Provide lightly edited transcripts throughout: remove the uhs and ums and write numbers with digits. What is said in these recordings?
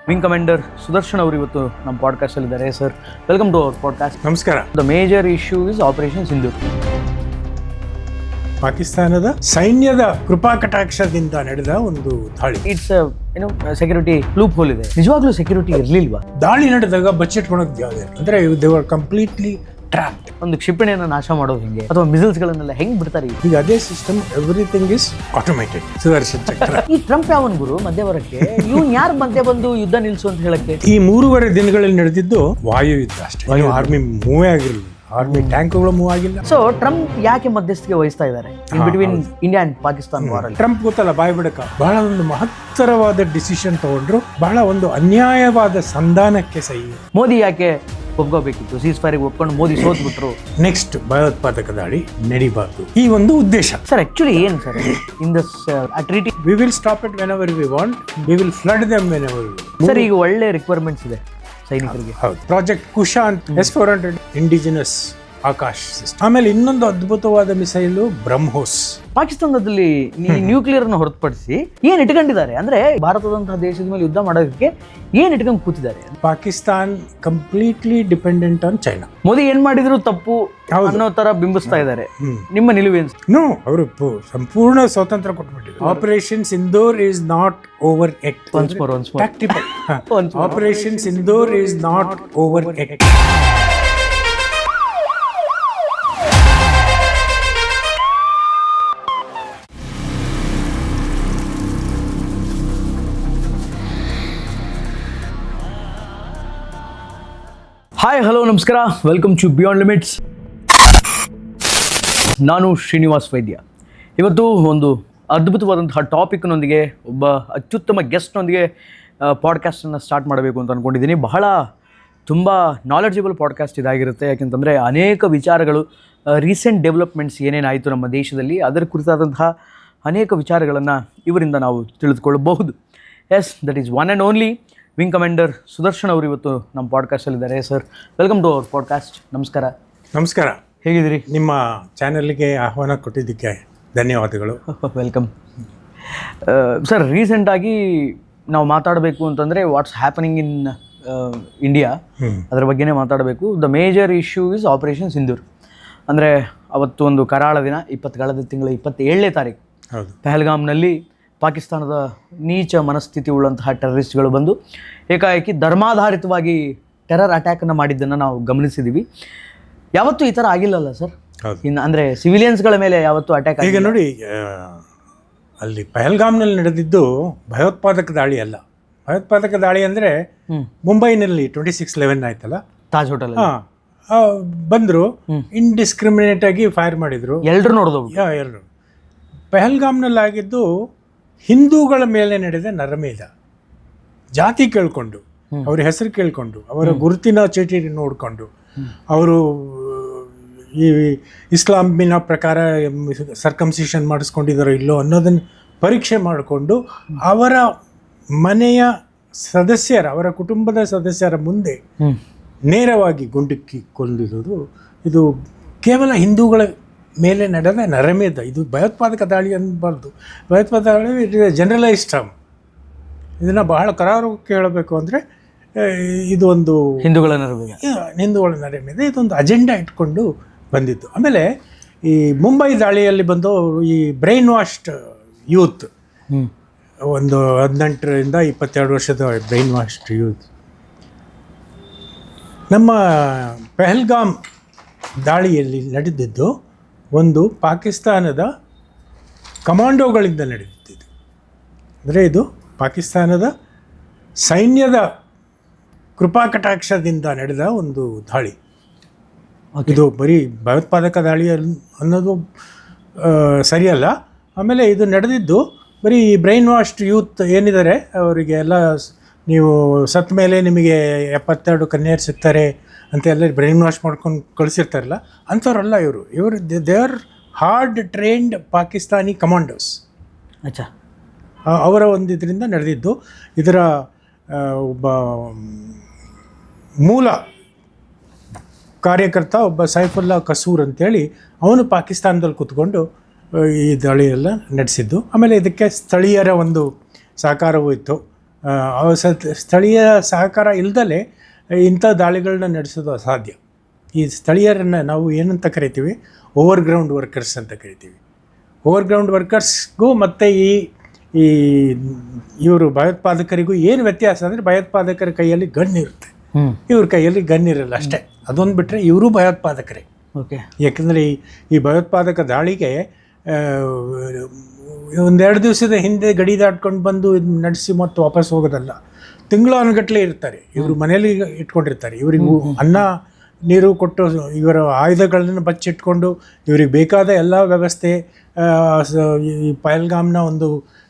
Wing commander Sudarshan ಅವರು ಇವತ್ತು ನಮ್ಮ ಪಾಡ್ಕಾಸ್ಟ್ ಅಲ್ಲಿ ಇದ್ದಾರೆ. Sir, welcome to our podcast. ನಮಸ್ಕಾರ. The major issue is operation Sindoor. ಪಾಕಿಸ್ತಾನದ ಸೈನ್ಯದ ಕೃಪಾ ಕಟಾಕ್ಷದಿಂದ ನಡೆದ ಒಂದು ದಾಳಿ. ಇಟ್ಸ್ ಏನೋ ಸೆಕ್ಯೂರಿಟಿ ಲೂಪ್ ಹೋಲ್ ಇದೆ. ನಿಜವಾಗ್ಲೂ ಸೆಕ್ಯೂರಿಟಿ ಇರ್ಲಿಲ್ವಾ? ದಾಳಿ ನಡೆದಾಗ ಬಚ್ಚಿಟ್ಕೊಳಕ್ ಜಾಗ ಇಲ್ಲ. ಅಂದ್ರೆ ದೇ ವರ್ ಕಂಪ್ಲೀಟ್ಲಿ ಟ್ರಾಪ್ಡ್. ಒಂದು ಕ್ಷಿಪಣಿಯನ್ನು ನಾಶ ಮಾಡೋದು ಹೆಂಗೆ, ಅಥವಾ ಮಿಸೈಲ್ಸ್ ಗಳನ್ನೆಲ್ಲ ಹೆಂಗ್ ಬಿಡ್ತಾರೆ? ಈಗ ಅದೇ system, everything is automated. Sudarshan ಚಕ್ರ. ಈ ಟ್ರಂಪ್ ಯಾವನ್ ಗುರು ಮಧ್ಯ ಬರಕ್ಕೆ? ಇವ್ನು ಯಾರು ಮಧ್ಯೆ ಬಂದು ಯುದ್ಧ ನಿಲ್ಸು ಅಂತ ಹೇಳಕ್ಕೆ? ಈ 3.5 ದಿನಗಳಲ್ಲಿ ನಡೆದಿದ್ದು ವಾಯು ಯುದ್ಧ ಅಷ್ಟೇ. ಆರ್ಮಿ ಮೂವೇ ಆಗಿರಲಿಲ್ಲ, ಆರ್ಮಿ ಟ್ಯಾಂಕ್ಗಳು ಮೂವ್ ಆಗಿಲ್ಲ. ಸೊ ಟ್ರಂಪ್ ಯಾಕೆ ಮಧ್ಯಸ್ಥಿಕೆ ವಹಿಸ್ತಾ ಇದ್ದಾರೆ in between India and Pakistan war ಅಲ್ಲಿ? ಟ್ರಂಪ್ ಗೊತ್ತಲ್ಲ, ಬಾಯ್ ಬಿಡಕ ಬಹಳ ಒಂದು ಮಹತ್ತರವಾದ ಡಿಸಿಷನ್ ತಗೊಂಡ್ರು. ಬಹಳ ಒಂದು ಅನ್ಯಾಯವಾದ ಸಂಧಾನಕ್ಕೆ ಸಹಿ. ಮೋದಿ ಯಾಕೆ ಒಪ್ಕೋಬೇಕಿತ್ತು? ಸೀಸ್ ಫೈರ್ಗೆ ಒಪ್ಕೊಂಡು ಮೋದಿ ಸೋತ್ಬಿಟ್ರು. ನೆಕ್ಸ್ಟ್ ಭಯೋತ್ಪಾದಕ ದಾಳಿ ನಡೀಬಾರ್ದು, ಈ ಒಂದು ಉದ್ದೇಶ. ಸರ್ ಆಕ್ಚುಲಿ ಏನು sir in this treaty? We will stop it whenever we want. We will flood them whenever we want. Sir, ಈಗ ಒಳ್ಳೆ ರಿಕ್ವೈರ್ಮೆಂಟ್ಸ್ ಇದೆ ಸೈನಿಕರಿಗೆ. ಹೌದು. Project Kushant S-400 indigenous Akash system. ಆಮೇಲೆ ಇನ್ನೊಂದು ಅದ್ಭುತವಾದ ಮಿಸೈಲು ಬ್ರಹ್ಮೋಸ್. ಪಾಕಿಸ್ತಾನದಲ್ಲಿ ನ್ಯೂಕ್ಲಿಯರ್ ಅನ್ನು ಹೊರತುಪಡಿಸಿ ಏನ್ ಇಟ್ಕೊಂಡಿದ್ದಾರೆ? ಅಂದ್ರೆ ಭಾರತದಂತಹ ದೇಶದ ಮೇಲೆ ಯುದ್ಧ ಮಾಡೋದಕ್ಕೆ ಏನ್ ಇಟ್ಕೊಂಡು ಕೂತಿದ್ದಾರೆ? Pakistan completely dependent on China. Modi ಏನ್ ಮಾಡಿದ್ರು ತಪ್ಪು ಅನ್ನೋ ತರ ಬಿಂಬಿಸ್ತಾ ಇದ್ದಾರೆ. ನಿಮ್ಮ ನಿಲುವೇನು? ನೋ, ಅವರು ಸಂಪೂರ್ಣ ಸ್ವಾತಂತ್ರ್ಯ ಕೊಟ್ಬಿಟ್ಟಿದ್ದಾರೆ. Operation Sindoor is not over yet. Tactical operation Sindoor is not over yet. Hi, hello, ನಮಸ್ಕಾರ. Welcome to Beyond Limits. ನಾನು ಶ್ರೀನಿವಾಸ್ ವೈದ್ಯ. ಇವತ್ತು ಒಂದು ಅದ್ಭುತವಾದಂತಹ ಟಾಪಿಕ್ನೊಂದಿಗೆ, ಒಬ್ಬ ಅತ್ಯುತ್ತಮ ಗೆಸ್ಟ್ನೊಂದಿಗೆ ಪಾಡ್ಕಾಸ್ಟನ್ನು ಸ್ಟಾರ್ಟ್ ಮಾಡಬೇಕು ಅಂತ ಅಂದ್ಕೊಂಡಿದ್ದೀನಿ. ಬಹಳ ತುಂಬ ನಾಲೆಡ್ಜಬಲ್ ಪಾಡ್ಕಾಸ್ಟ್ ಇದಾಗಿರುತ್ತೆ. ಯಾಕೆಂತಂದರೆ ಅನೇಕ ವಿಚಾರಗಳು, ರೀಸೆಂಟ್ ಡೆವಲಪ್ಮೆಂಟ್ಸ್ ಏನೇನಾಯಿತು ನಮ್ಮ ದೇಶದಲ್ಲಿ, ಅದರ ಕುರಿತಾದಂತಹ ಅನೇಕ ವಿಚಾರಗಳನ್ನು ಇವರಿಂದ ನಾವು ತಿಳಿದುಕೊಳ್ಳಬಹುದು. Yes, that is one and only wing commander Sudarshan ಅವರು ಇವತ್ತು ನಮ್ಮ ಪಾಡ್ಕಾಸ್ಟಲ್ಲಿ ಇದ್ದಾರೆ. Sir, welcome to our podcast. ನಮಸ್ಕಾರ. ನಮಸ್ಕಾರ. ಹೇಗಿದ್ದೀರಿ? ನಿಮ್ಮ ಚಾನಲ್ಗೆ ಆಹ್ವಾನ ಕೊಟ್ಟಿದ್ದಕ್ಕೆ ಧನ್ಯವಾದಗಳು. ವೆಲ್ಕಮ್. ಸರ್, ರೀಸೆಂಟಾಗಿ ನಾವು ಮಾತಾಡಬೇಕು ಅಂತಂದರೆ ವಾಟ್ಸ್ ಹ್ಯಾಪನಿಂಗ್ ಇನ್ ಇಂಡಿಯಾ, ಅದರ ಬಗ್ಗೆನೇ ಮಾತಾಡಬೇಕು. The major issue is operation Sindoor. ಅಂದರೆ ಅವತ್ತು ಒಂದು ಕರಾಳ ದಿನ, ಕಳೆದ ತಿಂಗಳ 27ನೇ ತಾರೀಕು ಪಹಲ್ಗಾಮ್ನಲ್ಲಿ ಪಾಕಿಸ್ತಾನದ ನೀಚ ಮನಸ್ಥಿತಿ ಉಳ್ಳಂತಹ ಟೆರರಿಸ್ಟ್ಗಳು ಬಂದು ಏಕಾಏಕಿ ಧರ್ಮಾಧಾರಿತವಾಗಿ ಟೆರರ್ ಅಟ್ಯಾಕನ್ನು ಮಾಡಿದ್ದನ್ನು ನಾವು ಗಮನಿಸಿದ್ದೀವಿ. ಯಾವತ್ತೂ ಈ ಥರ ಆಗಿಲ್ಲಲ್ಲ ಸರ್? ಇನ್ನು ಅಂದರೆ ಸಿವಿಲಿಯನ್ಸ್ಗಳ ಮೇಲೆ ಯಾವತ್ತೂ ಅಟ್ಯಾಕ್ ಈಗ ನೋಡಿ, ಅಲ್ಲಿ ಪಹಲ್ಗಾಮ್ನಲ್ಲಿ ನಡೆದಿದ್ದು ಭಯೋತ್ಪಾದಕ ದಾಳಿ ಅಲ್ಲ. ಭಯೋತ್ಪಾದಕ ದಾಳಿ ಅಂದರೆ ಮುಂಬೈನಲ್ಲಿ 26/11 ಆಯ್ತಲ್ಲ, ತಾಜ್ ಹೋಟೆಲ್ ಬಂದರು, ಇಂಡಿಸ್ಕ್ರಿಮಿನೇಟ್ ಆಗಿ ಫೈರ್ ಮಾಡಿದರು. ಎಲ್ಲರೂ ನೋಡಿದ್ರು. ಎಲ್ಲರೂ. ಪಹಲ್ಗಾಮ್ನಲ್ಲಿ ಆಗಿದ್ದು ಹಿಂದೂಗಳ ಮೇಲೆ ನಡೆದ ನರಮೇಧ. ಜಾತಿ ಕೇಳಿಕೊಂಡು, ಅವ್ರ ಹೆಸರು ಕೇಳಿಕೊಂಡು, ಅವರ ಗುರುತಿನ ಚೀಟಿ ನೋಡಿಕೊಂಡು, ಅವರು ಈ ಇಸ್ಲಾಮಿನ ಪ್ರಕಾರ ಸರ್ಕಮ್ಸಿಷನ್ ಮಾಡಿಸ್ಕೊಂಡಿದ್ದಾರೋ ಇಲ್ಲೋ ಅನ್ನೋದನ್ನು ಪರೀಕ್ಷೆ ಮಾಡಿಕೊಂಡು ಅವರ ಮನೆಯ ಸದಸ್ಯರ, ಅವರ ಕುಟುಂಬದ ಸದಸ್ಯರ ಮುಂದೆ ನೇರವಾಗಿ ಗುಂಡಿಕ್ಕಿ ಕೊಂದಿರೋದು. ಇದು ಕೇವಲ ಹಿಂದೂಗಳ ಮೇಲೆ ನಡೆದ ನರಮೇಧ. ಇದು ಭಯೋತ್ಪಾದಕ ದಾಳಿ ಅನ್ನಬಾರ್ದು. ಭಯೋತ್ಪಾದಕ ದಾಳಿ ಇಟ್ ಇಸ್ ಜನರಲೈಸ್ಡ್ ಟರ್ಮ್. ಇದನ್ನು ಬಹಳ ಕರಾರುವಾಗಿ ಹೇಳಬೇಕು ಅಂದರೆ ಇದು ಒಂದು ಹಿಂದೂಗಳ ನರಮೇಧ. ಇದೊಂದು ಅಜೆಂಡಾ ಇಟ್ಕೊಂಡು ಬಂದಿದ್ದು. ಆಮೇಲೆ ಈ ಮುಂಬೈ ದಾಳಿಯಲ್ಲಿ ಬಂದು ಈ ಬ್ರೈನ್ ವಾಶ್ಡ್ ಯೂತ್, ಒಂದು 18ರಿಂದ 22 ವರ್ಷದ ಬ್ರೈನ್ ವಾಶ್ಡ್ ಯೂತ್, ನಮ್ಮ ಪಹಲ್ಗಾಮ್ ದಾಳಿಯಲ್ಲಿ ನಡೆದಿದ್ದು ಒಂದು ಪಾಕಿಸ್ತಾನದ ಕಮಾಂಡೋಗಳಿಂದ ನಡೆದಿದ್ದು. ಅಂದರೆ ಇದು ಪಾಕಿಸ್ತಾನದ ಸೈನ್ಯದ ಕೃಪಾ ಕಟಾಕ್ಷದಿಂದ ನಡೆದ ಒಂದು ದಾಳಿ. ಇದು ಬರೀ ಭಯೋತ್ಪಾದಕ ದಾಳಿ ಅನ್ನೋದು ಸರಿಯಲ್ಲ. ಆಮೇಲೆ ಇದು ನಡೆದಿದ್ದು ಬರೀ ಬ್ರೈನ್ ವಾಶ್ಡ್ ಯೂತ್ ಏನಿದ್ದಾರೆ ಅವರಿಗೆ ಎಲ್ಲ, ನೀವು ಸತ್ತ ಮೇಲೆ ನಿಮಗೆ 72 ಕನ್ಯೆಯರು ಸಿಗ್ತಾರೆ ಅಂತ ಎಲ್ಲ ಬ್ರೈನ್ ವಾಶ್ ಮಾಡ್ಕೊಂಡು ಕಳಿಸಿರ್ತಾರಲ್ಲ, ಅಂಥವ್ರಲ್ಲ ಇವರು. They are hard trained Pakistani commandos. ಅವರ ಒಂದು ಇದರಿಂದ ನಡೆದಿದ್ದು. ಇದರ ಒಬ್ಬ ಮೂಲ ಕಾರ್ಯಕರ್ತ ಒಬ್ಬ ಸೈಫುಲ್ಲಾ ಕಸೂರ್ ಅಂತೇಳಿ, ಅವನು ಪಾಕಿಸ್ತಾನದಲ್ಲಿ ಕೂತ್ಕೊಂಡು ಈ ದಾಳಿಯೆಲ್ಲ ನಡೆಸಿದ್ದು. ಆಮೇಲೆ ಇದಕ್ಕೆ ಸ್ಥಳೀಯರ ಒಂದು ಸಹಕಾರವೂ ಇತ್ತು. ಸ್ಥಳೀಯ ಸಹಕಾರ ಇಲ್ದಲೇ ಇಂಥ ದಾಳಿಗಳನ್ನ ನಡೆಸೋದು ಅಸಾಧ್ಯ. ಈ ಸ್ಥಳೀಯರನ್ನು ನಾವು ಏನಂತ ಕರಿತೀವಿ, ಓವರ್ಗ್ರೌಂಡ್ ವರ್ಕರ್ಸ್ ಅಂತ ಕರಿತೀವಿ. ಓವರ್ಗ್ರೌಂಡ್ ವರ್ಕರ್ಸ್ಗೂ ಮತ್ತು ಈ ಇವರು ಭಯೋತ್ಪಾದಕರಿಗೂ ಏನು ವ್ಯತ್ಯಾಸ ಅಂದರೆ, ಭಯೋತ್ಪಾದಕರ ಕೈಯಲ್ಲಿ ಗನ್ ಇರುತ್ತೆ, ಇವ್ರ ಕೈಯಲ್ಲಿ ಗನ್ ಇರಲ್ಲ ಅಷ್ಟೇ. ಅದೊಂದು ಬಿಟ್ಟರೆ ಇವರು ಭಯೋತ್ಪಾದಕರೇ. ಓಕೆ. ಯಾಕಂದರೆ ಈ ಭಯೋತ್ಪಾದಕ ದಾಳಿಗೆ ಒಂದೆರಡು ದಿವಸದ ಹಿಂದೆ ಗಡಿ ದಾಟ್ಕೊಂಡು ಬಂದು ನಡೆಸಿ ಮತ್ತು ವಾಪಸ್ ಹೋಗೋದಲ್ಲ. ತಿಂಗಳಾನುಗಟ್ಟಲೆ ಇರ್ತಾರೆ, ಇವರು ಮನೆಯಲ್ಲಿ ಇಟ್ಕೊಂಡಿರ್ತಾರೆ. ಇವರಿಗೂ ಅನ್ನ ನೀರು ಕೊಟ್ಟು ಇವರ ಆಯುಧಗಳನ್ನು ಬಚ್ಚಿಟ್ಕೊಂಡು ಇವ್ರಿಗೆ ಬೇಕಾದ ಎಲ್ಲ ವ್ಯವಸ್ಥೆ, ಈ ಪಹಲ್ಗಾಮ್ನ ಒಂದು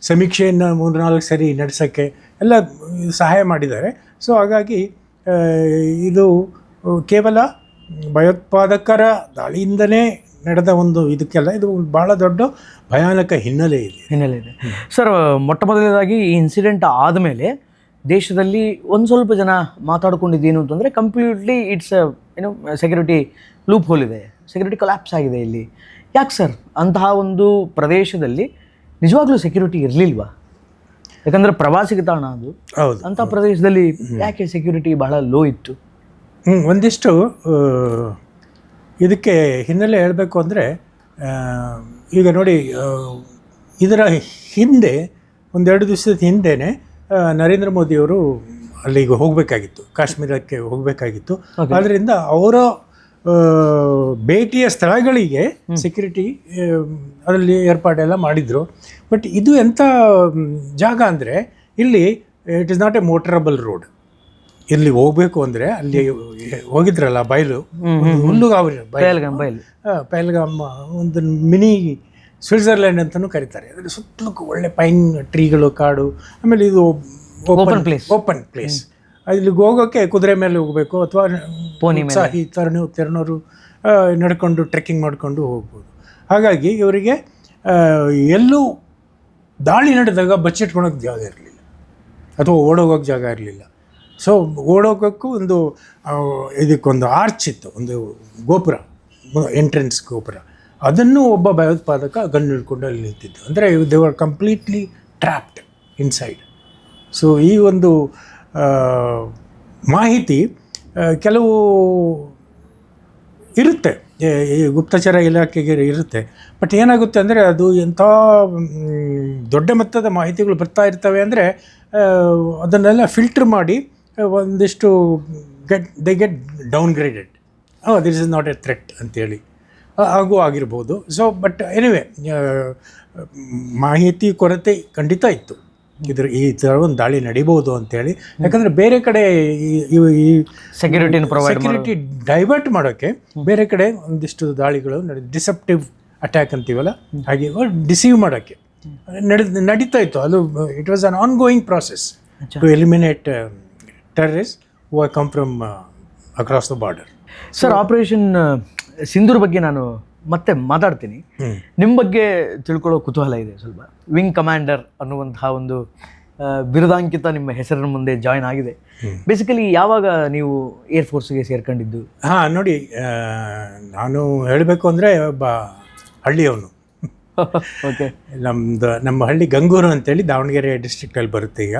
ಸಮೀಕ್ಷೆಯನ್ನು 3-4 ಸರಿ ನಡೆಸೋಕ್ಕೆ ಎಲ್ಲ ಸಹಾಯ ಮಾಡಿದ್ದಾರೆ. ಸೊ ಹಾಗಾಗಿ ಇದು ಕೇವಲ ಭಯೋತ್ಪಾದಕರ ದಾಳಿಯಿಂದನೇ ನಡೆದ ಒಂದು ಇದಕ್ಕೆಲ್ಲ ಇದು ಭಾಳ ದೊಡ್ಡ ಭಯಾನಕ ಹಿನ್ನೆಲೆ ಇದೆ. ಸರ್, ಮೊಟ್ಟ ಮೊದಲನೇದಾಗಿ ಈ ಇನ್ಸಿಡೆಂಟ್ ಆದಮೇಲೆ ದೇಶದಲ್ಲಿ ಒಂದು ಸ್ವಲ್ಪ ಜನ ಮಾತಾಡ್ಕೊಂಡಿದ್ದೇನು ಅಂತಂದರೆ, ಕಂಪ್ಲೀಟ್ಲಿ ಇಟ್ಸ್ ಏನೋ ಸೆಕ್ಯೂರಿಟಿ ಲೂಪ್ ಹೋಲ್ ಇದೆ, ಸೆಕ್ಯೂರಿಟಿ ಕೊಲ್ಯಾಪ್ಸ್ ಆಗಿದೆ ಇಲ್ಲಿ. ಯಾಕೆ ಸರ್ ಅಂತಹ ಒಂದು ಪ್ರದೇಶದಲ್ಲಿ ನಿಜವಾಗ್ಲೂ ಸೆಕ್ಯೂರಿಟಿ ಇರಲಿಲ್ವಾ? ಯಾಕಂದರೆ ಪ್ರವಾಸಿಗ ತಾಣ ಅದು. ಹೌದು. ಅಂಥ ಪ್ರದೇಶದಲ್ಲಿ ಯಾಕೆ ಸೆಕ್ಯೂರಿಟಿ ಬಹಳ ಲೋ ಇತ್ತು? ಒಂದಿಷ್ಟು ಇದಕ್ಕೆ ಹಿನ್ನೆಲೆ ಹೇಳಬೇಕು ಅಂದರೆ, ಈಗ ನೋಡಿ, ಇದರ ಹಿಂದೆ 1-2 ದಿವಸದ ಹಿಂದೆಯೇ ನರೇಂದ್ರ ಮೋದಿಯವರು ಅಲ್ಲಿಗೆ ಹೋಗಬೇಕಾಗಿತ್ತು, ಕಾಶ್ಮೀರಕ್ಕೆ ಹೋಗಬೇಕಾಗಿತ್ತು. ಆದ್ದರಿಂದ ಅವರ ಭೇಟಿಯ ಸ್ಥಳಗಳಿಗೆ ಸೆಕ್ಯೂರಿಟಿ ಅದರಲ್ಲಿ ಏರ್ಪಾಡೆಲ್ಲ ಮಾಡಿದರು. ಬಟ್ ಇದು ಎಂಥ ಜಾಗ ಅಂದರೆ, ಇಲ್ಲಿ it is not a motorable road. ಇಲ್ಲಿ ಹೋಗಬೇಕು ಅಂದರೆ ಅಲ್ಲಿ ಹೋಗಿದ್ರಲ್ಲ ಬಯಲು, ಹುಲ್ಲುಗಾವಲು ಪಹಲ್ಗಾಮ್ ಒಂದು ಮಿನಿ ಸ್ವಿಟ್ಜರ್ಲ್ಯಾಂಡ್ ಅಂತಲೂ ಕರೀತಾರೆ. ಅದರ ಸುತ್ತಲೂ ಒಳ್ಳೆ ಪೈನ್ ಟ್ರೀಗಳು, ಕಾಡು, ಆಮೇಲೆ ಇದು ಓಪನ್ ಪ್ಲೇಸ್. ಇಲ್ಲಿಗೆ ಹೋಗೋಕ್ಕೆ ಕುದುರೆ ಮೇಲೆ ಹೋಗಬೇಕು ಅಥವಾ ಉತ್ಸಾಹಿ ತರುಣರು ನಡ್ಕೊಂಡು ಟ್ರೆಕ್ಕಿಂಗ್ ಮಾಡಿಕೊಂಡು ಹೋಗ್ಬೋದು. ಹಾಗಾಗಿ ಇವರಿಗೆ ಎಲ್ಲೂ ದಾಳಿ ನಡೆದಾಗ ಬಚ್ಚಿಟ್ಕೊಳೋಕ್ಕೆ ಜಾಗ ಇರಲಿಲ್ಲ ಅಥವಾ ಓಡೋಗೋಕ್ಕೆ ಜಾಗ ಇರಲಿಲ್ಲ. ಸೊ ಓಡೋಗೋಕ್ಕೂ ಒಂದು ಇದಕ್ಕೊಂದು ಆರ್ಚ್ ಇತ್ತು, ಒಂದು ಗೋಪುರ, ಎಂಟ್ರೆನ್ಸ್ ಗೋಪುರ. ಅದನ್ನು ಒಬ್ಬ ಭಯೋತ್ಪಾದಕ ಗನ್ ಹಿಡ್ಕೊಂಡು ಅಲ್ಲಿ ನಿಂತಿದ್ದು. ಅಂದರೆ they were completely trapped inside. So ಈ ಒಂದು ಮಾಹಿತಿ ಕೆಲವು ಇರುತ್ತೆ, ಈ ಗುಪ್ತಚರ ಇಲಾಖೆಗೆ ಇರುತ್ತೆ. ಬಟ್ ಏನಾಗುತ್ತೆ ಅಂದರೆ, ಅದು ಎಂಥ ದೊಡ್ಡ ಮೊತ್ತದ ಮಾಹಿತಿಗಳು ಬರ್ತಾ ಇರ್ತವೆ ಅಂದರೆ ಅದನ್ನೆಲ್ಲ ಫಿಲ್ಟ್ರ್ ಮಾಡಿ ಒಂದಿಷ್ಟು get downgraded. This is not a threat ಅಂತೇಳಿ ಹಾಗೂ ಆಗಿರ್ಬೋದು. ಸೊ ಬಟ್ ಎನಿವೆ, ಮಾಹಿತಿ ಕೊರತೆ ಖಂಡಿತ ಇತ್ತು. ಈ ಥರ ಒಂದು ದಾಳಿ ನಡೀಬೋದು ಅಂತೇಳಿ. ಯಾಕಂದರೆ ಬೇರೆ ಕಡೆ ಈ ಸೆಕ್ಯೂರಿಟಿ ಡೈವರ್ಟ್ ಮಾಡೋಕ್ಕೆ ಬೇರೆ ಕಡೆ ಒಂದಿಷ್ಟು ದಾಳಿಗಳು ಡಿಸೆಪ್ಟಿವ್ ಅಟ್ಯಾಕ್ ಅಂತೀವಲ್ಲ, ಹಾಗೆ ಡಿಸೀವ್ ಮಾಡೋಕ್ಕೆ ನಡೀತಾ ಇತ್ತು. ಅದು it was an ongoing process to eliminate terrorist who are come from across the border. Sir, operation Sindoor ಬಗ್ಗೆ ನಾನು ಮತ್ತೆ ಮಾತಾಡ್ತೀನಿ. ನಿಮ್ಮ ಬಗ್ಗೆ ತಿಳ್ಕೊಳ್ಳೋ ಕುತೂಹಲ ಇದೆ ಸ್ವಲ್ಪ. ವಿಂಗ್ ಕಮಾಂಡರ್ ಅನ್ನುವಂತಹ ಒಂದು ಬಿರುದಾಂಕಿತ ನಿಮ್ಮ ಹೆಸರಿನ ಮುಂದೆ ಜಾಯ್ನ್ ಆಗಿದೆ. ಬೇಸಿಕಲಿ ಯಾವಾಗ ನೀವು ಏರ್ಫೋರ್ಸ್ಗೆ ಸೇರ್ಕೊಂಡಿದ್ದು? ಹಾಂ, ನೋಡಿ, ನಾನು ಹೇಳಬೇಕು ಅಂದರೆ ಒಬ್ಬ ಹಳ್ಳಿಯವನು. ಓಕೆ. ನಮ್ಮ ಹಳ್ಳಿ ಗಂಗೂರು ಅಂತೇಳಿ ದಾವಣಗೆರೆ ಡಿಸ್ಟ್ರಿಕ್ಟಲ್ಲಿ ಬರುತ್ತೆ. ಈಗ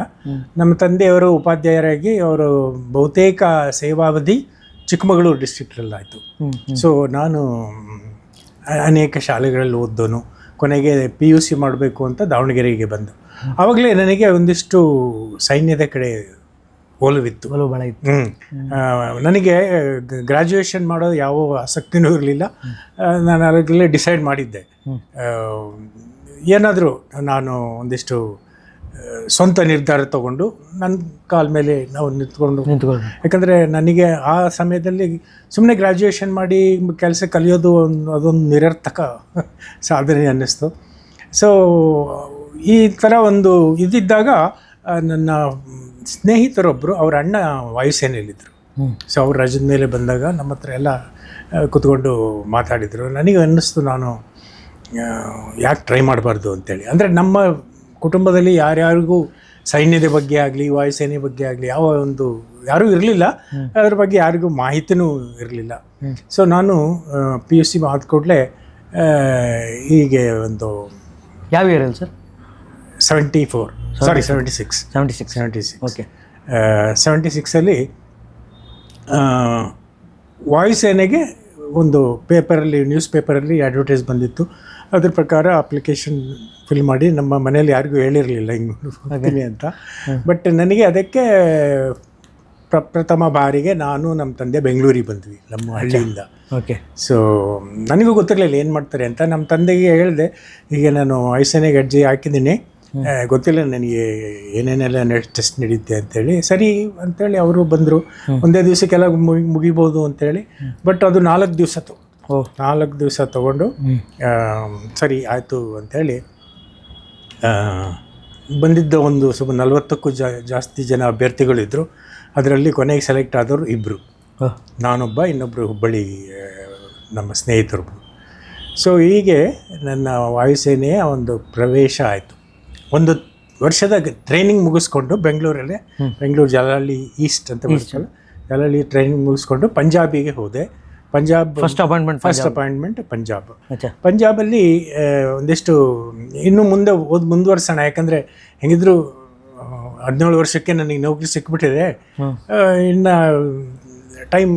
ನಮ್ಮ ತಂದೆಯವರು ಉಪಾಧ್ಯಾಯರಾಗಿ ಅವರು ಬಹುತೇಕ ಸೇವಾವಧಿ ಚಿಕ್ಕಮಗಳೂರು ಡಿಸ್ಟ್ರಿಕ್ಟಲ್ಲಾಯಿತು. ಸೊ ನಾನು ಅನೇಕ ಶಾಲೆಗಳಲ್ಲಿ ಓದ್ದೋನು. ಕೊನೆಗೆ PUC ಮಾಡಬೇಕು ಅಂತ ದಾವಣಗೆರೆಗೆ ಬಂದು ಆವಾಗಲೇ ನನಗೆ ಒಂದಿಷ್ಟು ಸೈನ್ಯದ ಕಡೆ ಒಲವಿತ್ತು. ಭಾಳ ಇತ್ತು. ನನಗೆ ಗ್ರ್ಯಾಜುಯೇಷನ್ ಮಾಡೋದು ಯಾವ ಆಸಕ್ತಿನೂ ಇರಲಿಲ್ಲ. ನಾನು ಅವಾಗಲೇ ಡಿಸೈಡ್ ಮಾಡಿದ್ದೆ, ಏನಾದರೂ ನಾನು ಒಂದಿಷ್ಟು ಸ್ವಂತ ನಿರ್ಧಾರ ತಗೊಂಡು ನನ್ನ ಕಾಲ ಮೇಲೆ ನಾವು ನಿಂತ್ಕೊಂಡು. ಯಾಕಂದರೆ ನನಗೆ ಆ ಸಮಯದಲ್ಲಿ ಸುಮ್ಮನೆ ಗ್ರ್ಯಾಜುಯೇಷನ್ ಮಾಡಿ ಕೆಲಸ ಕಲಿಯೋದು ಅದೊಂದು ನಿರರ್ಥಕ ಸಾಧನೆ ಅನ್ನಿಸ್ತು. ಸೊ ಈ ಥರ ಒಂದು ಇದ್ದಿದ್ದಾಗ ನನ್ನ ಸ್ನೇಹಿತರೊಬ್ಬರು, ಅವ್ರ ಅಣ್ಣ ವಾಯುಸೇನೆಯಲ್ಲಿದ್ದರು. ಸೊ ಅವ್ರು ರಜದ ಮೇಲೆ ಬಂದಾಗ ನಮ್ಮ ಹತ್ರ ಎಲ್ಲ ಕೂತ್ಕೊಂಡು ಮಾತಾಡಿದರು. ನನಗೆ ಅನ್ನಿಸ್ತು, ನಾನು ಯಾಕೆ ಟ್ರೈ ಮಾಡಬಾರ್ದು ಅಂತೇಳಿ. ಅಂದರೆ ನಮ್ಮ ಕುಟುಂಬದಲ್ಲಿ ಯಾರ್ಯಾರಿಗೂ ಸೈನ್ಯದ ಬಗ್ಗೆ ಆಗಲಿ ವಾಯುಸೇನೆ ಬಗ್ಗೆ ಆಗಲಿ ಯಾರೂ ಇರಲಿಲ್ಲ, ಅದ್ರ ಬಗ್ಗೆ ಯಾರಿಗೂ ಮಾಹಿತಿನೂ ಇರಲಿಲ್ಲ. ಸೊ ನಾನು PUC ಆದ ಕೂಡಲೇ ಹೀಗೆ ಒಂದು ಯಾವ ಇಯರಲ್ಲಿ ಸರ್? 74 ಸಾರಿ 76. 76. ಓಕೆ. 76ಅಲ್ಲಿ ವಾಯುಸೇನೆಗೆ ಒಂದು ಪೇಪರಲ್ಲಿ, ನ್ಯೂಸ್ ಪೇಪರಲ್ಲಿ ಅಡ್ವರ್ಟೈಸ್ ಬಂದಿತ್ತು. ಅದ್ರ ಪ್ರಕಾರ ಅಪ್ಲಿಕೇಶನ್ ಫಿಲ್ ಮಾಡಿ ನಮ್ಮ ಮನೇಲಿ ಯಾರಿಗೂ ಹೇಳಿರಲಿಲ್ಲ ಹಿಂಗೆ ಹೋಗ್ತೀನಿ ಅಂತ. ಬಟ್ ನನಗೆ ಅದಕ್ಕೆ ಪ್ರಥಮ ಬಾರಿಗೆ ನಾನು ನಮ್ಮ ತಂದೆ ಬೆಂಗಳೂರಿಗೆ ಬಂದ್ವಿ ನಮ್ಮ ಹಳ್ಳಿಯಿಂದ. ಓಕೆ. ಸೊ ನನಗೂ ಗೊತ್ತಿರಲಿಲ್ಲ ಏನು ಮಾಡ್ತಾರೆ ಅಂತ. ನಮ್ಮ ತಂದೆಗೆ ಹೇಳಿದೆ, ಹೀಗೆ ನಾನು ವಾಯುಸೇನೆಗೆ ಅರ್ಜಿ ಹಾಕಿದ್ದೀನಿ, ಗೊತ್ತಿಲ್ಲ ನನಗೆ ಏನೇನೆಲ್ಲ ಟೆಸ್ಟ್ ನಡೀತೆ ಅಂತೇಳಿ. ಸರಿ ಅಂತೇಳಿ ಅವರು ಬಂದರು. ಒಂದೇ ದಿವಸಕ್ಕೆಲ್ಲ ಮುಗಿಬೋದು ಅಂತೇಳಿ. ಬಟ್ ಅದು 4 ದಿವಸ 4 ದಿವಸ ತೊಗೊಂಡು ಸರಿ ಆಯಿತು ಅಂಥೇಳಿ ಬಂದಿದ್ದ ಒಂದು 40ಕ್ಕೂ ಜಾಸ್ತಿ ಜನ ಅಭ್ಯರ್ಥಿಗಳಿದ್ದರು. ಅದರಲ್ಲಿ ಕೊನೆಗೆ ಸೆಲೆಕ್ಟ್ ಆದವರು 2, ನಾನೊಬ್ಬ, ಇನ್ನೊಬ್ಬರು ಹುಬ್ಬಳ್ಳಿ ನಮ್ಮ ಸ್ನೇಹಿತರು. ಸೊ ಹೀಗೆ ನನ್ನ ವಾಯುಸೇನೆಯ ಒಂದು ಪ್ರವೇಶ ಆಯಿತು. 1 ವರ್ಷದ ಟ್ರೈನಿಂಗ್ ಮುಗಿಸ್ಕೊಂಡು ಬೆಂಗಳೂರು ಜಲಾಳಿ ಈಸ್ಟ್ ಅಂತ ಬರ್ತಲ್ಲ, ಜಲಾಳಿ ಟ್ರೈನಿಂಗ್ ಮುಗಿಸ್ಕೊಂಡು ಪಂಜಾಬಿಗೆ ಹೋದೆ. ಫಸ್ಟ್ ಅಪಾಯಿಂಟ್ಮೆಂಟ್ ಪಂಜಾಬಲ್ಲಿ ಒಂದಿಷ್ಟು ಇನ್ನೂ ಮುಂದುವರ್ಸೋಣ. ಯಾಕಂದರೆ ಹೆಂಗಿದ್ರು 17 ವರ್ಷಕ್ಕೆ ನನಗೆ ನೌಕರಿ ಸಿಕ್ಬಿಟ್ಟಿದೆ, ಇನ್ನು ಟೈಮ್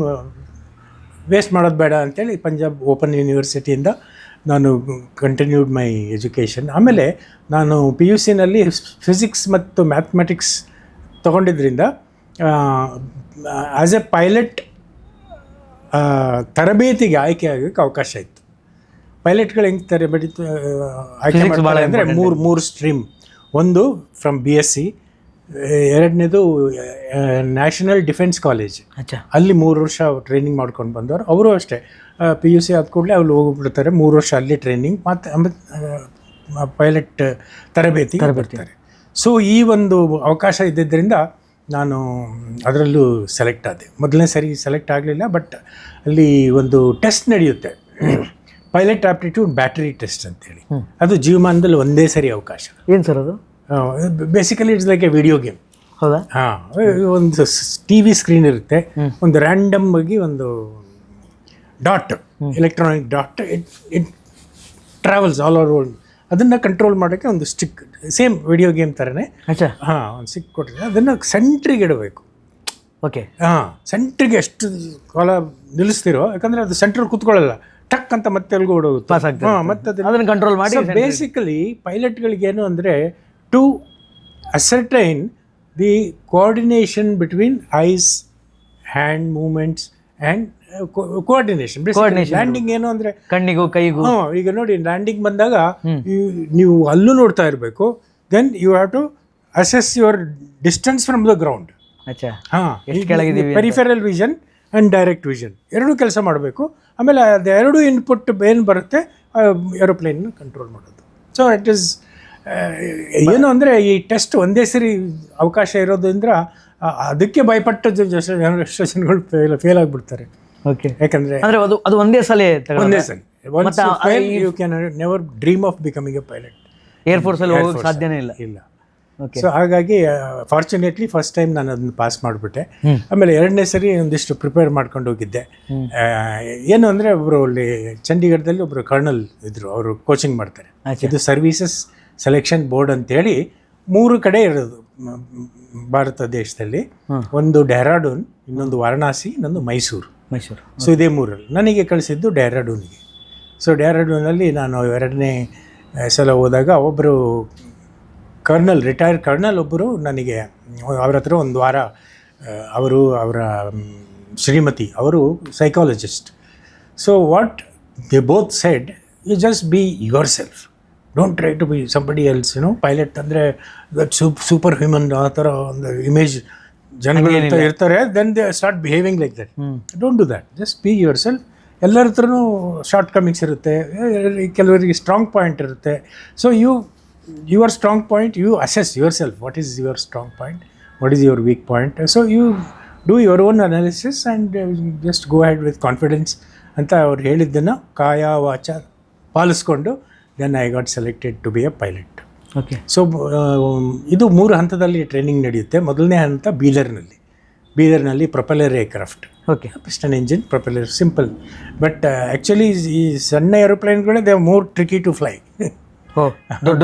ವೇಸ್ಟ್ ಮಾಡೋದು ಬೇಡ ಅಂತೇಳಿ ಪಂಜಾಬ್ ಓಪನ್ ಯೂನಿವರ್ಸಿಟಿಯಿಂದ ನಾನು ಕಂಟಿನ್ಯೂಡ್ ಮೈ ಎಜುಕೇಷನ್. ಆಮೇಲೆ ನಾನು PUC ನಲ್ಲಿ ಫಿಸಿಕ್ಸ್ ಮತ್ತು ಮ್ಯಾಥಮೆಟಿಕ್ಸ್ ತೊಗೊಂಡಿದ್ದರಿಂದ ಆ್ಯಸ್ ಎ ಪೈಲಟ್ ತರಬೇತಿಗೆ ಆಯ್ಕೆ ಆಗೋಕ್ಕೆ ಅವಕಾಶ ಇತ್ತು. ಪೈಲಟ್ಗಳು ಹೆಂಗೆ ತರಬೇತಿ ಆಯ್ಕೆ ಮಾಡ್ತಾರೆ ಅಂದರೆ ಮೂರು ಸ್ಟ್ರೀಮ್. ಒಂದು ಫ್ರಮ್ BSc, ಎರಡನೇದು ನ್ಯಾಷನಲ್ ಡಿಫೆನ್ಸ್ ಕಾಲೇಜ್, ಅಲ್ಲಿ 3 ವರ್ಷ ಟ್ರೈನಿಂಗ್ ಮಾಡ್ಕೊಂಡು ಬಂದವರು. ಅವರು ಅಷ್ಟೇ PUC ಆದ ಕೂಡಲೇ ಅಲ್ಲಿ ಹೋಗ್ಬಿಡ್ತಾರೆ, 3 ವರ್ಷ ಅಲ್ಲಿ ಟ್ರೈನಿಂಗ್, ಮತ್ತು ಪೈಲಟ್ ತರಬೇತಿ ಬರ್ತಾರೆ. ಸೊ ಈ ಒಂದು ಅವಕಾಶ ಇದ್ದಿದ್ದರಿಂದ ನಾನು ಅದರಲ್ಲೂ ಸೆಲೆಕ್ಟ್ ಆದೆ. ಮೊದಲನೇ ಸರಿ ಸೆಲೆಕ್ಟ್ ಆಗಲಿಲ್ಲ, ಬಟ್ ಅಲ್ಲಿ ಒಂದು ಟೆಸ್ಟ್ ನಡೆಯುತ್ತೆ, ಪೈಲಟ್ ಆಪ್ಟಿಟ್ಯೂಡ್ ಬ್ಯಾಟರಿ ಟೆಸ್ಟ್ ಅಂತೇಳಿ. ಅದು ಜೀವಮಾನದಲ್ಲಿ ಒಂದೇ ಸರಿ ಅವಕಾಶ. ಏನು ಸರ್ ಅದು? Basically it's like A video game. ಹೌದಾ? ಒಂದು TV ಸ್ಕ್ರೀನ್ ಇರುತ್ತೆ, ಒಂದು ರ್ಯಾಂಡಮ್ ಆಗಿ ಒಂದು dot, electronic dot, it travels all over world. ಅದನ್ನು ಕಂಟ್ರೋಲ್ ಮಾಡೋಕ್ಕೆ ಒಂದು ಸ್ಟಿಕ್, ಸೇಮ್ ವಿಡಿಯೋ ಗೇಮ್ ಥರನೇ ಒಂದು ಸ್ಟಿಕ್ ಕೊಟ್ಟರೆ ಅದನ್ನು ಸೆಂಟ್ರಿಗೆ ಇಡಬೇಕು. ಓಕೆ. ಸೆಂಟ್ರಿಗೆ ಎಷ್ಟು ಕಾಲ ನಿಲ್ಲಿಸ್ತಿರೋ, ಯಾಕಂದರೆ ಅದು ಸೆಂಟ್ರಲ್ಲಿ ಕೂತ್ಕೊಳ್ಳಲ್ಲ, ಟಕ್ ಅಂತ ಮತ್ತೆ ಎಲ್ಗೂ ಓಡೋಗುತ್ತೆ. ಮತ್ತೆ ಅದನ್ನು ಕಂಟ್ರೋಲ್ ಮಾಡಿ. ಬೇಸಿಕಲಿ ಪೈಲಟ್ಗಳಿಗೇನು ಅಂದರೆ to ascertain the coordination between eyes, hand movements and coordination. Landing ಏನು ಅಂದರೆ ಕಣ್ಣಿಗೂ ಕೈಗೂ. ಈಗ ನೋಡಿ, ಲ್ಯಾಂಡಿಂಗ್ ಬಂದಾಗ ನೀವು ಅಲ್ಲೂ ನೋಡ್ತಾ ಇರಬೇಕು. Then you have to assess your distance from the ground. Peripheral vision and direct vision ಎರಡೂ ಕೆಲಸ ಮಾಡಬೇಕು. ಆಮೇಲೆ ಅದೆರಡು ಇನ್ಪುಟ್ ಏನು ಬರುತ್ತೆ ಏರೋಪ್ಲೇನ್ ಕಂಟ್ರೋಲ್ ಮಾಡೋದು. ಸೊ ಇಟ್ ಈಸ್ ಏನು ಅಂದರೆ ಈ ಟೆಸ್ಟ್ ಒಂದೇ ಸರಿ ಅವಕಾಶ ಇರೋದ್ರಿಂದ ಅದಕ್ಕೆ ಭಯಪಟ್ಟು ಎಷ್ಟೋ ಜನಗಳು ಫೇಲ್ ಆಗಿಬಿಡ್ತಾರೆ. ಓಕೆ. ಯಾಕಂದರೆ ಅದು ಒಂದೇ ಸಲ you can never dream of becoming a pilot. ಏರ್ಫೋರ್ಸಲ್ಲಿ ಹೋಗೋಕ್ಕೆ ಸಾಧ್ಯನೇ ಇಲ್ಲ. ಸೊ ಹಾಗಾಗಿ ಫಾರ್ಚುನೇಟ್ಲಿ ಫಸ್ಟ್ ಟೈಮ್ ನಾನು ಅದನ್ನು ಪಾಸ್ ಮಾಡಿಬಿಟ್ಟೆ. ಆಮೇಲೆ 2ನೇ ಸರಿ ಒಂದಿಷ್ಟು ಪ್ರಿಪೇರ್ ಮಾಡ್ಕೊಂಡು ಹೋಗಿದ್ದೆ. ಏನು ಅಂದರೆ ಒಬ್ಬರು ಅಲ್ಲಿ ಚಂಡೀಗಢದಲ್ಲಿ ಒಬ್ಬರು ಕರ್ನಲ್ ಇದ್ದರು, ಅವರು ಕೋಚಿಂಗ್ ಮಾಡ್ತಾರೆ. ಇದು ಸರ್ವೀಸಸ್ ಸೆಲೆಕ್ಷನ್ ಬೋರ್ಡ್ ಅಂತೇಳಿ 3 ಕಡೆ ಇರೋದು ಭಾರತ ದೇಶದಲ್ಲಿ. ಒಂದು ಡೆಹ್ರಾಡೂನ್, ಇನ್ನೊಂದು ವಾರಣಾಸಿ, ಇನ್ನೊಂದು ಮೈಸೂರು. ಸೊ ಇದೇ 3ರಲ್ಲಿ ನನಗೆ ಕಳಿಸಿದ್ದು ಡೆಹ್ರಾಡೂನಿಗೆ. ಸೊ ಡೆಹ್ರಾಡೂನಲ್ಲಿ ನಾನು 2ನೇ ಸಲ ಹೋದಾಗ ಒಬ್ಬರು ಕರ್ನಲ್, ರಿಟೈರ್ಡ್ ಕರ್ನಲ್ ಒಬ್ಬರು ನನಗೆ ಅವ್ರ ಹತ್ರ ಒಂದು ವಾರ, ಅವರ ಶ್ರೀಮತಿ ಅವರು psychologist. So what they both said, you just be yourself, don't try to be somebody else. Pilot ಅಂದರೆ ಸೂಪರ್ ಹ್ಯೂಮನ್ ಆ ಥರ ಒಂದು ಇಮೇಜ್ ಜನಗಳು ಇರ್ತಾರೆ. Then they start behaving like that. Don't do that, just be yourself. ಎಲ್ಲರ ಹತ್ರನೂ shortcomings ಇರುತ್ತೆ, ಕೆಲವರಿಗೆ ಸ್ಟ್ರಾಂಗ್ ಪಾಯಿಂಟ್ ಇರುತ್ತೆ. So your strong point, you assess yourself, what is your strong point, what is your weak point. So you do your own analysis and just go ahead with confidence ಅಂತ ಅವ್ರು ಹೇಳಿದ್ದನ್ನು ಕಾಯ ವಾಚ ಪಾಲಿಸ್ಕೊಂಡು then I got selected to be a pilot. Okay. So ಇದು 3 ಹಂತದಲ್ಲಿ training ನಡೆಯುತ್ತೆ. ಮೊದಲನೇ ಹಂತ ಬೀದರ್ನಲ್ಲಿ propeller aircraft. Okay. Piston engine, propeller, simple. But actually ಈ ಸಣ್ಣ ಏರೋಪ್ಲೇನ್ಗಳೇ they are more tricky to fly. ದೊಡ್ಡ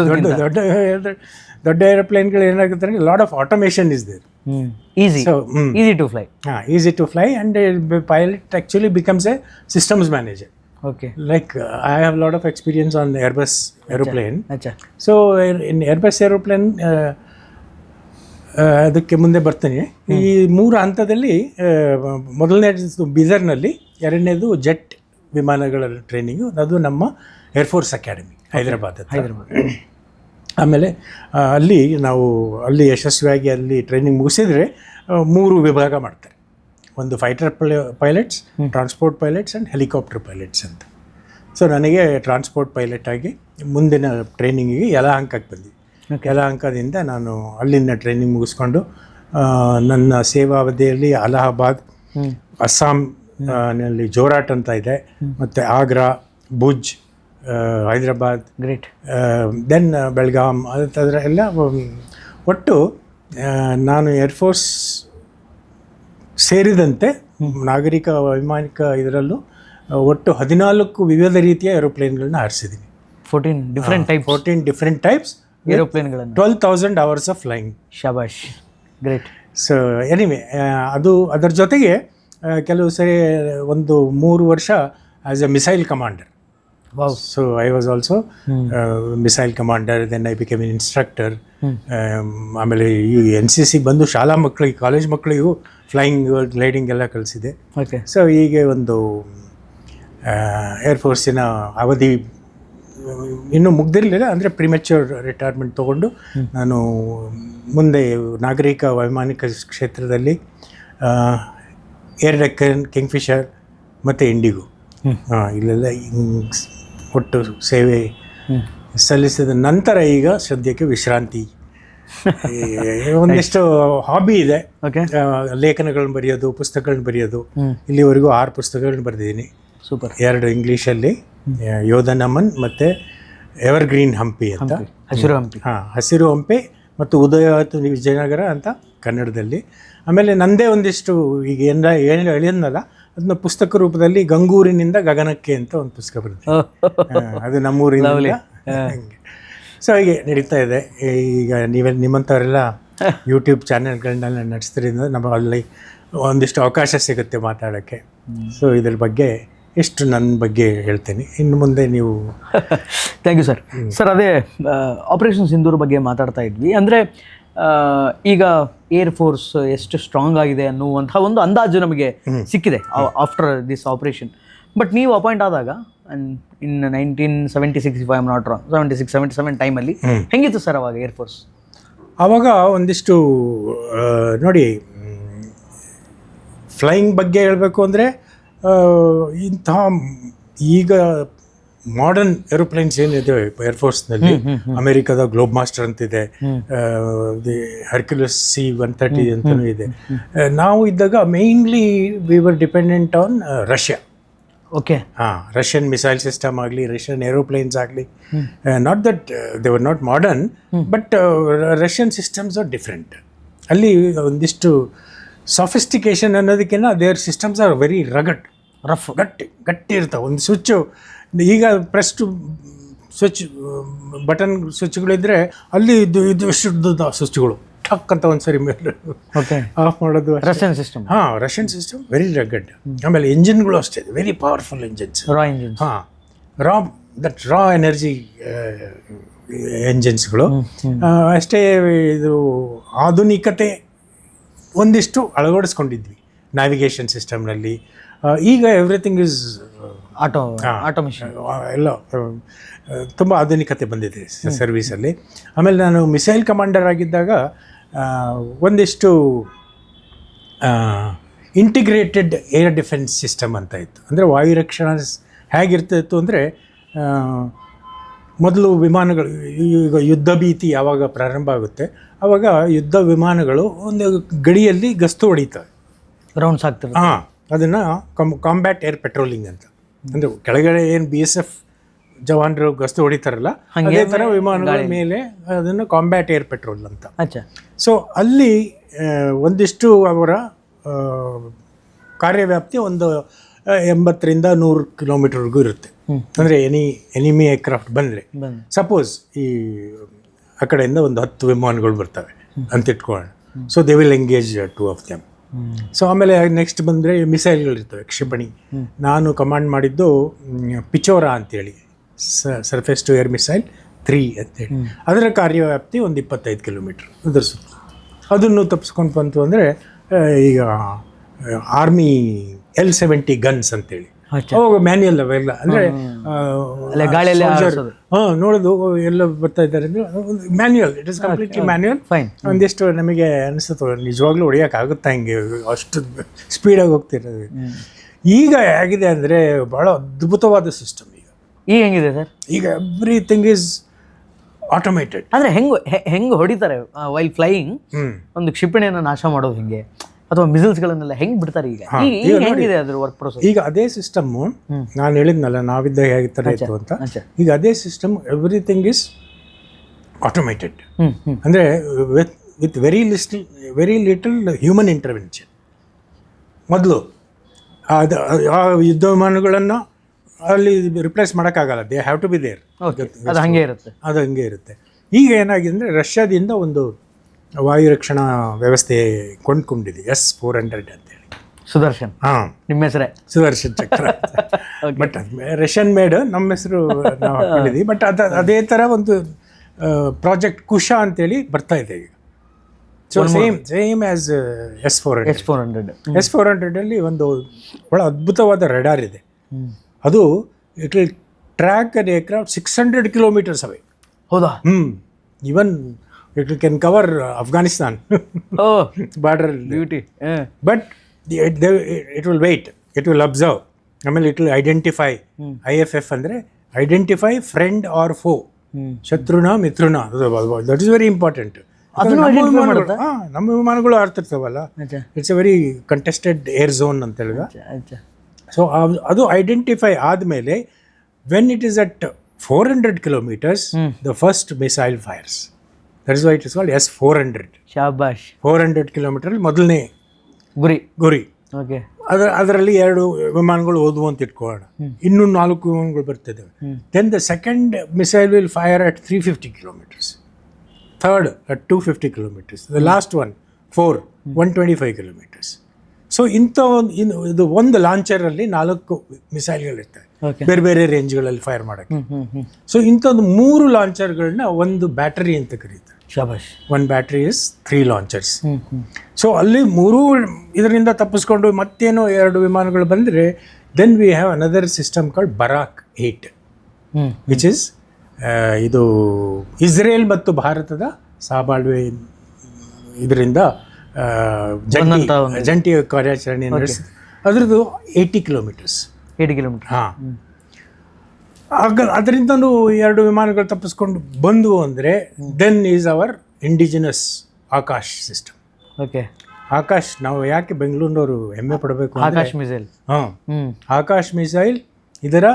ದೊಡ್ಡ ಏರೋಪ್ಲೇನ್ಗಳು ಏನಾಗುತ್ತೆ ಅಂದರೆ lot of automation is there. Easy so easy to fly. easy to fly, and pilot actually becomes a systems manager. Okay. Like I have a lot of experience on Airbus aeroplane. ಅಚ್ಚಾ. So in Airbus aeroplane ಅದಕ್ಕೆ ಮುಂದೆ ಬರ್ತೀನಿ. ಈ 3 ಹಂತದಲ್ಲಿ ಮೊದಲನೇದು ಬೀದರ್ನಲ್ಲಿ, ಎರಡನೇದು jet ವಿಮಾನಗಳ training, ಅದು ನಮ್ಮ ಏರ್ಫೋರ್ಸ್ ಅಕಾಡೆಮಿ ಹೈದರಾಬಾದ್. ಆಮೇಲೆ ಅಲ್ಲಿ ಯಶಸ್ವಿಯಾಗಿ ಅಲ್ಲಿ ಟ್ರೈನಿಂಗ್ ಮುಗಿಸಿದರೆ 3 ವಿಭಾಗ ಮಾಡ್ತಾರೆ. ಒಂದು fighter pilots, transport pilots and helicopter pilots ಅಂತ. ಸೊ ನನಗೆ ಟ್ರಾನ್ಸ್ಪೋರ್ಟ್ ಪೈಲಟ್ ಆಗಿ ಮುಂದಿನ ಟ್ರೈನಿಂಗಿಗೆ ಯಲಹಂಕಕ್ಕೆ ಬಂದ್ವಿ. ಯಲಹಂಕದಿಂದ ನಾನು ಅಲ್ಲಿಂದ ಟ್ರೈನಿಂಗ್ ಮುಗಿಸ್ಕೊಂಡು ನನ್ನ ಸೇವಾವಧಿಯಲ್ಲಿ ಅಲಹಾಬಾದ್, ಅಸ್ಸಾಂ ನಲ್ಲಿ ಜೋರಾಟ್ ಅಂತ ಇದೆ, ಮತ್ತು ಆಗ್ರಾ, ಭುಜ್, ಹೈದರಾಬಾದ್, ಗ್ರೇಟ್, ದೆನ್ ಬೆಳಗಾಂ, ಅದರ ಎಲ್ಲ ಒಟ್ಟು ನಾನು ಏರ್ಫೋರ್ಸ್ ಸೇರಿದಂತೆ ನಾಗರಿಕ ವೈಮಾನಿಕ ಇದರಲ್ಲೂ ಒಟ್ಟು 14 ವಿವಿಧ ರೀತಿಯ ಏರೋಪ್ಲೇನ್ಗಳನ್ನ ಹಾರಿಸಿದ್ದೀನಿ. 14 ಡಿಫ್ರೆಂಟ್ ಟೈಪ್ಸ್ ಏರೋಪ್ಲೇನ್ಗಳನ್ನು, 12,000 hours ಆಫ್ ಫ್ಲೈಯಿಂಗ್. ಶಬಾಷ್, ಗ್ರೇಟ್. ಸೊ ಎನಿವೆ ಅದರ ಜೊತೆಗೆ ಕೆಲವು ಸರಿ ಒಂದು 3 ವರ್ಷ as a missile commander. Wow. So I was also missile commander, then I became an instructor. ಆಮೇಲೆ ಈ NCC ಬಂದು ಶಾಲಾ ಮಕ್ಕಳಿಗೆ, ಕಾಲೇಜ್ ಮಕ್ಕಳಿಗೂ ಫ್ಲೈಯಿಂಗ್, ಗ್ಲೈಡಿಂಗ್ ಎಲ್ಲ ಕಲಿಸಿದೆ. ಓಕೆ. ಸೊ ಹೀಗೆ ಒಂದು ಏರ್ಫೋರ್ಸಿನ ಅವಧಿ ಇನ್ನೂ ಮುಗ್ದಿರಲಿಲ್ಲ, ಅಂದರೆ ಪ್ರಿಮೆಚ್ಯೂರ್ ರಿಟೈರ್ಮೆಂಟ್ ತೊಗೊಂಡು ನಾನು ಮುಂದೆ ನಾಗರಿಕ ವೈಮಾನಿಕ ಕ್ಷೇತ್ರದಲ್ಲಿ ಏರ್ ಡೆಕ್ಕನ್, ಕಿಂಗ್ಫಿಷರ್ ಮತ್ತು ಇಂಡಿಗೋ ಇಲ್ಲೆಲ್ಲ ಒಟ್ಟು ಸೇವೆ ಸಲ್ಲಿಸಿದ ನಂತರ ಈಗ ಸದ್ಯಕ್ಕೆ ವಿಶ್ರಾಂತಿ. ಒಂದಿಷ್ಟು ಹಾಬಿ ಇದೆ, ಲೇಖನಗಳನ್ನ ಬರೆಯೋದು, ಪುಸ್ತಕಗಳನ್ನ ಬರೆಯೋದು. ಇಲ್ಲಿವರೆಗೂ 6 ಪುಸ್ತಕಗಳನ್ನ ಬರೆದಿದ್ದೀನಿ. ಸೂಪರ್. 2 ಇಂಗ್ಲೀಷಲ್ಲಿ, ಯೋಧ ನಮನ್ ಮತ್ತು ಎವರ್ಗ್ರೀನ್ ಹಂಪಿ ಅಂತ, ಹಸಿರು ಹಂಪಿ. ಹಸಿರು ಹಂಪಿ ಮತ್ತು ಉದಯವಾತು ವಿಜಯನಗರ ಅಂತ ಕನ್ನಡದಲ್ಲಿ. ಆಮೇಲೆ ನಂದೇ ಒಂದಿಷ್ಟು ಈಗ ಏನು ಹೇಳಿದ್ನಲ್ಲ, ಅದನ್ನ ಪುಸ್ತಕ ರೂಪದಲ್ಲಿ ಗಂಗೂರಿನಿಂದ ಗಗನಕ್ಕೆ ಅಂತ ಒಂದು ಪುಸ್ತಕ ಬರುತ್ತೆ. ಅದು ನಮ್ಮೂರಿನ. ಸೊ ಹೀಗೆ ನಡೀತಾ ಇದೆ. ಈಗ ನಿಮ್ಮಂಥವರೆಲ್ಲ ಯೂಟ್ಯೂಬ್ ಚಾನೆಲ್ಗಳನ್ನೆಲ್ಲ ನಡೆಸ್ತಿರಿಂದ ಅಲ್ಲಿ ಒಂದಿಷ್ಟು ಅವಕಾಶ ಸಿಗುತ್ತೆ ಮಾತಾಡೋಕ್ಕೆ. ಸೊ ಇದ್ರ ಬಗ್ಗೆ ಇಷ್ಟು ನನ್ನ ಬಗ್ಗೆ ಹೇಳ್ತೀನಿ. ಇನ್ನು ಮುಂದೆ ನೀವು. Thank you sir. ಸರ್, ಅದೇ ಆಪರೇಷನ್ ಸಿಂಧೂರ್ ಬಗ್ಗೆ ಮಾತಾಡ್ತಾ ಇದ್ವಿ. ಅಂದರೆ ಈಗ ಏರ್ಫೋರ್ಸ್ ಎಷ್ಟು ಸ್ಟ್ರಾಂಗ್ ಆಗಿದೆ ಅನ್ನುವಂಥ ಒಂದು ಅಂದಾಜು ನಮಗೆ ಸಿಕ್ಕಿದೆ ಆಫ್ಟರ್ ದಿಸ್ ಆಪರೇಷನ್. ಬಟ್ ನೀವು ಅಪಾಯಿಂಟ್ ಆದಾಗ ಇನ್ 1976, if I am not wrong, 76-77 ಟೈಮಲ್ಲಿ ಹೆಂಗಿತ್ತು ಸರ್ ಅವಾಗ ಏರ್ಫೋರ್ಸ್? ಆವಾಗ ಒಂದಿಷ್ಟು ನೋಡಿ, ಫ್ಲೈಯಿಂಗ್ ಬಗ್ಗೆ ಹೇಳಬೇಕು ಅಂದರೆ ಇಂತಹ ಈಗ ಮಾಡರ್ನ್ ಏರೋಪ್ಲೇನ್ಸ್ ಏನಿದೆ ಏರ್ಫೋರ್ಸ್ನಲ್ಲಿ, ಅಮೆರಿಕದ ಗ್ಲೋಬ್ ಮಾಸ್ಟರ್ ಅಂತಿದೆ, ಹರ್ಕ್ಯುಲಸ್ C-130 ಅಂತಲೂ ಇದೆ. ನಾವು ಇದ್ದಾಗ mainly we were dependent on Russia. Okay. Russian missile system ಆಗಲಿ, ರಷ್ಯನ್ ಏರೋಪ್ಲೇನ್ಸ್ ಆಗಲಿ, not that they were not modern, but Russian systems are different. ಅಲ್ಲಿ ಒಂದಿಷ್ಟು ಸಾಫಿಸ್ಟಿಕೇಶನ್ ಅನ್ನೋದಕ್ಕಿಂತ their systems are very rugged, rough, ಗಟ್ಟಿ ಇರ್ತಾವೆ. ಒಂದು ಸ್ವಿಚ್ಚು, ಈಗ press to switch button ಸ್ವಿಚ್ಗಳಿದ್ರೆ ಅಲ್ಲಿ ಇದು ಸ್ವಿಚ್ಗಳು ಟಕ್ ಅಂತ ಒಂದ್ಸರಿ ಮೇಲೆ ಆಫ್ ಮಾಡೋದು. Russian system. Russian system very rugged. ಆಮೇಲೆ ಇಂಜಿನ್ಗಳು ಅಷ್ಟೇ ವೆರಿ ಪವರ್ಫುಲ್ ಇಂಜಿನ್ಸ್. ರಾ ಎನರ್ಜಿ ಎಂಜಿನ್ಸ್ಗಳು ಅಷ್ಟೇ. ಇದು ಆಧುನಿಕತೆ ಒಂದಿಷ್ಟು ಅಳವಡಿಸ್ಕೊಂಡಿದ್ವಿ ನ್ಯಾವಿಗೇಷನ್ ಸಿಸ್ಟಮ್ನಲ್ಲಿ. ಈಗ ಎವ್ರಿಥಿಂಗ್ ಇಸ್ ಆಟೋಮೇಷನ್, ಎಲ್ಲ ತುಂಬ ಆಧುನಿಕತೆ ಬಂದಿದೆ ಸರ್ವೀಸಲ್ಲಿ. ಆಮೇಲೆ ನಾನು ಮಿಸೈಲ್ ಕಮಾಂಡರ್ ಆಗಿದ್ದಾಗ ಒಂದಿಷ್ಟು ಇಂಟಿಗ್ರೇಟೆಡ್ ಏರ್ ಡಿಫೆನ್ಸ್ ಸಿಸ್ಟಮ್ ಅಂತ ಇತ್ತು. ಅಂದರೆ ವಾಯು ರಕ್ಷಣಾ ಹೇಗಿರ್ತಿತ್ತು ಅಂದರೆ, ಮೊದಲು ವಿಮಾನಗಳು, ಈಗ ಯುದ್ಧ ಭೀತಿ ಯಾವಾಗ ಪ್ರಾರಂಭ ಆಗುತ್ತೆ ಆವಾಗ ಯುದ್ಧ ವಿಮಾನಗಳು ಒಂದು ಗಡಿಯಲ್ಲಿ ಗಸ್ತು ಹೊಡಿತವೆ, ರೌಂಡ್ಸ್ ಆಗ್ತವೆ. ಅದನ್ನು ಕಾಂಬ್ಯಾಟ್ ಏರ್ ಪೆಟ್ರೋಲಿಂಗ್ ಅಂತ. ಅಂದರೆ ಕೆಳಗಡೆ ಏನು BSF ಜವಾನರು ಗಸ್ತು ಹೊಡಿತಾರಲ್ಲ, ಅದೇ ಥರ ವಿಮಾನಗಳ ಮೇಲೆ ಅದನ್ನು ಕಾಂಬ್ಯಾಟ್ ಏರ್ ಪೆಟ್ರೋಲ್ ಅಂತ. ಸೊ ಅಲ್ಲಿ ಒಂದಿಷ್ಟು ಅವರ ಕಾರ್ಯವ್ಯಾಪ್ತಿ ಒಂದು 80ರಿಂದ 100 ಕಿಲೋಮೀಟರ್ವರೆಗೂ ಇರುತ್ತೆ. ಅಂದರೆ ಎನಿಮಿ ಏರ್ಕ್ರಾಫ್ಟ್ ಬಂದರೆ, ಸಪೋಸ್ ಈ ಆ ಕಡೆಯಿಂದ ಒಂದು 10 ವಿಮಾನಗಳು ಬರ್ತವೆ ಅಂತ ಇಟ್ಕೊಳ್ಳೋಣ. So they will engage 2 of them. So ಆಮೇಲೆ ನೆಕ್ಸ್ಟ್ ಬಂದರೆ ಮಿಸೈಲ್ಗಳಿರ್ತವೆ, ಕ್ಷಿಪಣಿ. ನಾನು ಕಮಾಂಡ್ ಮಾಡಿದ್ದು ಪಿಚೋರಾ ಅಂತೇಳಿ, ಸರ್ಫೇಸ್ ಟು ಏರ್ ಮಿಸೈಲ್ 3 ಅಂತೇಳಿ. ಅದರ ಕಾರ್ಯವ್ಯಾಪ್ತಿ ಒಂದು 25 ಕಿಲೋಮೀಟ್ರ್ ಅದರ ಸುತ್ತ. ಅದನ್ನು ತಪ್ಪಿಸ್ಕೊಂಡು ಬಂತು ಅಂದರೆ ಈಗ ಆರ್ಮಿ L-70 ಗನ್ಸ್ ಅಂತೇಳಿ, ಅವಾಗ ಮ್ಯಾನ್ಯಲ್ ಅವೆಲ್ಲ ಅಂದರೆ ನೋಡೋದು ಎಲ್ಲ ಬರ್ತಾ ಇದ್ದಾರೆ ಅಂದರೆ manual, it is completely manual. ಒಂದಿಷ್ಟು ನಮಗೆ ಅನಿಸುತ್ತೆ ನಿಜವಾಗ್ಲೂ ಹೊಡೆಯೋಕ್ಕಾಗುತ್ತಾ ಹಿಂಗೆ ಅಷ್ಟು ಸ್ಪೀಡಾಗಿ ಹೋಗ್ತಿರೋದು. ಈಗ ಹೇಗಿದೆ ಅಂದರೆ ಭಾಳ ಅದ್ಭುತವಾದ ಸಿಸ್ಟಮ್ ಈಗ ಹೆಂಗಿದೆ ಸರ್? ಈಗ ಎವ್ರಿಥಿಂಗ್ ಈಸ್ ಆಟೋಮೇಟೆಡ್. ಅಂದರೆ ಹೆಂಗೆ ಹೊಡಿತಾರೆ ವೈಲ್ ಫ್ಲೈಯಿಂಗ್, ಒಂದು ಕ್ಷಿಪಣಿಯನ್ನು ನಾಶ ಮಾಡೋದು ಹೆಂಗೆ, ಅಥವಾ ಮಿಸೈಲ್ಸ್ಗಳನ್ನೆಲ್ಲ ಹೆಂಗೆ ಬಿಡ್ತಾರೆ ಈಗ ಹೆಂಗಿದೆ ಅದ್ರ ವರ್ಕ್ ಪ್ರೊಸೆಸ್? ಈಗ ಅದೇ ಸಿಸ್ಟಮ್ಮು ನಾನು ಹೇಳಿದ್ನಲ್ಲ ನಾವಿದ್ದ ಹೇಗೆ ಥರ ಇತ್ತು ಅಂತ. ಈಗ ಅದೇ ಸಿಸ್ಟಮ್ ಎವ್ರಿಥಿಂಗ್ ಈಸ್ ಆಟೋಮೇಟೆಡ್. ಅಂದರೆ with very little human intervention. ಮೊದಲು ಆ ಯುದ್ಧ ವಿಮಾನಗಳನ್ನು ಅಲ್ಲಿ ರಿಪ್ಲೇಸ್ ಮಾಡೋಕ್ಕಾಗಲ್ಲ, they have to be there. ಅದು ಹಂಗೆ ಇರುತ್ತೆ. ಈಗ ಏನಾಗಿದೆ ಅಂದರೆ ರಷ್ಯಾದಿಂದ ಒಂದು ವಾಯು ರಕ್ಷಣಾ ವ್ಯವಸ್ಥೆ ಕೊಂಡ್ಕೊಂಡಿದೆ, S-400 ಅಂತೇಳಿ. ಸುದರ್ಶನ್, ನಿಮ್ಮ ಹೆಸರೇ ಸುದರ್ಶನ್ ಚಕ್ರ. ಬಟ್ ರಷ್ಯನ್ ಮೇಡ್, ನಮ್ಮ ಹೆಸರು ನಾವು ಹಾಕೊಂಡಿದ್ದೀವಿ. ಬಟ್ ಅದೇ ಥರ ಒಂದು ಪ್ರಾಜೆಕ್ಟ್ ಕುಶಾ ಅಂತೇಳಿ ಬರ್ತಾ ಇದೆ ಈಗ. ಸೊ ಸೇಮ್ ಆ್ಯಸ್ S-400 ಅಲ್ಲಿ ಒಂದು ಭಾಳ ಅದ್ಭುತವಾದ ರೆಡಾರ್ ಇದೆ. ಅದು it will track an aircraft 600 kilometres away. ಹೌದಾ? Even it can cover Afghanistan border. Beauty. But it will wait, it will observe. ಆಮೇಲೆ it will identify. IFF ಅಂದರೆ ಐಡೆಂಟಿಫೈ ಫ್ರೆಂಡ್ ಆರ್ ಫೋ, ಶತ್ರುನ ಮಿತ್ರನ. That is very important. ನಮ್ಮ ವಿಮಾನಗಳು ಆಡ್ತಿರ್ತಾವಲ್ಲ, it's a very contested air zone ಅಂತ ಹೇಳಿದ. So ಅದು ಐಡೆಂಟಿಫೈ ಆದಮೇಲೆ when it is at 400 kilometres the first missile fires. That is why it is called S-400. ಶಾಬಾಷ್. 400 ಕಿಲೋಮೀಟರ್ ಮೊದಲನೇ ಗುರಿ. ಓಕೆ. ಅದರಲ್ಲಿ 2 ವಿಮಾನಗಳು ಹೋದ್ವು ಅಂತ ಇಟ್ಕೊಳ್ಳೋಣ, ಇನ್ನೂ 4 ವಿಮಾನಗಳು ಬರ್ತಿದ್ದಾವೆ. Then the second missile will fire at 350 kilometres, third at 250 kilometres, the last one 125 kilometres. So ಇಂಥ ಇದು ಒಂದು ಲಾಂಚರಲ್ಲಿ 4 ಮಿಸೈಲ್ಗಳಿರ್ತವೆ, ಬೇರೆ ಬೇರೆ ರೇಂಜ್ಗಳಲ್ಲಿ ಫೈರ್ ಮಾಡೋಕ್ಕೆ. ಸೊ ಇಂಥದ್ದು 3 ಲಾಂಚರ್ಗಳನ್ನ ಒಂದು ಬ್ಯಾಟರಿ ಅಂತ ಕರೀತಾರೆ. ಶಾಬಾಷ್. One battery is 3 launchers. So ಅಲ್ಲಿ 3 ಇದರಿಂದ ತಪ್ಪಿಸ್ಕೊಂಡು ಮತ್ತೇನೋ 2 ವಿಮಾನಗಳು ಬಂದರೆ then we have another system called Barak 8, which is ಇದು ಇಸ್ರೇಲ್ ಮತ್ತು ಭಾರತದ ಸಹಬಾಳ್ವೆ ಇದರಿಂದ ಜಂಟಿ ಕಾರ್ಯಾಚರಣೆ ನಡೆಸಿ ಅದರದ್ದು 80 ಕಿಲೋಮೀಟರ್ಸ್. ಅದರಿಂದನೂ 2 ವಿಮಾನಗಳು ತಪ್ಪಿಸ್ಕೊಂಡು ಬಂದವು ಅಂದರೆ then is our indigenous Akash system. Okay. Akash, ನಾವು ಯಾಕೆ ಬೆಂಗಳೂರಿನವರು ಹೆಮ್ಮೆ ಪಡಬೇಕು? ಆಕಾಶ್ ಮಿಸೈಲ್. ಆಕಾಶ್ ಮಿಸೈಲ್ ಇದರ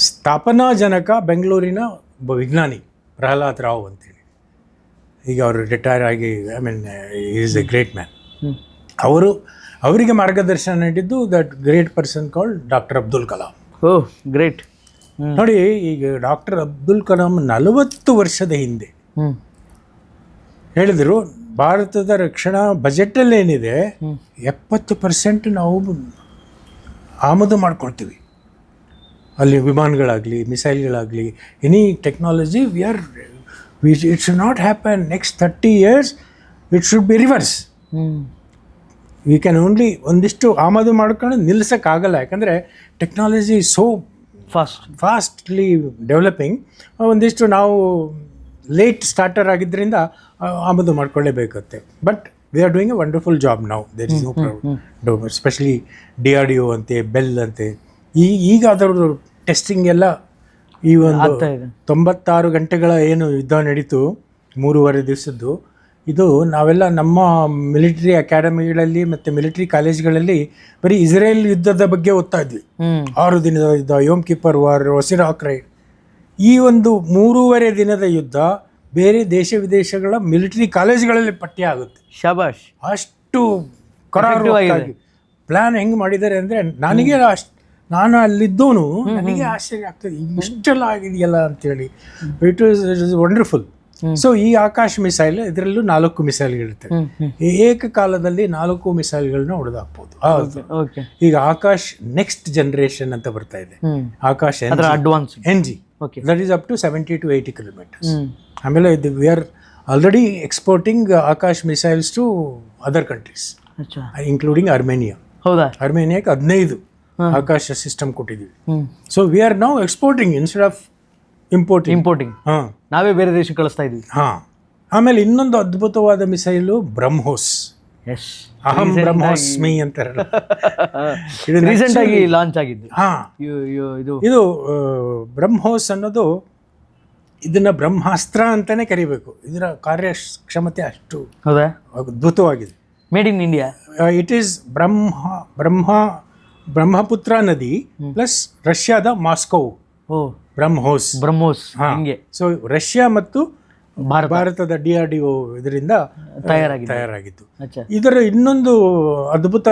ಸ್ಥಾಪನಾ ಜನಕ ಬೆಂಗಳೂರಿನ ಒಬ್ಬ ವಿಜ್ಞಾನಿ ಪ್ರಹ್ಲಾದ್ ರಾವ್ ಅಂತೇಳಿ. ಈಗ ಅವರು ರಿಟೈರ್ ಆಗಿ, I mean is A great man. ಅವರಿಗೆ ಮಾರ್ಗದರ್ಶನ ನೀಡಿದ್ದು that great person called doctor Abdul Kalam. Oh, great. ನೋಡಿ, ಈಗ ಡಾಕ್ಟರ್ ಅಬ್ದುಲ್ ಕಲಾಂ 40 ವರ್ಷದ ಹಿಂದೆ ಹೇಳಿದರು, ಭಾರತದ ರಕ್ಷಣಾ ಬಜೆಟಲ್ಲಿ ಏನಿದೆ 70% ನಾವು ಆಮದು ಮಾಡ್ಕೊಳ್ತೀವಿ. ಅಲ್ಲಿ ವಿಮಾನಗಳಾಗಲಿ, ಮಿಸೈಲ್ಗಳಾಗಲಿ, any technology it should not happen next 30 years, it should be reverse. We can only ಒಂದಿಷ್ಟು ಆಮದು ಮಾಡ್ಕೊಂಡು ನಿಲ್ಲಿಸೋಕ್ಕಾಗಲ್ಲ, ಯಾಕಂದರೆ ಟೆಕ್ನಾಲಜಿ ಸೋ ಫಾಸ್ಟ್ಲಿ ಡೆವಲಪಿಂಗ್. ಒಂದಿಷ್ಟು ನಾವು ಲೇಟ್ ಸ್ಟಾರ್ಟರ್ ಆಗಿದ್ದರಿಂದ ಆಮದು ಮಾಡ್ಕೊಳ್ಳೇಬೇಕಾಗುತ್ತೆ. But we are doing a wonderful job now, there is no problem. Especially DRDO ಅಂತೆ, ಬೆಲ್ ಅಂತೆ, ಈಗ ಅದರ ಟೆಸ್ಟಿಂಗ್ ಎಲ್ಲ ಈ ಒಂದು 96 ಗಂಟೆಗಳ ಏನು ಯುದ್ಧ ನಡೀತು, 3.5 ದಿವಸದ್ದು, ಇದು ನಾವೆಲ್ಲ ನಮ್ಮ ಮಿಲಿಟರಿ ಅಕಾಡೆಮಿಗಳಲ್ಲಿ ಮತ್ತು ಮಿಲಿಟರಿ ಕಾಲೇಜ್ಗಳಲ್ಲಿ ಬರೀ ಇಸ್ರೇಲ್ ಯುದ್ಧದ ಬಗ್ಗೆ ಓದ್ತಾ ಇದ್ವಿ. 6 ದಿನದ ಯುದ್ಧ, ಯೋಮ್ ಕಿಪ್ಪರ್ ವಾರ್, ಒಸಿರಾಕ್ ರೈಡ್. ಈ ಒಂದು 3.5 ದಿನದ ಯುದ್ಧ ಬೇರೆ ದೇಶ ವಿದೇಶಗಳ ಮಿಲಿಟರಿ ಕಾಲೇಜ್ಗಳಲ್ಲಿ ಪಠ್ಯ ಆಗುತ್ತೆ. ಶಾಬಾಷ್. ಅಷ್ಟು ಕರಾರುವಾಗಿ ಪ್ಲ್ಯಾನ್ ಹೆಂಗೆ ಮಾಡಿದ್ದಾರೆ ಅಂದರೆ ನಾನು ಅಲ್ಲಿದ್ದವನು, ನನಗೆ ಆಶ್ಚರ್ಯ ಆಗ್ತದೆ ಇಷ್ಟೆಲ್ಲ ಆಗಿದೆಯಲ್ಲ ಅಂತೇಳಿ. It is wonderful. ಸೊ ಈ ಆಕಾಶ್ ಮಿಸೈಲ್ ಇದರಲ್ಲೂ 4 ಮಿಸೈಲ್ಗಳಿರ್ತವೆ. ಏಕಕಾಲದಲ್ಲಿ 4 ಮಿಸೈಲ್ಗಳನ್ನ ಹೊಡೆದಾಕ್ಬೋದು. ಈಗ ಆಕಾಶ್ ನೆಕ್ಸ್ಟ್ ಜನರೇಷನ್ ಅಂತ ಬರ್ತಾ ಇದೆ, Akash advance NG, that is up to 70 to 80 ಕಿಲೋಮೀಟರ್ಸ್. ಆಮೇಲೆ we are already exporting Akash missiles to other countries including Armenia. ಹೌದಾ? ಅರ್ಮೇನಿಯಾಕ್ಕೆ 15 ಆಕಾಶ ಸಿಸ್ಟಮ್ ಕೊಟ್ಟಿದ್ದೀವಿ. So we are now exporting instead of importing. ನಾವೇ ಬೇರೆ ದೇಶಕ್ಕೆ ಕಳಿಸ್ತಾ ಇದೀವಿ. ಆಮೇಲೆ ಇನ್ನೊಂದು ಅದ್ಭುತವಾದ ಮಿಸೈಲು ಬ್ರಹ್ಮೋಸ್. ಅಹಂ ಬ್ರಹ್ಮೋಸ್ಮಿ ಅಂತಾರಲ್ಲ, ರೀಸೆಂಟ್ ಆಗಿ ಲಾಂಚ್ ಆಗಿದ್ದು. ಇದು ಬ್ರಹ್ಮೋಸ್ ಅನ್ನೋದು ಇದನ್ನ ಬ್ರಹ್ಮಾಸ್ತ್ರ ಅಂತಾನೆ ಕರಿಬೇಕು. ಇದರ ಕಾರ್ಯಕ್ಷಮತೆ ಅಷ್ಟು ಅದ್ಭುತವಾಗಿದೆ. Made in India. It is Brahmaputra ನದಿ ಪ್ಲಸ್ ರಷ್ಯಾದ ಮಾಸ್ಕೋ. ಬ್ರಹ್ಮೋಸ್. ಸೊ ರಷ್ಯಾ ಮತ್ತು ಭಾರತದ DRDO ಇದರಿಂದ ತಯಾರಾಗಿತ್ತು. ಇದರ ಇನ್ನೊಂದು ಅದ್ಭುತ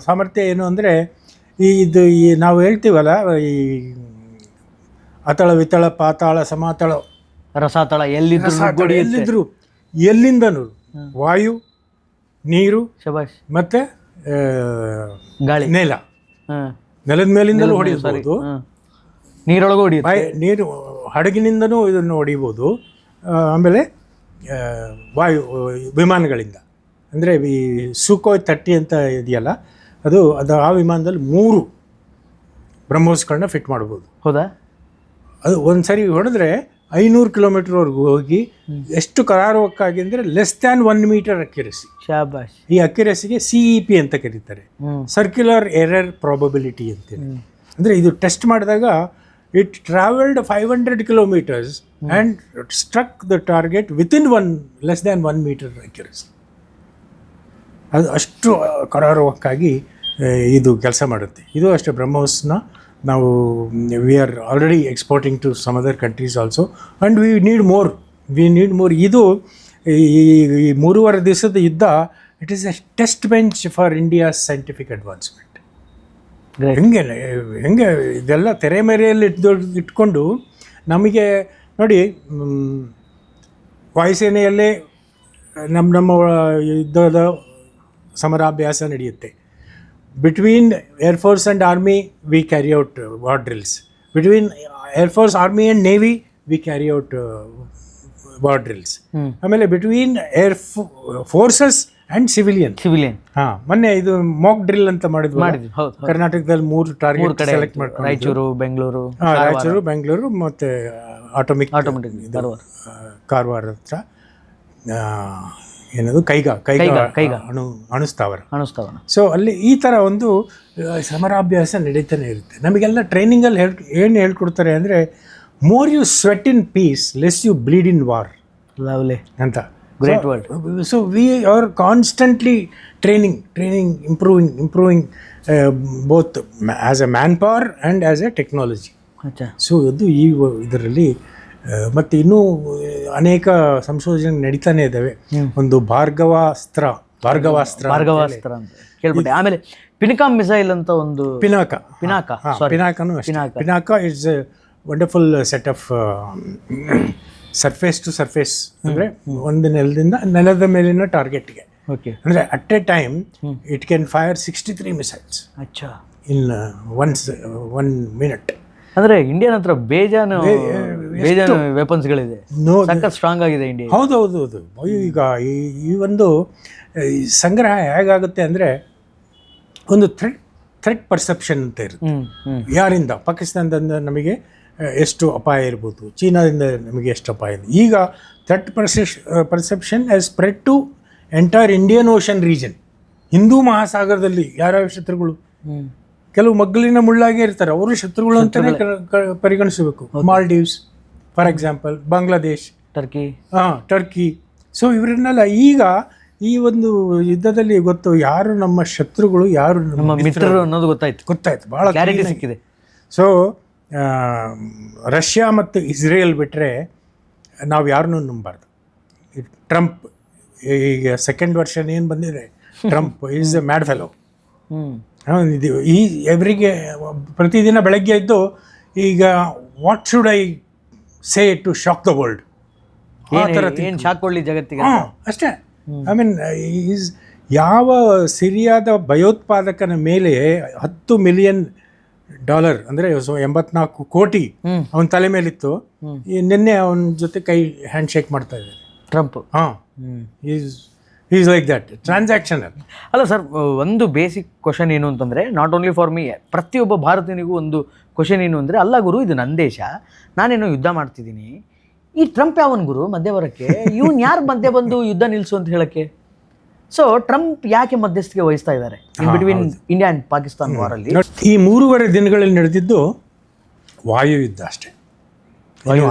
ಸಾಮರ್ಥ್ಯ ಏನು ಅಂದರೆ, ಇದು ನಾವು ಹೇಳ್ತೀವಲ್ಲ, ಈ ಅತಳ ವಿತಳ ಪಾತಾಳ ಸಮಾತಳ ರಸಾತಳ ಎಲ್ಲಿದ್ರು ಎಲ್ಲಿಂದನೂ ವಾಯು, ನೀರು ಮತ್ತೆ ಗಾಳಿ, ನೆಲದ ಮೇಲಿಂದಲೂ ಹೊಡೆಯಬಹುದು, ನೀರೊಳಗೂ ನೀರು ಹಡಗಿನಿಂದನೂ ಇದನ್ನು ಹೊಡಿಬೋದು. ಆಮೇಲೆ ವಾಯು ವಿಮಾನಗಳಿಂದ, ಅಂದರೆ ಈ ಸುಖೋಯ್ 30 ಅಂತ ಇದೆಯಲ್ಲ, ಅದು ಆ ವಿಮಾನದಲ್ಲಿ 3 ಬ್ರಹ್ಮೋಸ್ಗಳನ್ನ ಫಿಟ್ ಮಾಡ್ಬೋದು. ಹೌದಾ? ಅದು ಒಂದು ಸರಿ ಹೊಡೆದ್ರೆ 500 ಕಿಲೋಮೀಟರ್ವರೆಗೂ ಹೋಗಿ ಎಷ್ಟು ಕರಾರುವಕ್ಕಾಗಿ ಅಂದರೆ ಲೆಸ್ ದ್ಯಾನ್ 1 ಮೀಟರ್ ಅಕ್ಯುರಸಿ. ಈ ಅಕ್ಯುರಸಿಗೆ CEP ಅಂತ ಕರೀತಾರೆ, ಸರ್ಕ್ಯುಲರ್ ಎರರ್ ಪ್ರಾಬಬಿಲಿಟಿ ಅಂತೇಳಿ. ಅಂದರೆ ಇದು ಟೆಸ್ಟ್ ಮಾಡಿದಾಗ it travelled 500 kilometers and struck the target within less than 1 meter accuracy. ಅದು ಅಷ್ಟು ಕರಾರುವಕ್ಕಾಗಿ ಇದು ಕೆಲಸ ಮಾಡುತ್ತೆ. ಇದು ಅಷ್ಟೇ ಬ್ರಹ್ಮೋಸ್ನ ನಾವು we are already exporting to some other countries also, and we need more. ಇದು ಈ 3.5 ದಿವಸದ ಯುದ್ಧ, it is a test bench for India's scientific advancement. ಹೆಂಗೆ ಇದೆಲ್ಲ ತೆರೆಮರೆಯಲ್ಲಿ ಇಟ್ಕೊಂಡು ನಮಗೆ ನೋಡಿ, ವಾಯುಸೇನೆಯಲ್ಲೇ ನಮ್ಮ ಯುದ್ಧದ ಸಮರಾಭ್ಯಾಸ ನಡೆಯುತ್ತೆ. Between air force and army we carry out war drills. Between air force, army and navy we carry out war drills. ಆಮೇಲೆ ಬಿಟ್ವೀನ್ ಫೋರ್ಸಸ್ ಆ್ಯಂಡ್ ಸಿವಿಲಿಯನ್. ಮೊನ್ನೆ ಇದು ಮಾಕ್ ಡ್ರಿಲ್ ಅಂತ ಮಾಡಿದ್ವಿ ಕರ್ನಾಟಕದಲ್ಲಿ. 3 ಟಾರ್ಗೆಟ್ ಸೆಲೆಕ್ಟ್ ಮಾಡ್ಕೊಂಡು, ರಾಯಚೂರು, ಬೆಂಗಳೂರು ಮತ್ತು ಆಟೋಮಿಕ್ ಕಾರವಾರ ಹತ್ರ ಏನದು ಕೈಗಾ ಅಣುಸ್ಥಾವರ. ಸೊ ಅಲ್ಲಿ ಈ ಥರ ಒಂದು ಸಮರಾಭ್ಯಾಸ ನಡೀತಾನೆ ಇರುತ್ತೆ. ನಮಗೆಲ್ಲ ಟ್ರೈನಿಂಗಲ್ಲಿ ಏನು ಹೇಳ್ಕೊಡ್ತಾರೆ ಅಂದರೆ, more you sweat in peace, less you bleed in war ಅಂತ. Great word. So we are constantly training, improving both as a manpower and as a technology. So ಅದು ಇದರಲ್ಲಿ ಮತ್ತು ಇನ್ನೂ ಅನೇಕ ಸಂಶೋಧನೆ ನಡೀತಾನೆ ಇದ್ದಾವೆ. ಒಂದು ಭಾರ್ಗವಾಸ್ತ್ರ ಅಂತ ಕೇಳ್ಬಿಟ್ಟೆ. ಆಮೇಲೆ ಪಿನಾಕ ಮಿಸೈಲ್ ಅಂತ ಒಂದು Pinaka is a wonderful set of surface to surface, ಅಂದರೆ ಒಂದು ನೆಲದ ಮೇಲಿನ ಟಾರ್ಗೆಟ್ಗೆ. ಅಂದರೆ at a time it can fire 63 missiles in 1 minute. ಅಂದರೆ ಇಂಡಿಯನ್ ಹತ್ರ ಬೇಜಾನು ವೆಪನ್ಸ್ಗಳಿದೆ, ಸಖತ್ ಸ್ಟ್ರಾಂಗ್ ಆಗಿದೆ ಇಂಡಿಯಾ. ಹೌದು. ಈಗ ಈ ಒಂದು ಸಂಗ್ರಹ ಹೇಗಾಗುತ್ತೆ ಅಂದರೆ, ಒಂದು ಥ್ರೆಟ್ ಪರ್ಸೆಪ್ಷನ್ ಅಂತ ಇರುತ್ತೆ. ಯಾರಿಂದ? ಪಾಕಿಸ್ತಾನದಿಂದ ನಮಗೆ ಎಷ್ಟು ಅಪಾಯ ಇರ್ಬೋದು, ಚೀನಾದಿಂದ ನಮಗೆ ಎಷ್ಟು ಅಪಾಯ ಇದೆ. ಈಗ threat perception has spread to entire Indian Ocean region. ಹಿಂದೂ ಮಹಾಸಾಗರದಲ್ಲಿ ಯಾರ್ಯಾವ ಶತ್ರುಗಳು, ಕೆಲವು ಮಗ್ಗಲಿನ ಮುಳ್ಳಾಗೆ ಇರ್ತಾರೆ, ಅವರು ಶತ್ರುಗಳು ಅಂತಲೇ ಪರಿಗಣಿಸಬೇಕು. Maldives for example, Bangladesh, Turkey. So ಇವರನ್ನೆಲ್ಲ ಈಗ ಈ ಒಂದು ಯುದ್ಧದಲ್ಲಿ ಗೊತ್ತು, ಯಾರು ನಮ್ಮ ಶತ್ರುಗಳು, ಯಾರು ನಮ್ಮ ಮಿತ್ರರು ಅನ್ನೋದು ಗೊತ್ತಾಯ್ತು, ಭಾಳ ಕ್ಲಾರಿಟಿ ಸಿಕ್ಕಿದೆ. ಸೊ ರಷ್ಯಾ ಮತ್ತು ಇಸ್ರೇಲ್ ಬಿಟ್ಟರೆ ನಾವು ಯಾರನ್ನೂ ನಂಬಾರ್ದು. ಟ್ರಂಪ್ ಈಗ ಸೆಕೆಂಡ್ ವರ್ಷನ್ ಏನು ಬಂದಿದೆ, Trump is a mad fellow. ಈ ಎವ್ರಿಗೆ ಪ್ರತಿದಿನ ಬೆಳಗ್ಗೆ ಎದ್ದು ಈಗ what should I say to shock the world, ಆ ಥರ ಏನು ಶಾಕ್ ಕೊಡ್ಲಿ ಜಗತ್ತಿಗೆ. ಅಷ್ಟೇ. ಐ ಮೀನ್ ಈಸ್ ಯಾವ ಸಿರಿಯಾದ ಭಯೋತ್ಪಾದಕನ ಮೇಲೆ $10 ಮಿಲಿಯನ್ ಅಂದರೆ 84 ಕೋಟಿ ಅವನ ತಲೆ ಮೇಲಿತ್ತು, ನಿನ್ನೆ ಅವನ ಜೊತೆ ಕೈ ಹ್ಯಾಂಡ್ ಶೇಕ್ ಮಾಡ್ತಾ ಇದ್ದಾರೆ Trump. Is like that transactional. ಅಲ್ಲ ಸರ್, ಒಂದು ಬೇಸಿಕ್ ಕ್ವಶನ್ ಏನು ಅಂತಂದರೆ, ನಾಟ್ ಓನ್ಲಿ ಫಾರ್ ಮೀ, ಪ್ರತಿಯೊಬ್ಬ ಭಾರತೀಯನಿಗೂ ಒಂದು ಕ್ವಶನ್ ಏನು ಅಂದರೆ, ಅಲ್ಲ ಗುರು ಇದು ನನ್ನ ದೇಶ, ನಾನೇನೋ ಯುದ್ಧ ಮಾಡ್ತಿದ್ದೀನಿ, ಈ ಟ್ರಂಪ್ ಯಾವನ್ ಗುರು ಮಧ್ಯೆ ಬರೋಕ್ಕೆ, ಇವನು ಯಾರು ಮಧ್ಯೆ ಬಂದು ಯುದ್ಧ ನಿಲ್ಲಿಸು ಅಂತ ಹೇಳೋಕ್ಕೆ? ಸೊ ಟ್ರಂಪ್ ಯಾಕೆ ಮಧ್ಯಸ್ಥಿಕೆ ವಹಿಸ್ತಾ ಇದ್ದಾರೆ in between India and Pakistan ವಾರಲ್ಲಿ? ಈ 3.5 ದಿನಗಳಲ್ಲಿ ನಡೆದಿದ್ದು ವಾಯು ಯುದ್ಧ ಅಷ್ಟೇ.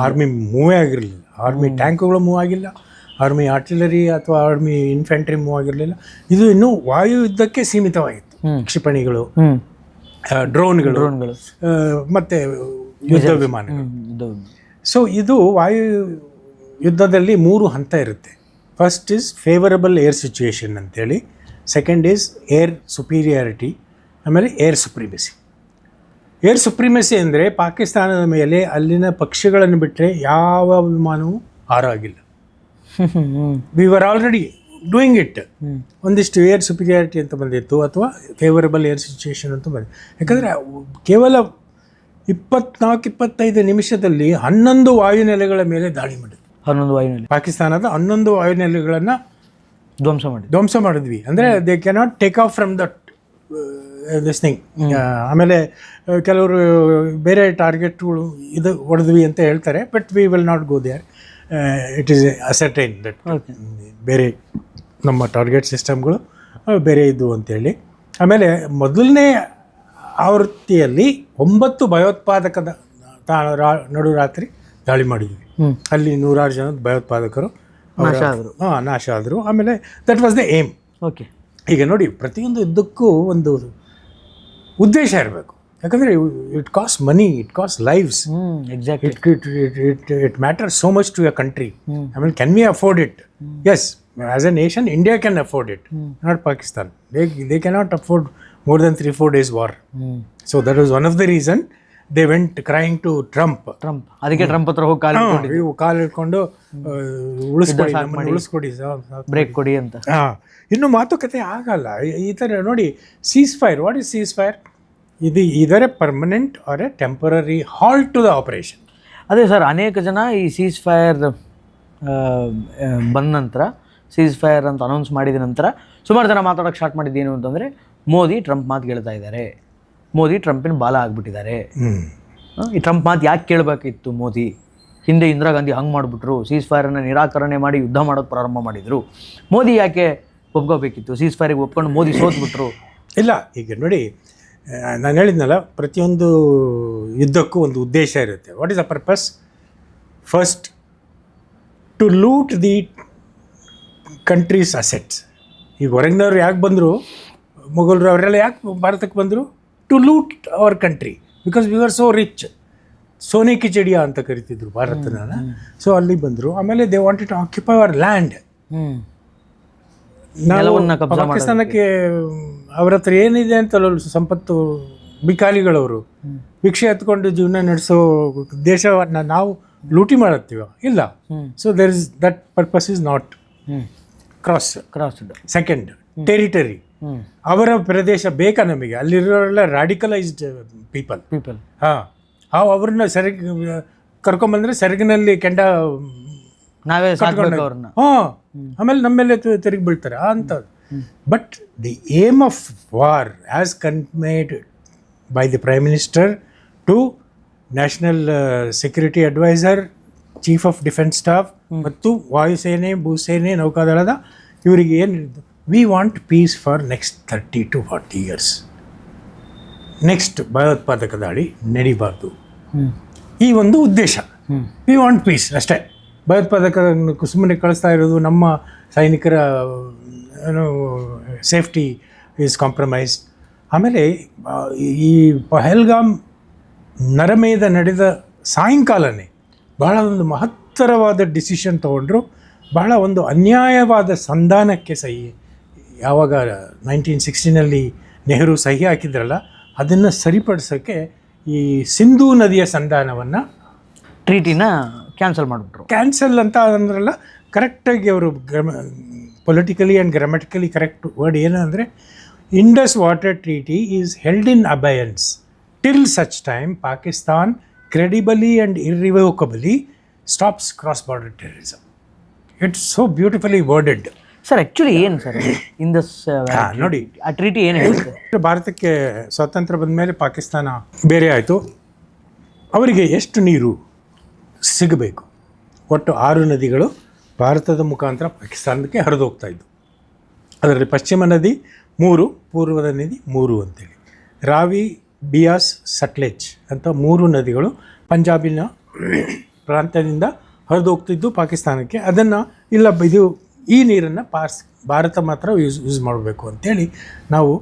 ಆರ್ಮಿ ಮೂವೇ ಆಗಿರಲಿಲ್ಲ, ಆರ್ಮಿ ಟ್ಯಾಂಕ್ಗಳು ಮೂವ್ ಆಗಿಲ್ಲ, ಆರ್ಮಿ ಆರ್ಟಿಲರಿ ಅಥವಾ ಆರ್ಮಿ ಇನ್ಫೆಂಟ್ರಿ ಮೂವ್ ಆಗಿರಲಿಲ್ಲ. ಇದು ಇನ್ನೂ ವಾಯು ಯುದ್ಧಕ್ಕೆ ಸೀಮಿತವಾಗಿತ್ತು. ಕ್ಷಿಪಣಿಗಳು, ಡ್ರೋನ್ಗಳು ಮತ್ತು ಯುದ್ಧ ವಿಮಾನಗಳು. ಸೊ ಇದು ವಾಯು ಯುದ್ಧದಲ್ಲಿ 3 ಹಂತ ಇರುತ್ತೆ. First is favourable air situation ಅಂತೇಳಿ, ಸೆಕೆಂಡ್ ಈಸ್ ಏರ್ ಸುಪೀರಿಯಾರಿಟಿ, ಆಮೇಲೆ ಏರ್ ಸುಪ್ರಿಮೆಸಿ. ಏರ್ ಸುಪ್ರಿಮೆಸಿ ಅಂದರೆ ಪಾಕಿಸ್ತಾನದ ಮೇಲೆ ಅಲ್ಲಿನ ಪಕ್ಷಿಗಳನ್ನು ಬಿಟ್ಟರೆ ಯಾವ ವಿಮಾನವೂ ಹಾರಾಗಿಲ್ಲ. We were already doing it. ಒಂದಿಷ್ಟು ಏರ್ ಸುಪೀರಿಯಾರಿಟಿ ಅಂತ ಬಂದಿತ್ತು, ಅಥವಾ ಫೇವರಬಲ್ ಏರ್ ಸಿಚುಯೇಷನ್ ಅಂತ ಬಂದಿತ್ತು. ಯಾಕಂದರೆ ಕೇವಲ 24-25 ನಿಮಿಷದಲ್ಲಿ 11 ವಾಯುನೆಲೆಗಳ ಮೇಲೆ ದಾಳಿ ಮಾಡಿದ್ವಿ. 11 ವಾಯುನೆಲೆ, ಪಾಕಿಸ್ತಾನದ 11 ವಾಯುನೆಲೆಗಳನ್ನು ಧ್ವಂಸ ಮಾಡಿದ್ವಿ. ಅಂದರೆ they cannot take off from that this thing. ಆಮೇಲೆ ಕೆಲವರು ಬೇರೆ ಟಾರ್ಗೆಟ್ಗಳು ಇದು ಹೊಡೆದ್ವಿ ಅಂತ ಹೇಳ್ತಾರೆ, but we will not go there. It is ascertain that ಬೇರೆ ನಮ್ಮ ಟಾರ್ಗೆಟ್ ಸಿಸ್ಟಮ್ಗಳು ಬೇರೆ ಇದ್ದವು ಅಂತೇಳಿ. ಆಮೇಲೆ ಮೊದಲನೇ ಆವೃತ್ತಿಯಲ್ಲಿ 9 ಭಯೋತ್ಪಾದಕದ ನಡುರಾತ್ರಿ ದಾಳಿ ಮಾಡಿದ್ವಿ. ಅಲ್ಲಿ 100 ಜನದ ಭಯೋತ್ಪಾದಕರು ನಾಶ ಆದರು. ಆಮೇಲೆ that was the aim. Okay, ಈಗ ನೋಡಿ, ಪ್ರತಿಯೊಂದು ಯುದ್ಧಕ್ಕೂ ಒಂದು ಉದ್ದೇಶ ಇರಬೇಕು. ಯಾಕಂದರೆ it cost money, it cost lives, it matter so much to your country. ಆಮೇಲೆ can we afford it? Yes, as a nation India can afford it, not Pakistan. They cannot afford more than 3-4 days war. So that was one of the reason they went crying to Trump. ಅದಕ್ಕೆ Trump ಹತ್ರ ಹೋಗಿ ಕಾಲು ಹಿಡ್ಕೊಂಡು ಉಳಿಸ್ಕೊಡಿ, break ಕೊಡಿ ಅಂತ. ಇನ್ನು ಮಾತುಕತೆ ಆಗಲ್ಲ ಈ ಥರ. ನೋಡಿ, ceasefire, what is ceasefire? ಇದು ಇದರ permanent or a temporary halt to the operation. ಅದೇ ಸರ್, ಅನೇಕ ಜನ ಈ ಸೀಸ್ ಫೈರ್ ಬಂದ ನಂತರ, ಸೀಸ್ ಫೈರ್ ಅಂತ ಅನೌನ್ಸ್ ಮಾಡಿದ ನಂತರ ಸುಮಾರು ಜನ ಮಾತಾಡೋಕ್ಕೆ ಸ್ಟಾರ್ಟ್ ಮಾಡಿದ್ದೇನು ಅಂತಂದರೆ, ಮೋದಿ ಟ್ರಂಪ್ ಮಾತು ಕೇಳ್ತಾ ಇದ್ದಾರೆ, ಮೋದಿ ಟ್ರಂಪಿನ ಬಾಲ ಆಗಿಬಿಟ್ಟಿದ್ದಾರೆ. ಈ ಟ್ರಂಪ್ ಮಾತು ಯಾಕೆ ಕೇಳಬೇಕಿತ್ತು ಮೋದಿ? ಹಿಂದೆ ಇಂದಿರಾ ಗಾಂಧಿ ಹಂಗೆ ಮಾಡಿಬಿಟ್ರು, ಸೀಸ್ ಫೈರನ್ನು ನಿರಾಕರಣೆ ಮಾಡಿ ಯುದ್ಧ ಮಾಡೋದು ಪ್ರಾರಂಭ ಮಾಡಿದರು. ಮೋದಿ ಯಾಕೆ ಒಪ್ಕೋಬೇಕಿತ್ತು? ಸೀಸ್ ಫೈರಿಗೆ ಒಪ್ಕೊಂಡು ಮೋದಿ ಸೋತ್ಬಿಟ್ರು. ಇಲ್ಲ, ಈಗ ನೋಡಿ, ನಾನು ಹೇಳಿದ್ನಲ್ಲ, ಪ್ರತಿಯೊಂದು ಯುದ್ಧಕ್ಕೂ ಒಂದು ಉದ್ದೇಶ ಇರುತ್ತೆ. What is the purpose? First, to loot the country's assets. ಈಗ ಹೊರಗಿನವ್ರು ಯಾಕೆ ಬಂದರು, ಮೊಘಲರು ಅವರೆಲ್ಲ ಯಾಕೆ ಭಾರತಕ್ಕೆ ಬಂದರು? To loot our country, because we are so rich. ಸೋನೆ ಕಿಚಡಿಯಾ ಅಂತ ಕರಿತಿದ್ರು ಭಾರತನ. ಸೊ ಅಲ್ಲಿ ಬಂದರು. ಆಮೇಲೆ they wanted to occupy our land. ನಾವು ಪಾಕಿಸ್ತಾನಕ್ಕೆ ಅವ್ರ ಹತ್ರ ಏನಿದೆ ಅಂತ ಸಂಪತ್ತು, ಬಿಕಾಲಿಗಳವರು ಭಿಕ್ಷೆ ಹತ್ಕೊಂಡು ಜೀವನ ನಡೆಸೋ ದೇಶವನ್ನು ನಾವು ಲೂಟಿ ಮಾಡುತ್ತೀವ? ಇಲ್ಲ. So there is that purpose is not crossed. Second, territory. ಅವರ ಪ್ರದೇಶ ಬೇಕಾ ನಮಗೆ? ಅಲ್ಲಿರೋರೆಲ್ಲ ರಾಡಿಕಲೈಸ್ಡ್ ಪೀಪಲ್. ಅವ್ರನ್ನ ಕರ್ಕೊಂಬಂದ್ರೆ ಸೆರಗಿನಲ್ಲಿ ಕೆಂಡ ನಾವೇ ಆಮೇಲೆ ನಮ್ಮ ಮೇಲೆ ತಿರುಗಿ ಬೀಳ್ತಾರೆ ಅಂಥದ್ದು. But the aim of war as conveyed by the prime minister to national security adviser, chief of defence staff ಮತ್ತು ವಾಯುಸೇನೆ, ಭೂಸೇನೆ, ನೌಕಾದಳದ ಇವರಿಗೆ ಏನಿತ್ತು? We want peace for next 30 to 40 years. Next ಭಯೋತ್ಪಾದಕ ದಾಳಿ ನಡೀಬಾರ್ದು, ಈ ಒಂದು ಉದ್ದೇಶ. ವಿ ವಾಂಟ್ ಪೀಸ್ ಅಷ್ಟೇ. ಭಯೋತ್ಪಾದಕರನ್ನು ಸುಮ್ಮನೆ ಕಳಿಸ್ತಾ ಇರೋದು, ನಮ್ಮ ಸೈನಿಕರ ಸೇಫ್ಟಿ ಈಸ್ ಕಾಂಪ್ರಮೈಸ್ಡ್. ಆಮೇಲೆ ಈ ಪಹಲ್ಗಾಮ್ ನರಮೇಧ ನಡೆದ ಸಾಯಂಕಾಲನೇ ಬಹಳ ಒಂದು ಮಹತ್ತರವಾದ ಡಿಸಿಷನ್ ತೊಗೊಂಡ್ರು. ಬಹಳ ಒಂದು ಅನ್ಯಾಯವಾದ ಸಂಧಾನಕ್ಕೆ ಯಾವಾಗ 1960 ನೆಹರು ಸಹಿ ಹಾಕಿದ್ರಲ್ಲ, ಅದನ್ನು ಸರಿಪಡಿಸೋಕ್ಕೆ ಈ ಸಿಂಧೂ ನದಿಯ ಸಂಧಾನವನ್ನು, ಟ್ರೀಟಿನ ಕ್ಯಾನ್ಸಲ್ ಮಾಡಿಬಿಟ್ರು. ಕ್ಯಾನ್ಸಲ್ ಅಂತ ಅಂದ್ರಲ್ಲ, ಕರೆಕ್ಟಾಗಿ ಅವರು politically and grammatically correct word ಏನಂದರೆ, Indus water treaty is held in abeyance till such time Pakistan credibly and irrevocably stops cross border terrorism. It's so beautifully worded. Sir actually ಏನು ಸರ್ ಇನ್ ದಸ್ ನೋಡಿ, ಆ treaty ಏನು ಹೇಳುತ್ತೆ? ಭಾರತಕ್ಕೆ ಸ್ವಾತಂತ್ರ್ಯ ಬಂದ ಮೇಲೆ ಪಾಕಿಸ್ತಾನ ಬೇರೆ ಆಯಿತು. ಅವರಿಗೆ ಎಷ್ಟು ನೀರು ಸಿಗಬೇಕು? ಒಟ್ಟು 6 ನದಿಗಳು ಭಾರತದ ಮುಖಾಂತರ ಪಾಕಿಸ್ತಾನಕ್ಕೆ ಹರಿದು ಹೋಗ್ತಾ ಇದ್ದು. ಅದರಲ್ಲಿ ಪಶ್ಚಿಮ ನದಿ 3, ಪೂರ್ವದ ನದಿ 3 ಅಂತೇಳಿ, ರಾವಿ, ಬಿಯಾಸ್, ಸಟ್ಲೆಜ್ ಅಂತ 3 ನದಿಗಳು ಪಂಜಾಬಿನ ಪ್ರಾಂತ್ಯದಿಂದ ಹರಿದು ಹೋಗ್ತಿದ್ದು ಪಾಕಿಸ್ತಾನಕ್ಕೆ. ಅದನ್ನು ಇಲ್ಲ, ಇದು ಈ ನೀರನ್ನು ಭಾರತ ಮಾತ್ರ ಯೂಸ್ ಮಾಡಬೇಕು ಅಂಥೇಳಿ ನಾವು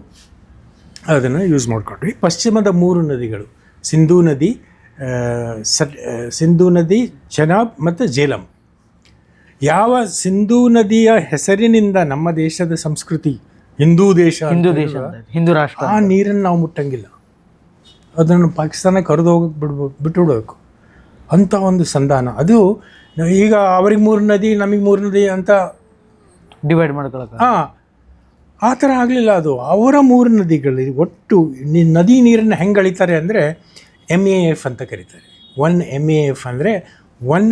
ಅದನ್ನು ಯೂಸ್ ಮಾಡಿಕೊಂಡ್ವಿ. ಪಶ್ಚಿಮದ 3 ನದಿಗಳು ಸಿಂಧೂ ನದಿ, ಚೆನಾಬ್ ಮತ್ತು ಜೇಲಂ. ಯಾವ ಸಿಂಧೂ ನದಿಯ ಹೆಸರಿನಿಂದ ನಮ್ಮ ದೇಶದ ಸಂಸ್ಕೃತಿ ಹಿಂದೂ ದೇಶ, ಹಿಂದೂ ರಾಷ್ಟ್ರ, ಆ ನೀರನ್ನು ನಾವು ಮುಟ್ಟಂಗಿಲ್ಲ. ಅದನ್ನು ಪಾಕಿಸ್ತಾನಕ್ಕೆ ಹರಿದು ಹೋಗಕ್ಕೆ ಬಿಟ್ಬಿಡ್ಬೇಕು ಅಂಥ ಒಂದು ಸಂಧಾನ. ಅದು ಈಗ ಅವ್ರಿಗೆ 3 ನದಿ, ನಮಗೆ 3 ನದಿ ಅಂತ ಡಿವೈಡ್ ಮಾಡ್ಕೊಳಕ್ಕೆ, ಆ ಥರ ಆಗಲಿಲ್ಲ. ಅದು ಅವರ 3 ನದಿಗಳು ಒಟ್ಟು ನದಿ ನೀರನ್ನು ಹೆಂಗೆ ಅಳಿತಾರೆ ಅಂದರೆ MAF ಅಂತ ಕರೀತಾರೆ. 1 MAF ಅಂದರೆ 1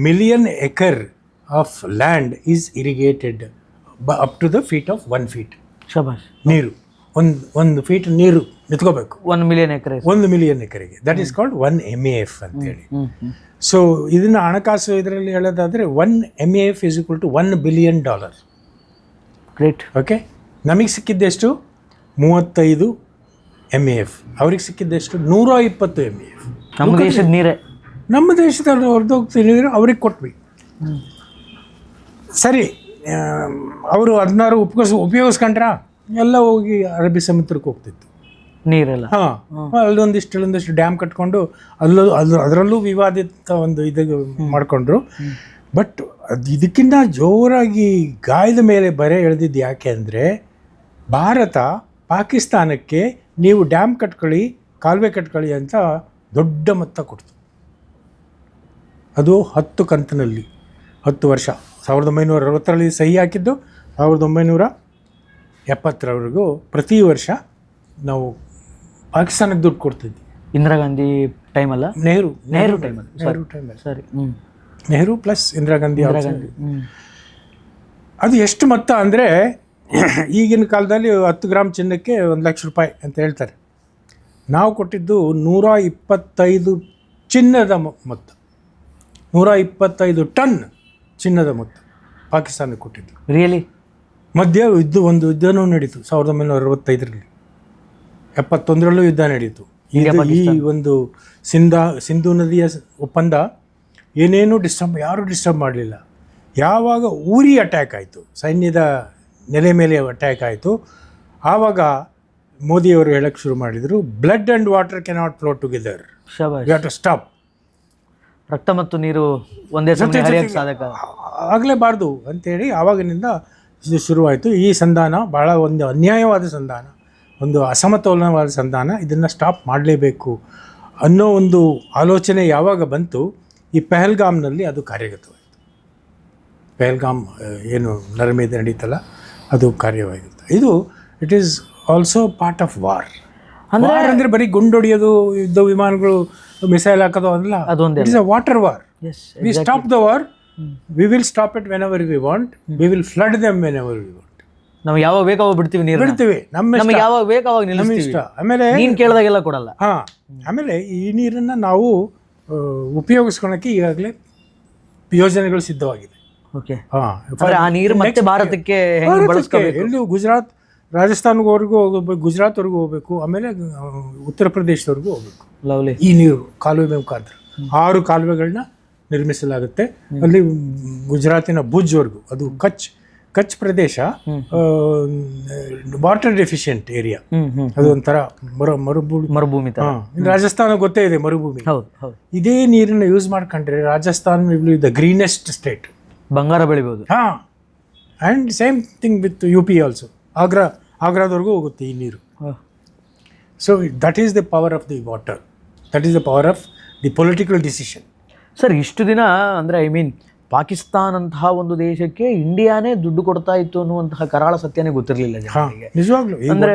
million acre of land is irrigated up to the feet of 1 feet. ಶಬಾಷ್. ನೀರು ಒಂದು ಫೀಟ್ ನೀರು ನಿಂತ್ಕೋಬೇಕು 1 ಮಿಲಿಯನ್ ಎಕರೆ, 1 ಮಿಲಿಯನ್ ಎಕರೆಗೆ. ದಟ್ ಈಸ್ ಕಾಲ್ಡ್ 1 MAF ಅಂತೇಳಿ. ಸೊ ಇದನ್ನು ಹಣಕಾಸು ಇದರಲ್ಲಿ ಹೇಳೋದಾದರೆ 1 MAF is equal to $1 billion. Great. Okay, ನಮಗೆ ಸಿಕ್ಕಿದ್ದೆಷ್ಟು? 35 MAF. ಅವ್ರಿಗೆ ಸಿಕ್ಕಿದ್ದೆಷ್ಟು? 120 MAF. ನಮ್ಮ ದೇಶದ ನೀರೇ, ನಮ್ಮ ದೇಶದಲ್ಲಿ ಹೊರದೋಗ್ತೀನಿ ನೀರು ಅವ್ರಿಗೆ ಕೊಟ್ವಿ. ಸರಿ, ಅವರು 16 ಉಪಯೋಗಿಸ್ಕೊಂಡ್ರ ಎಲ್ಲ ಹೋಗಿ ಅರಬ್ಬಿ ಸಮುದ್ರಕ್ಕೆ ಹೋಗ್ತಿತ್ತು ನೀರೆಲ್ಲ. ಅಲ್ಲೊಂದಿಷ್ಟು ಡ್ಯಾಮ್ ಕಟ್ಕೊಂಡು ಅದರಲ್ಲೂ ವಿವಾದಿತ ಒಂದು ಇದು ಮಾಡಿಕೊಂಡ್ರು. ಬಟ್ ಇದಕ್ಕಿಂತ ಜೋರಾಗಿ ಗಾಯದ ಮೇಲೆ ಬರೆ ಎಳೆದಿದ್ದು ಯಾಕೆ ಅಂದರೆ, ಭಾರತ ಪಾಕಿಸ್ತಾನಕ್ಕೆ ನೀವು ಡ್ಯಾಮ್ ಕಟ್ಕೊಳ್ಳಿ, ಕಾಲುವೆ ಕಟ್ಕೊಳ್ಳಿ ಅಂತ ದೊಡ್ಡ ಮೊತ್ತ ಕೊಡ್ತು. ಅದು 10 ಕಂತಿನಲ್ಲಿ 10 ವರ್ಷ. 1960ರಲ್ಲಿ ಸಹಿ ಹಾಕಿದ್ದು 1970ರವರೆಗೂ ಪ್ರತಿ ವರ್ಷ ನಾವು ಪಾಕಿಸ್ತಾನಕ್ಕೆ ದುಡ್ಡು ಕೊಡ್ತಿದ್ವಿ. ಇಂದಿರಾ ಗಾಂಧಿ ಟೈಮಲ್ಲ, ನೆಹರು ಟೈಮಲ್ಲಿ, ಸರಿ, ನೆಹರು ಪ್ಲಸ್ ಇಂದಿರಾ ಗಾಂಧಿ. ಅದು ಎಷ್ಟು ಮೊತ್ತ ಅಂದರೆ, ಈಗಿನ ಕಾಲದಲ್ಲಿ 10 ಗ್ರಾಮ್ ಚಿನ್ನಕ್ಕೆ $1,00,000 ಅಂತ ಹೇಳ್ತಾರೆ. ನಾವು ಕೊಟ್ಟಿದ್ದು 125 ಚಿನ್ನದ ಮೊತ್ತ, 125 ಟನ್ ಚಿನ್ನದ ಮೊತ್ತ ಪಾಕಿಸ್ತಾನಕ್ಕೆ ಕೊಟ್ಟಿದ್ದು. ರಿಯಲಿ? ಮಧ್ಯ ಒಂದು ಯುದ್ಧನೂ ನಡೀತು 1965ರಲ್ಲಿ, 71ರಲ್ಲೂ ಯುದ್ಧ ನಡೀತು. ಈ ಒಂದು ಸಿಂಧೂ ನದಿಯ ಒಪ್ಪಂದ ಏನೇನೂ ಯಾರೂ ಡಿಸ್ಟರ್ಬ್ ಮಾಡಲಿಲ್ಲ. ಯಾವಾಗ ಊರಿ ಅಟ್ಯಾಕ್ ಆಯಿತು, ಸೈನ್ಯದ ನೆಲೆ ಮೇಲೆ ಅಟ್ಯಾಕ್ ಆಯಿತು, ಆವಾಗ ಮೋದಿಯವರು ಹೇಳಕ್ಕೆ ಶುರು ಮಾಡಿದರು, blood and water cannot flow together, we have to stop. ರಕ್ತ ಮತ್ತು ನೀರು ಒಂದೇ ಸಮನೆ ಹರಿಯಕ್ಕೆ ಸಾಧಕ ಆಗಲೇಬಾರ್ದು ಅಂಥೇಳಿ ಆವಾಗಿನಿಂದ ಇದು ಶುರುವಾಯಿತು. ಈ ಸಂಧಾನ ಭಾಳ ಒಂದು ಅನ್ಯಾಯವಾದ ಸಂಧಾನ, ಒಂದು ಅಸಮತೋಲನವಾದ ಸಂಧಾನ. ಇದನ್ನು ಸ್ಟಾಪ್ ಮಾಡಲೇಬೇಕು ಅನ್ನೋ ಒಂದು ಆಲೋಚನೆ ಯಾವಾಗ ಬಂತು, ಈ ಪಹಲ್ಗಾಮ್ನಲ್ಲಿ ಅದು ಕಾರ್ಯಗತವಾಯಿತು. ಪಹಲ್ಗಾಮ್ ಏನು ನರಮೇಧ ನಡೀತಲ್ಲ, ಅದು ಕಾರ್ಯವಾಗಿರುತ್ತೆ. ಇದು it is also part of war. ಅಂದರೆ ಬರೀ ಗುಂಡೊಡೆಯೋದು, ಯುದ್ಧ ವಿಮಾನಗಳು ಮಿಸೈಲ್ ಹಾಕೋದು ಅಲ್ಲ, it is a water war. V stop the war, we will stop it when ever we want, we will flood them when ever we want. ನಾವು ಯಾವಾಗ ಬೇಕಾವಾಗ ಬಿಡ್ತೀವಿ, ನಮಗೆ ಯಾವಾಗ ಬೇಕಾವಾಗ ನಮ್ಮ ಇಷ್ಟ. ಆಮೇಲೆ ನೀನು ಕೇಳಿದಾಗೆಲ್ಲ ಕೊಡಲ್ಲ. ಆಮೇಲೆ ಈ ನೀರನ್ನು ನಾವು ಉಪಯೋಗಿಸ್ಕೊಳಕ್ಕೆ ಈಗಾಗಲೇ ಯೋಜನೆಗಳು ಸಿದ್ಧವಾಗಿದೆ. ಓಕೆ, ಆ ನೀರು ಮತ್ತೆ ಭಾರತಕ್ಕೆ ಎಲ್ಲೂ ಗುಜರಾತ್, ರಾಜಸ್ಥಾನ್ವರೆಗೂ ಹೋಗಬೇಕು, ಗುಜರಾತ್ವರೆಗೂ ಹೋಗಬೇಕು, ಆಮೇಲೆ ಉತ್ತರ ಪ್ರದೇಶದವರೆಗೂ ಹೋಗಬೇಕು. ಲವ್ಲಿ. ಈ ನೀರು ಕಾಲುವೆ ಮುಖಾಂತರ 6 ಕಾಲುವೆಗಳನ್ನ ನಿರ್ಮಿಸಲಾಗುತ್ತೆ. ಅಲ್ಲಿ ಗುಜರಾತಿನ ಭುಜ್ವರೆಗೂ, ಅದು ಕಚ್ ಪ್ರದೇಶ ವಾಟರ್ ಡೆಫಿಷಿಯೆಂಟ್ ಏರಿಯಾ, ಅದು ಒಂಥರ ಮರುಭೂಮಿ. ರಾಜಸ್ಥಾನ ಗೊತ್ತೇ ಇದೆ, ಮರುಭೂಮಿ. ಇದೇ ನೀರನ್ನು ಯೂಸ್ ಮಾಡ್ಕೊಂಡ್ರೆ Rajasthan will be the greenest state, ಬಂಗಾರ ಬೆಳಿಬೋದು. And same thing with UP also. ಆಗ್ರಾದವರೆಗೂ ಹೋಗುತ್ತೆ ಈ ನೀರು. So that is the power of the water, that is the power of the political decision. Sir ಇಷ್ಟು ದಿನ ಅಂದರೆ ಐ ಮೀನ್ ಪಾಕಿಸ್ತಾನ್ ಅಂತಹ ಒಂದು ದೇಶಕ್ಕೆ ಇಂಡಿಯಾನೇ ದುಡ್ಡು ಕೊಡ್ತಾ ಇತ್ತು ಅನ್ನುವಂತಹ ಕರಾಳ ಸತ್ಯನೇ ಗೊತ್ತಿರಲಿಲ್ಲ ಜನರಿಗೆ. ನಿಜವಾಗ್ಲೂ ಅಂದರೆ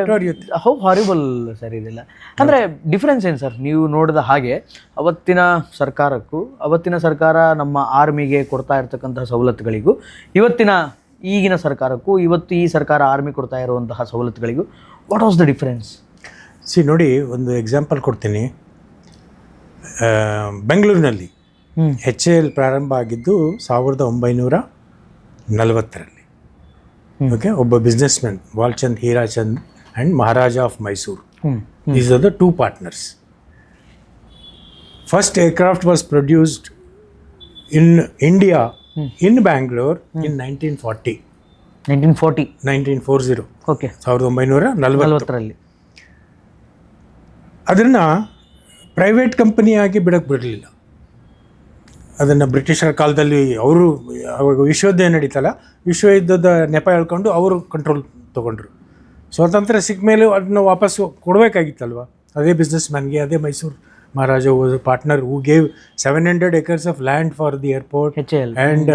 ಹೌ ಹಾರಿಬಲ್ ಸರ್ ಇದೆಲ್ಲ. ಅಂದರೆ ಡಿಫ್ರೆನ್ಸ್ ಏನು ಸರ್ ನೀವು ನೋಡಿದ ಹಾಗೆ ಅವತ್ತಿನ ಸರ್ಕಾರಕ್ಕೂ, ಅವತ್ತಿನ ಸರ್ಕಾರ ನಮ್ಮ ಆರ್ಮಿಗೆ ಕೊಡ್ತಾ ಇರ್ತಕ್ಕಂತಹ ಸವಲತ್ತುಗಳಿಗೂ, ಈಗಿನ ಸರ್ಕಾರಕ್ಕೂ, ಇವತ್ತು ಈ ಸರ್ಕಾರ ಆರ್ಮಿ ಕೊಡ್ತಾ ಇರುವಂತಹ ಸವಲತ್ತುಗಳಿಗೂ ವಾಟ್ ವಾಸ್ ದ ಡಿಫ್ರೆನ್ಸ್? ನೋಡಿ, ಒಂದು ಎಕ್ಸಾಂಪಲ್ ಕೊಡ್ತೀನಿ. ಬೆಂಗಳೂರಿನಲ್ಲಿ HAL ಪ್ರಾರಂಭ ಆಗಿದ್ದು 1940ರಲ್ಲಿ. ಓಕೆ, ಒಬ್ಬ businessman Walchand Hirachand and Maharaja of Mysore, these are the 2 partners. First aircraft was produced in India in Bangalore in 1940. 1940. Okay, 1940ರಲ್ಲಿ. ಅದನ್ನು ಪ್ರೈವೇಟ್ ಕಂಪನಿಯಾಗಿ ಬಿಡಕ್ಕೆ ಬಿಡಲಿಲ್ಲ. ಅದನ್ನು ಬ್ರಿಟಿಷರ ಕಾಲದಲ್ಲಿ ಅವರು ಅವಾಗ ವಿಶ್ವಯುದ್ಧ ನಡೀತಲ್ಲ, ವಿಶ್ವಯುದ್ಧದ ನೆಪ ಹೇಳ್ಕೊಂಡು ಅವರು ಕಂಟ್ರೋಲ್ ತೊಗೊಂಡ್ರು. ಸ್ವಾತಂತ್ರ್ಯ ಸಿಕ್ಕ ಮೇಲೆ ಅದನ್ನು ವಾಪಸ್ಸು ಕೊಡಬೇಕಾಗಿತ್ತಲ್ವ ಅದೇ ಬಿಸ್ನೆಸ್ ಮ್ಯಾನ್ಗೆ. ಅದೇ Mysore Maharaja was a partner who gave 700 acres of land for the airport and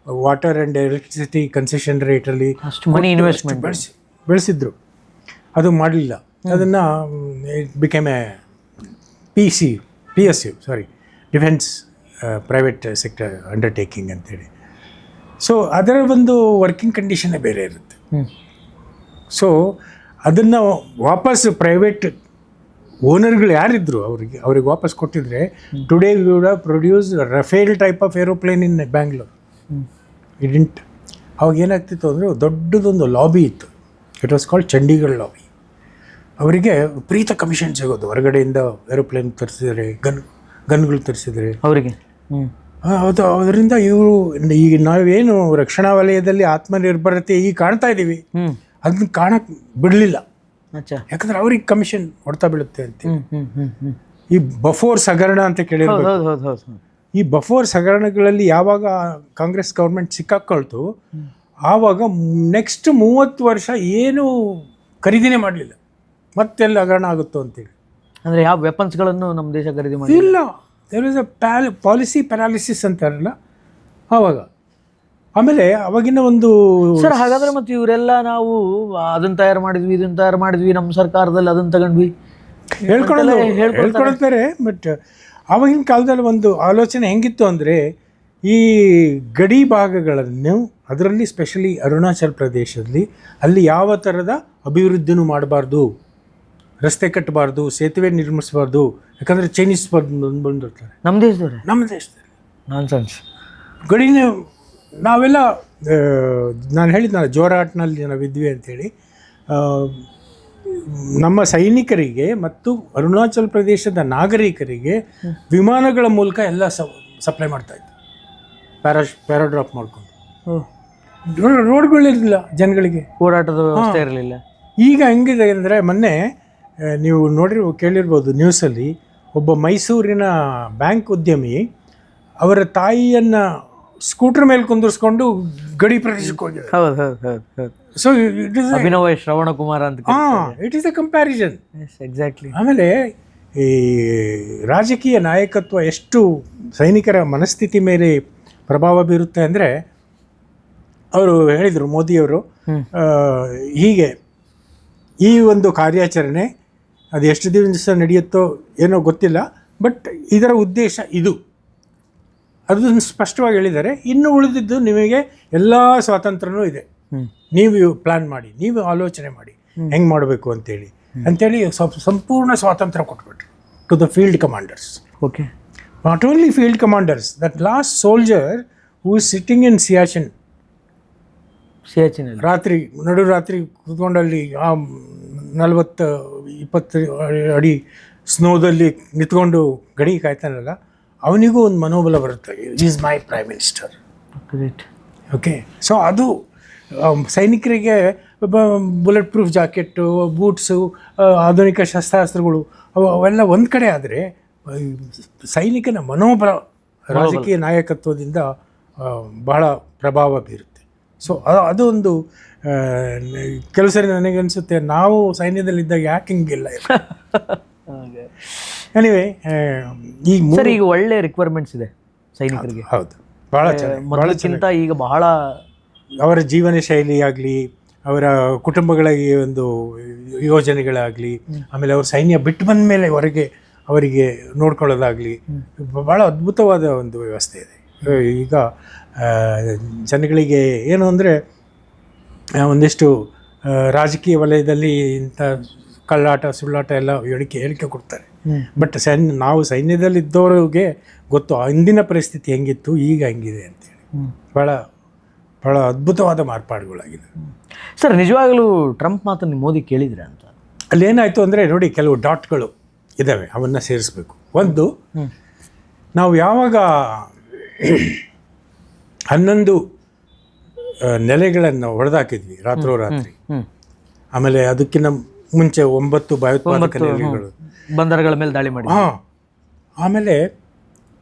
water and electricity concession ರೇಟಲ್ಲಿ ಅಷ್ಟು ಮನಿ ಇನ್ವೆಸ್ಟ್ಮೆಂಟ್ ಬೆಳೆಸಿದ್ರು. ಅದು ಮಾಡಲಿಲ್ಲ. ಅದನ್ನು it became a PSU defence private sector undertaking ಅಂತೇಳಿ. ಸೊ ಅದರ ಒಂದು ವರ್ಕಿಂಗ್ ಕಂಡೀಷನ್ನೇ ಬೇರೆ ಇರುತ್ತೆ. ಸೊ ಅದನ್ನು ವಾಪಸ್ ಪ್ರೈವೇಟ್ ಓನರ್ಗಳು ಯಾರಿದ್ರು ಅವ್ರಿಗೆ ವಾಪಸ್ ಕೊಟ್ಟಿದ್ರೆ today we would have produce Rafale type of aeroplane in Bangalore. Didn't. ಅವಾಗ ಏನಾಗ್ತಿತ್ತು ಅಂದರೆ ದೊಡ್ಡದೊಂದು ಲಾಬಿ ಇತ್ತು. It was called Chandigarh lobby. ಅವರಿಗೆ ವಿಪರೀತ ಕಮಿಷನ್ ಸಿಗೋದು. ಹೊರಗಡೆಯಿಂದ ಏರೋಪ್ಲೇನ್ ತರಿಸಿದರೆ, ಗನ್ಗಳು ತರಿಸಿದರೆ ಅವರಿಗೆ. ಅದು ಅದರಿಂದ ಇವರು ಈಗ ನಾವೇನು ರಕ್ಷಣಾ ವಲಯದಲ್ಲಿ ಆತ್ಮನಿರ್ಭರತೆ ಈಗ ಕಾಣ್ತಾ ಇದ್ದೀವಿ, ಅದನ್ನ ಕಾಣಕ್ಕೆ ಬಿಡಲಿಲ್ಲ. ಯಾಕಂದ್ರೆ ಅವ್ರಿಗೆ ಕಮಿಷನ್ ಹೊಡ್ತಾ ಬೀಳುತ್ತೆ ಅಂತ. ಈ ಬಫೋರ್ಸ್ ಹಗರಣ ಅಂತ ಕೇಳಿರ್ಬೋದು. ಈ ಬಫೋರ್ಸ್ ಹಗರಣಗಳಲ್ಲಿ ಯಾವಾಗ ಕಾಂಗ್ರೆಸ್ ಗೌರ್ಮೆಂಟ್ ಸಿಕ್ಕಾಕೊಳ್ತು, ಆವಾಗ ನೆಕ್ಸ್ಟ್ 30 ವರ್ಷ ಏನು ಖರೀದಿನೇ ಮಾಡಲಿಲ್ಲ. ಮತ್ತೆಲ್ಲ ಹಗರಣ ಆಗುತ್ತೋ ಅಂತೇಳಿ. ಅಂದರೆ ಯಾವ ವೆಪನ್ಸ್ಗಳನ್ನು ನಮ್ಮ ದೇಶ ಖರೀದಿ ಮಾಡಿ ಇಲ್ಲ. There is a policy paralysis ಅಂತಾರಲ್ಲ ಆವಾಗ. ಆಮೇಲೆ ಅವಾಗಿನ ಒಂದು ಸರ್, ಹಾಗಾದ್ರೆ ಮತ್ತೆ ಇವರೆಲ್ಲ ನಾವು ಅದನ್ನ ತಯಾರು ಮಾಡಿದ್ವಿ, ಇದನ್ನ ತಯಾರು ಮಾಡಿದ್ವಿ, ನಮ್ಮ ಸರ್ಕಾರದಲ್ಲಿ ಅದನ್ನ ತಗೊಂಡ್ವಿ ಹೇಳ್ಕೊಳ್ತಾರೆ. ಬಟ್ ಆವಾಗಿನ ಕಾಲದಲ್ಲಿ ಒಂದು ಆಲೋಚನೆ ಹೆಂಗಿತ್ತು ಅಂದರೆ, ಈ ಗಡಿ ಭಾಗಗಳನ್ನು, ಅದರಲ್ಲಿ ಸ್ಪೆಷಲಿ ಅರುಣಾಚಲ್ ಪ್ರದೇಶದಲ್ಲಿ, ಅಲ್ಲಿ ಯಾವ ಥರದ ಅಭಿವೃದ್ಧಿನೂ ಮಾಡಬಾರ್ದು, ರಸ್ತೆ ಕಟ್ಟಬಾರ್ದು, ಸೇತುವೆ ನಿರ್ಮಿಸಬಾರ್ದು. ಯಾಕಂದರೆ ಚೈನೀಸ್ ಬಂದಿರ್ತಾರೆ ನಮ್ಮ ದೇಶದಲ್ಲಿ. ನಾನ್ಸೆನ್ಸ್. ಗಡಿನೇ ನಾವೆಲ್ಲ ನಾನು ಹೇಳಿದ್ನಲ್ಲ ಜೋರಾಟ್ನಲ್ಲಿ ನಾವಿದ್ವಿ ಅಂಥೇಳಿ. ನಮ್ಮ ಸೈನಿಕರಿಗೆ ಮತ್ತು ಅರುಣಾಚಲ್ ಪ್ರದೇಶದ ನಾಗರಿಕರಿಗೆ ವಿಮಾನಗಳ ಮೂಲಕ ಎಲ್ಲ ಸಪ್ಲೈ ಮಾಡ್ತಾಯಿತ್ತು. ಪ್ಯಾರಾಡ್ರಾಪ್ ಮಾಡಿಕೊಂಡು. ರೋಡ್ಗಳಿರಲಿಲ್ಲ, ಜನಗಳಿಗೆ ಓಡಾಟದ ವ್ಯವಸ್ಥೆ ಇರಲಿಲ್ಲ. ಈಗ ಹೆಂಗಿದೆ ಅಂದರೆ, ಮೊನ್ನೆ ನೀವು ಕೇಳಿರ್ಬೋದು ನ್ಯೂಸಲ್ಲಿ, ಒಬ್ಬ ಮೈಸೂರಿನ ಬ್ಯಾಂಕ್ ಉದ್ಯಮಿ ಅವರ ತಾಯಿಯನ್ನು ಸ್ಕೂಟರ್ ಮೇಲೆ ಕುಂದಿರಿಸ್ಕೊಂಡು ಗಡಿ ಪ್ರದೇಶಕ್ಕೆ ಹೋಗಿದೆ. ಸೊ ಇಟ್ ಇಸ್ ಅಭಿನವ ಶ್ರವಣ ಕುಮಾರ್ ಅಂತ. It is a comparison. Exactly. ಆಮೇಲೆ ಈ ರಾಜಕೀಯ ನಾಯಕತ್ವ ಎಷ್ಟು ಸೈನಿಕರ ಮನಸ್ಥಿತಿ ಮೇಲೆ ಪ್ರಭಾವ ಬೀರುತ್ತೆ ಅಂದರೆ, ಅವರು ಹೇಳಿದರು, ಮೋದಿಯವರು, ಹೀಗೆ ಈ ಒಂದು ಕಾರ್ಯಾಚರಣೆ ಅದು ಎಷ್ಟು ದಿವಸ ನಡೆಯುತ್ತೋ ಏನೋ ಗೊತ್ತಿಲ್ಲ, ಬಟ್ ಇದರ ಉದ್ದೇಶ ಇದು, ಅದನ್ನು ಸ್ಪಷ್ಟವಾಗಿ ಹೇಳಿದ್ದಾರೆ. ಇನ್ನು ಉಳಿದಿದ್ದು ನಿಮಗೆ ಎಲ್ಲ ಸ್ವಾತಂತ್ರ್ಯನೂ ಇದೆ, ನೀವು ಪ್ಲ್ಯಾನ್ ಮಾಡಿ, ನೀವು ಆಲೋಚನೆ ಮಾಡಿ ಹೆಂಗೆ ಮಾಡಬೇಕು ಅಂತೇಳಿ ಸಂಪೂರ್ಣ ಸ್ವಾತಂತ್ರ್ಯ ಕೊಟ್ಬಿಟ್ರು to the field commanders. Okay. Not only field commanders, that last soldier who is sitting in Siachen, ರಾತ್ರಿ ನಡುರಾತ್ರಿ ಕೂತ್ಕೊಂಡಲ್ಲಿ 40-20 ಅಡಿ ಸ್ನೋದಲ್ಲಿ ನಿಂತ್ಕೊಂಡು ಗಡಿ ಕಾಯ್ತಾನಲ್ಲ, ಅವನಿಗೂ ಒಂದು ಮನೋಬಲ ಬರುತ್ತೆ. Is my prime minister. Okay. So ಅದು ಸೈನಿಕರಿಗೆ ಬುಲೆಟ್ ಪ್ರೂಫ್ ಜಾಕೆಟ್ಟು, ಬೂಟ್ಸು, ಆಧುನಿಕ ಶಸ್ತ್ರಾಸ್ತ್ರಗಳು ಅವೆಲ್ಲ ಒಂದು ಕಡೆ ಆದರೆ, ಸೈನಿಕನ ಮನೋಬಲ ರಾಜಕೀಯ ನಾಯಕತ್ವದಿಂದ ಬಹಳ ಪ್ರಭಾವ ಬೀರುತ್ತೆ. ಸೊ ಅದು ಒಂದು ಕೆಲವು ಸರಿ ನನಗನ್ಸುತ್ತೆ, ನಾವು ಸೈನ್ಯದಲ್ಲಿದ್ದಾಗ ಯಾಕೆ ಹಿಂಗಿಲ್ಲ. ಎನಿವೆ ಈ ಸರ್ ಈಗ ಒಳ್ಳೆ ರಿಕ್ವೈರ್ಮೆಂಟ್ಸ್ ಇದೆ ಸೈನಿಕರಿಗೆ. ಹೌದು, ಭಾಳ ಚೆನ್ನಾಗಿ, ಮೊದಲಕ್ಕಿಂತ ಈಗ ಬಹಳ ಅವರ ಜೀವನ ಶೈಲಿ ಆಗಲಿ, ಅವರ ಕುಟುಂಬಗಳ ಈ ಒಂದು ಯೋಜನೆಗಳಾಗಲಿ, ಆಮೇಲೆ ಅವರು ಸೈನ್ಯ ಬಿಟ್ಟು ಬಂದ ಮೇಲೆ ಹೊರಗೆ ಅವರಿಗೆ ನೋಡ್ಕೊಳ್ಳೋದಾಗಲಿ ಭಾಳ ಅದ್ಭುತವಾದ ಒಂದು ವ್ಯವಸ್ಥೆ ಇದೆ. ಈಗ ಜನಗಳಿಗೆ ಏನು ಅಂದರೆ ಒಂದಿಷ್ಟು ರಾಜಕೀಯ ವಲಯದಲ್ಲಿ ಇಂಥ ಕಳ್ಳಾಟ ಸುಳ್ಳಾಟ ಎಲ್ಲ ಹೇಳಿಕೆ ಕೊಡ್ತಾರೆ. ಬಟ್ ನಾವು ಸೈನ್ಯದಲ್ಲಿ ಇದ್ದವ್ರಿಗೆ ಗೊತ್ತು ಹಿಂದಿನ ಪರಿಸ್ಥಿತಿ ಹೆಂಗಿತ್ತು, ಈಗ ಹೆಂಗಿದೆ ಅಂತೇಳಿ. ಭಾಳ ಭಾಳ ಅದ್ಭುತವಾದ ಮಾರ್ಪಾಡುಗಳಾಗಿದೆ. ಸರ್ ನಿಜವಾಗಲೂ ಟ್ರಂಪ್ ಮಾತನ್ನು ಮೋದಿ ಕೇಳಿದ್ರೆ ಅಂತ ಅಲ್ಲಿ ಏನಾಯಿತು ಅಂದರೆ ನೋಡಿ, ಕೆಲವು ಡಾಟ್ಗಳು ಇದ್ದಾವೆ, ಅವನ್ನು ಸೇರಿಸ್ಬೇಕು. ಒಂದು, ನಾವು ಯಾವಾಗ 11 ನೆಲೆಗಳನ್ನು ಹೊಡೆದಾಕಿದ್ವಿ ರಾತ್ರೋರಾತ್ರಿ, ಆಮೇಲೆ ಅದಕ್ಕಿಂತ ಮುಂಚೆ 9 ಭಯೋತ್ಪಾದಕ ನೆಲೆಗಳು, ಬಂದರುಗಳ ಮೇಲೆ ದಾಳಿ ಮಾಡಿ, ಆಮೇಲೆ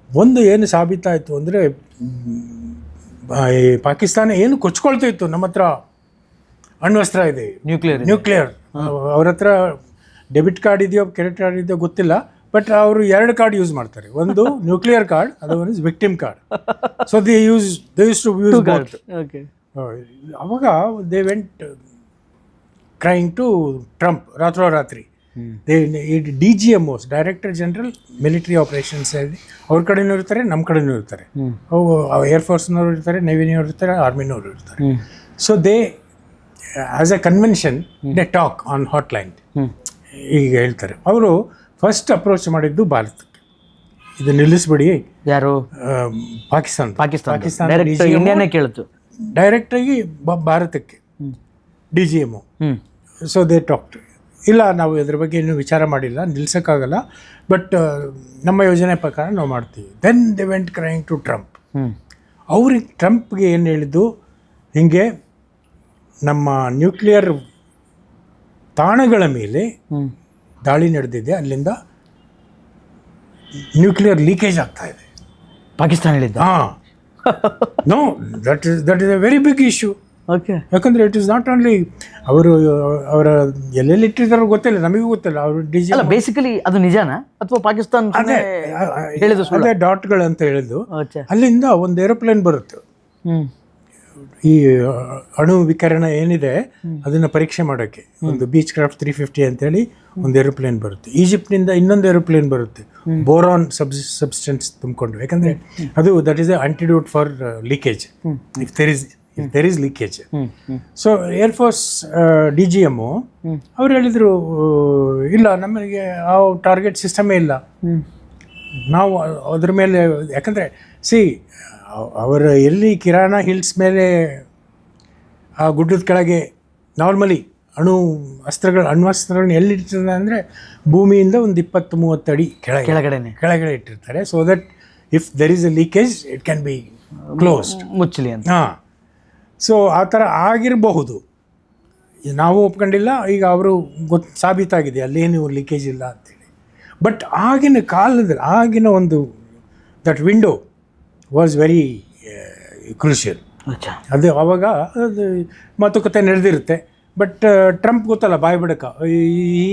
ಒಂದು ಏನು ಸಾಬೀತಾಯಿತು ಅಂದರೆ ಪಾಕಿಸ್ತಾನ ಏನು ಕೊಚ್ಕೊಳ್ತಾ ಇತ್ತು, ನಮ್ಮ ಹತ್ರ ಅಣ್ವಸ್ತ್ರ ಇದೆ, ನ್ಯೂಕ್ಲಿಯರ್ ಅವ್ರ ಹತ್ರ ಡೆಬಿಟ್ ಕಾರ್ಡ್ ಇದೆಯೋ ಕ್ರೆಡಿಟ್ ಕಾರ್ಡ್ ಇದೆಯೋ ಗೊತ್ತಿಲ್ಲ, ಬಟ್ ಅವರು 2 ಕಾರ್ಡ್ ಯೂಸ್ ಮಾಡ್ತಾರೆ. ಒಂದು ನ್ಯೂಕ್ಲಿಯರ್ ಕಾರ್ಡ್, ಅದೊಂದು is victim card. So they use to use both. ಅವಾಗ they went crying to Trump ರಾತ್ರೋರಾತ್ರಿ. DGMOs, director general military operations, ಅವ್ರ ಕಡೆನೂ ಇರ್ತಾರೆ, ನಮ್ಮ ಕಡೆನೂ ಇರ್ತಾರೆ. ಏರ್ಫೋರ್ಸ್ನವ್ರು ಇರ್ತಾರೆ, ನೇವಿನವ್ರು ಇರ್ತಾರೆ, ಆರ್ಮಿನವ್ರು ಇರ್ತಾರೆ. So they as A convention they talk on hotline. ಈಗ ಹೇಳ್ತಾರೆ, ಅವರು ಫಸ್ಟ್ ಅಪ್ರೋಚ್ ಮಾಡಿದ್ದು ಭಾರತಕ್ಕೆ, ಇದು ನಿಲ್ಲಿಸ್ಬಿಡಿ. ಯಾರು? ಪಾಕಿಸ್ತಾನ ಕೇಳಿತು ಡೈರೆಕ್ಟಾಗಿ ಭಾರತಕ್ಕೆ DGMO. ಸೊ ದೇ ಟಾಕ್ಟ್, ಇಲ್ಲ ನಾವು ಇದ್ರ ಬಗ್ಗೆ ಇನ್ನೂ ವಿಚಾರ ಮಾಡಿಲ್ಲ, ನಿಲ್ಸೋಕ್ಕಾಗಲ್ಲ, ಬಟ್ ನಮ್ಮ ಯೋಜನೆ ಪ್ರಕಾರ ನಾವು ಮಾಡ್ತೀವಿ. Then they went crying to Trump. ಅವ್ರಿಗೆ ಟ್ರಂಪ್ಗೆ ಏನು ಹೇಳಿದ್ದು, ಹೀಗೆ ನಮ್ಮ ನ್ಯೂಕ್ಲಿಯರ್ ತಾಣಗಳ ಮೇಲೆ ದಾಳಿ ನಡೆದಿದೆ, ಅಲ್ಲಿಂದ ನ್ಯೂಕ್ಲಿಯರ್ ಲೀಕೇಜ್ ಆಗ್ತಾ ಇದೆ. ಪಾಕಿಸ್ತಾನ ಹೇಳಿದ್ದ? No, that is a very big issue. Okay, ಯಾಕಂದರೆ ಇಟ್ ಇಸ್ ನಾಟ್ ಓನ್ಲಿ ಅವರು ಅವರ ಎಲ್ಲೆಲ್ಲಿ ಇಟ್ಟಿದ್ದಾರೋ ಗೊತ್ತಿಲ್ಲ, ನಮಗೂ ಗೊತ್ತಿಲ್ಲ. ಅವರು ಅಲ್ಲ, ಬೇಸಿಕಲಿ ಅದು ನಿಜಾನಾ ಅಥವಾ ಪಾಕಿಸ್ತಾನ ಹೇಳಿದ್ದು? ಅದೇ ಡಾಟ್ಗಳು ಅಂತ ಹೇಳಿದ್ದು. ಅಲ್ಲಿಂದ ಒಂದು ಏರೋಪ್ಲೇನ್ ಬರುತ್ತೆ, ಈ ಅಣು ವಿಕಿರಣ ಏನಿದೆ ಅದನ್ನು ಪರೀಕ್ಷೆ ಮಾಡೋಕ್ಕೆ. ಒಂದು ಬೀಚ್ ಕ್ರಾಫ್ಟ್ 350 ಅಂತೇಳಿ ಒಂದು ಏರೋಪ್ಲೇನ್ ಬರುತ್ತೆ. ಈಜಿಪ್ಟ್ನಿಂದ ಇನ್ನೊಂದು ಏರೋಪ್ಲೇನ್ ಬರುತ್ತೆ, ಬೋರಾನ್ ಸಬ್ಸ್ಟೆನ್ಸ್ ತುಂಬಿಕೊಂಡು. ಯಾಕಂದರೆ ಅದು that is a antidote for leakage, if there is leakage. So air force DGMO ಅವ್ರು ಹೇಳಿದರು, ಇಲ್ಲ ನಮಗೆ ಆ ಟಾರ್ಗೆಟ್ ಸಿಸ್ಟಮೇ ಇಲ್ಲ, ನಾವು ಅದ್ರ ಮೇಲೆ. ಯಾಕಂದರೆ ಅವರ ಎಲ್ಲಿ ಕಿರಾಣ ಹಿಲ್ಸ್ ಮೇಲೆ ಆ ಗುಡ್ಡದ ಕೆಳಗೆ ನಾರ್ಮಲಿ ಅಣ್ವಸ್ತ್ರಗಳನ್ನ ಎಲ್ಲಿ ಇಟ್ಟಿರ್ತಾರೆ ಅಂದರೆ ಭೂಮಿಯಿಂದ ಒಂದು 20-30 ಅಡಿ ಕೆಳಗಡೆ ಇಟ್ಟಿರ್ತಾರೆ. So that if there is a leakage it can be closed, ಮುಚ್ಚಲಿ ಅಂತ. ಸೊ ಆ ಥರ ಆಗಿರಬಹುದು, ನಾವು ಒಪ್ಕೊಂಡಿಲ್ಲ. ಈಗ ಅವರು ಸಾಬೀತಾಗಿದೆ ಅಲ್ಲೇನು ಲೀಕೇಜ್ ಇಲ್ಲ ಅಂತೇಳಿ. ಬಟ್ ಆಗಿನ ಕಾಲದಲ್ಲಿ ಆಗಿನ ಒಂದು that window was very crucial. ಅದು ಆವಾಗ ಅದು ಮಾತುಕತೆ ನಡೆದಿರುತ್ತೆ. ಬಟ್ ಟ್ರಂಪ್ ಗೊತ್ತಲ್ಲ, ಬಾಯ್ ಬಿಡಕ, ಈ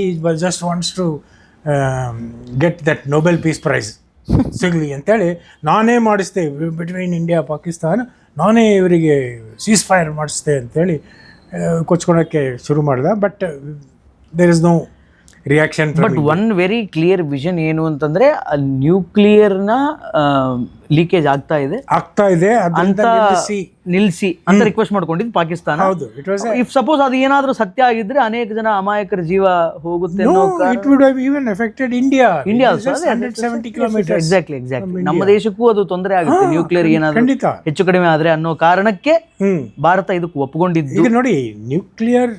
just wants to get that Nobel peace prize ಸಿಗಲಿ ಅಂತೇಳಿ, ನಾನೇ ಮಾಡಿಸ್ದೆ ಬಿಟ್ವೀನ್ ಇಂಡಿಯಾ ಪಾಕಿಸ್ತಾನ, ನಾನೇ ಇವರಿಗೆ ಸೀಸ್ ಫೈರ್ ಮಾಡಿಸ್ದೆ ಅಂತೇಳಿ ಕೊಚ್ಕೊಳಕ್ಕೆ ಶುರು ಮಾಡಿದ. But there is no reaction. But one very clear vision ಏನು ಅಂತಂದ್ರೆ, ನ್ಯೂಕ್ಲಿಯರ್ನ ಲೀಕೇಜ್ ಆಗ್ತಾ ಇದೆ ಅಂತ ನಿಲ್ಲಿಸಿ ಅಂತ ರಿಕ್ವೆಸ್ಟ್ ಮಾಡ್ಕೊಂಡಿದ್ದು ಪಾಕಿಸ್ತಾನ. ಹೌದು, ಇಟ್ ವಾಸ್ ಇಫ್ ಸಪೋಸ್ ಅದು ಏನಾದ್ರೂ ಸತ್ಯ ಆಗಿದ್ರೆ ಅನೇಕ ಜನ ಅಮಾಯಕರ ಜೀವ ಹೋಗುತ್ತೆ. It would have even affected India also. 170 kilometre. Exactly ನಮ್ಮ ದೇಶಕ್ಕೂ ಅದು ತೊಂದರೆ ಆಗುತ್ತೆ, ನ್ಯೂಕ್ಲಿಯರ್ ಏನಾದ್ರೂ ಹೆಚ್ಚು ಕಡಿಮೆ ಆದ್ರೆ ಅನ್ನೋ ಕಾರಣಕ್ಕೆ ಭಾರತ ಇದಕ್ಕೆ ಒಪ್ಪಿಕೊಂಡಿದ್ದು. ಈಗ ನೋಡಿ, nuclear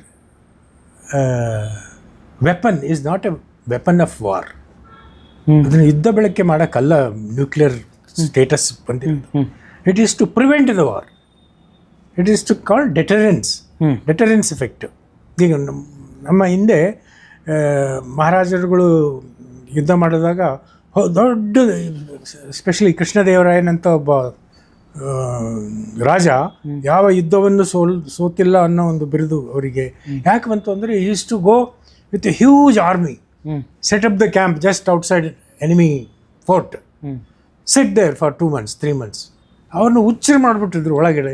weapon is not a weapon of war. ಅದನ್ನು ಯುದ್ಧ ಬಳಕೆ ಮಾಡೋಕ್ಕಲ್ಲ ನ್ಯೂಕ್ಲಿಯರ್ ಸ್ಟೇಟಸ್ ಬಂದಿರೋದು. It is to prevent the war. It is to call deterrence effect. ಈಗ ನಮ್ಮ ಹಿಂದೆ ಮಹಾರಾಜರುಗಳು ಯುದ್ಧ ಮಾಡಿದಾಗ ದೊಡ್ಡ, ಎಸ್ಪೆಷಲಿ ಕೃಷ್ಣದೇವರಾಯನಂತ ಒಬ್ಬ ರಾಜ ಯಾವ ಯುದ್ಧವನ್ನು ಸೋತಿಲ್ಲ ಅನ್ನೋ ಒಂದು ಬಿರುದು ಅವರಿಗೆ ಯಾಕೆ ಬಂತು ಅಂದರೆ, is to go with a huge army set up the camp just outside enemy fort, sit there for 2 months, 3 months. ಅವ್ರನ್ನ ಹುಚ್ಚರು ಮಾಡಿಬಿಟ್ಟಿದ್ರು ಒಳಗಡೆ.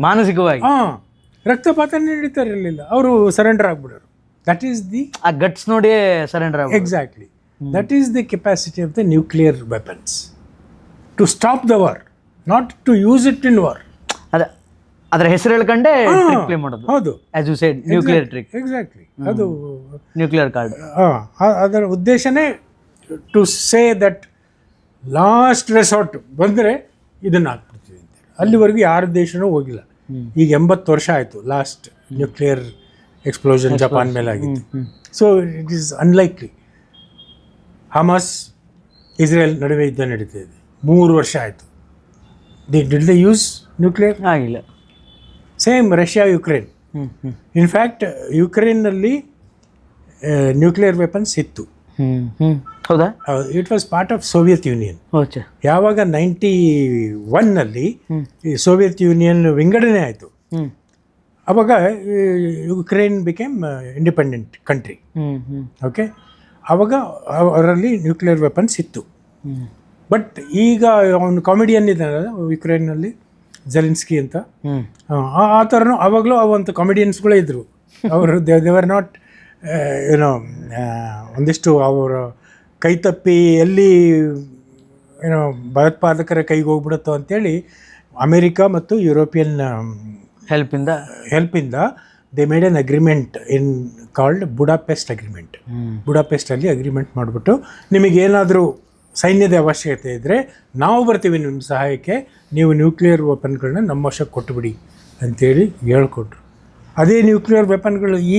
ಮಾನಸಿಕವಾಗಿ ರಕ್ತಪಾತ ನಡೀತಾ ಇರಲಿಲ್ಲ, ಅವರು ಸರೆಂಡರ್ ಆಗ್ಬಿಡೋರು. ದಟ್ ಈಸ್ ದಿ ಆ ಗಟ್ಸ್ ನೋಡಿ ಸರೆಂಡರ್ ಆಗ. Exactly, that is the capacity of the nuclear weapons to stop the war, not to use it in war. ಅದರ ಹೆಸರು ಹೇಳ್ಕೊಂಡೆ ಟ್ರಿಕ್ ಪ್ಲೇ ಮಾಡೋದು. ಹೌದು, as you said nuclear trick. Exactly, ಅದು nuclear card. ಅದರ ಉದ್ದೇಶನೇ to say that last resort ಬಂದರೆ ಇದನ್ನು ಹಾಕ್ಬಿಡ್ತೀವಿ ಅಂತ. ಅಲ್ಲಿವರೆಗೂ ಯಾರ ದೇಶನೂ ಹೋಗಿಲ್ಲ. ಈಗ 80 ವರ್ಷ ಆಯಿತು ಲಾಸ್ಟ್ ನ್ಯೂಕ್ಲಿಯರ್ ಎಕ್ಸ್ಪ್ಲೋಷನ್ ಜಪಾನ್ ಮೇಲೆ ಆಗಿತ್ತು. So it is unlikely. Hamas Israel ನಡುವೆ ಯುದ್ಧ ನಡೀತಾ ಇದೆ, 3 ವರ್ಷ ಆಯಿತು. Did they use nuclear? ಆಗಿಲ್ಲ. Same Russia Ukraine. ಇನ್ಫ್ಯಾಕ್ಟ್ ಯುಕ್ರೇನ್ನಲ್ಲಿ ನ್ಯೂಕ್ಲಿಯರ್ ವೆಪನ್ಸ್ ಇತ್ತು. ಹೌದಾ? It was part of Soviet Union. ಯಾವಾಗ 91ನಲ್ಲಿ ಸೋವಿಯತ್ ಯೂನಿಯನ್ ವಿಂಗಡಣೆ ಆಯಿತು, ಅವಾಗ Ukraine became independent country. Okay, ಆವಾಗ ಅವರಲ್ಲಿ ನ್ಯೂಕ್ಲಿಯರ್ ವೆಪನ್ಸ್ ಇತ್ತು. ಬಟ್ ಈಗ ಅವನು ಕಾಮಿಡಿಯನ್ ಇದ್ದಾನಲ್ಲ ಯುಕ್ರೇನ್ನಲ್ಲಿ, ಜೆಲೆನ್ಸ್ಕಿ ಅಂತ, ಆ ಥರನೂ ಆವಾಗಲೂ ಅವಂತ ಕಾಮಿಡಿಯನ್ಸ್ಗಳೇ ಇದ್ದರು. ಅವರು ದೇವರ್ ನಾಟ್ ಏನೋ ಒಂದಿಷ್ಟು ಅವರು ಕೈ ತಪ್ಪಿ ಎಲ್ಲಿ ಏನೋ ಭಯೋತ್ಪಾದಕರ ಕೈಗೆ ಹೋಗ್ಬಿಡುತ್ತೋ ಅಂತೇಳಿ ಅಮೇರಿಕಾ ಮತ್ತು ಯುರೋಪಿಯನ್ ಹೆಲ್ಪಿಂದ they made an agreement in called Budapest agreement. ಬುಡಾಪೆಸ್ಟಲ್ಲಿ ಅಗ್ರಿಮೆಂಟ್ ಮಾಡಿಬಿಟ್ಟು ನಿಮಗೇನಾದರೂ ಸೈನ್ಯದ ಅವಶ್ಯಕತೆ ಇದ್ದರೆ ನಾವು ಬರ್ತೀವಿ ನಿಮ್ಮ ಸಹಾಯಕ್ಕೆ, ನೀವು ನ್ಯೂಕ್ಲಿಯರ್ ವೆಪನ್ಗಳನ್ನ ನಮ್ಮ ವಶಕ್ಕೆ ಕೊಟ್ಟುಬಿಡಿ ಅಂತೇಳಿ ಹೇಳ್ಕೊಟ್ರು. ಅದೇ ನ್ಯೂಕ್ಲಿಯರ್ ವೆಪನ್ಗಳು ಈ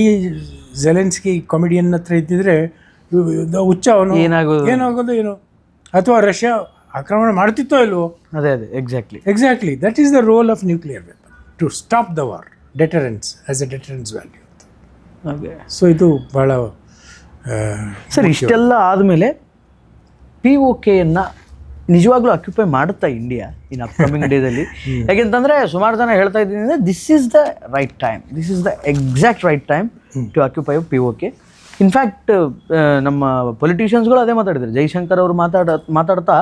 ಜೆಲೆನ್ಸ್ಕಿ ಕಾಮಿಡಿಯನ್ ಹತ್ರ ಇದ್ದಿದ್ರೆ ಹುಚ್ಚ ಅವನು ಏನಾಗೋದು ಏನೋ, ಅಥವಾ ರಷ್ಯಾ ಆಕ್ರಮಣ ಮಾಡ್ತಿತ್ತೋ ಇಲ್ವೋ. ಅದೇ exactly that is the role of nuclear weapon, to stop the war, deterrence as a deterrence value ಅಂತ. ಸೊ ಇದು ಭಾಳ ಸರ್. ಇಷ್ಟೆಲ್ಲ ಆದಮೇಲೆ POKಯನ್ನು ನಿಜವಾಗ್ಲೂ ಅಕ್ಯುಪೈ ಮಾಡುತ್ತಾ ಇಂಡಿಯಾ ಇನ್ ಅಪ್ಕಮಿಂಗ್ ಡೇದಲ್ಲಿ? ಯಾಕೆಂತಂದರೆ ಸುಮಾರು ಜನ ಹೇಳ್ತಾ ಇದ್ದೀನಿ ಅಂದರೆ this is the right time, this is the exact right time to occupy POK. In fact ನಮ್ಮ ಪೊಲಿಟಿಷಿಯನ್ಸ್ಗಳು ಅದೇ ಮಾತಾಡಿದ್ದಾರೆ. ಜೈಶಂಕರ್ ಅವರು ಮಾತಾಡ್ತಾ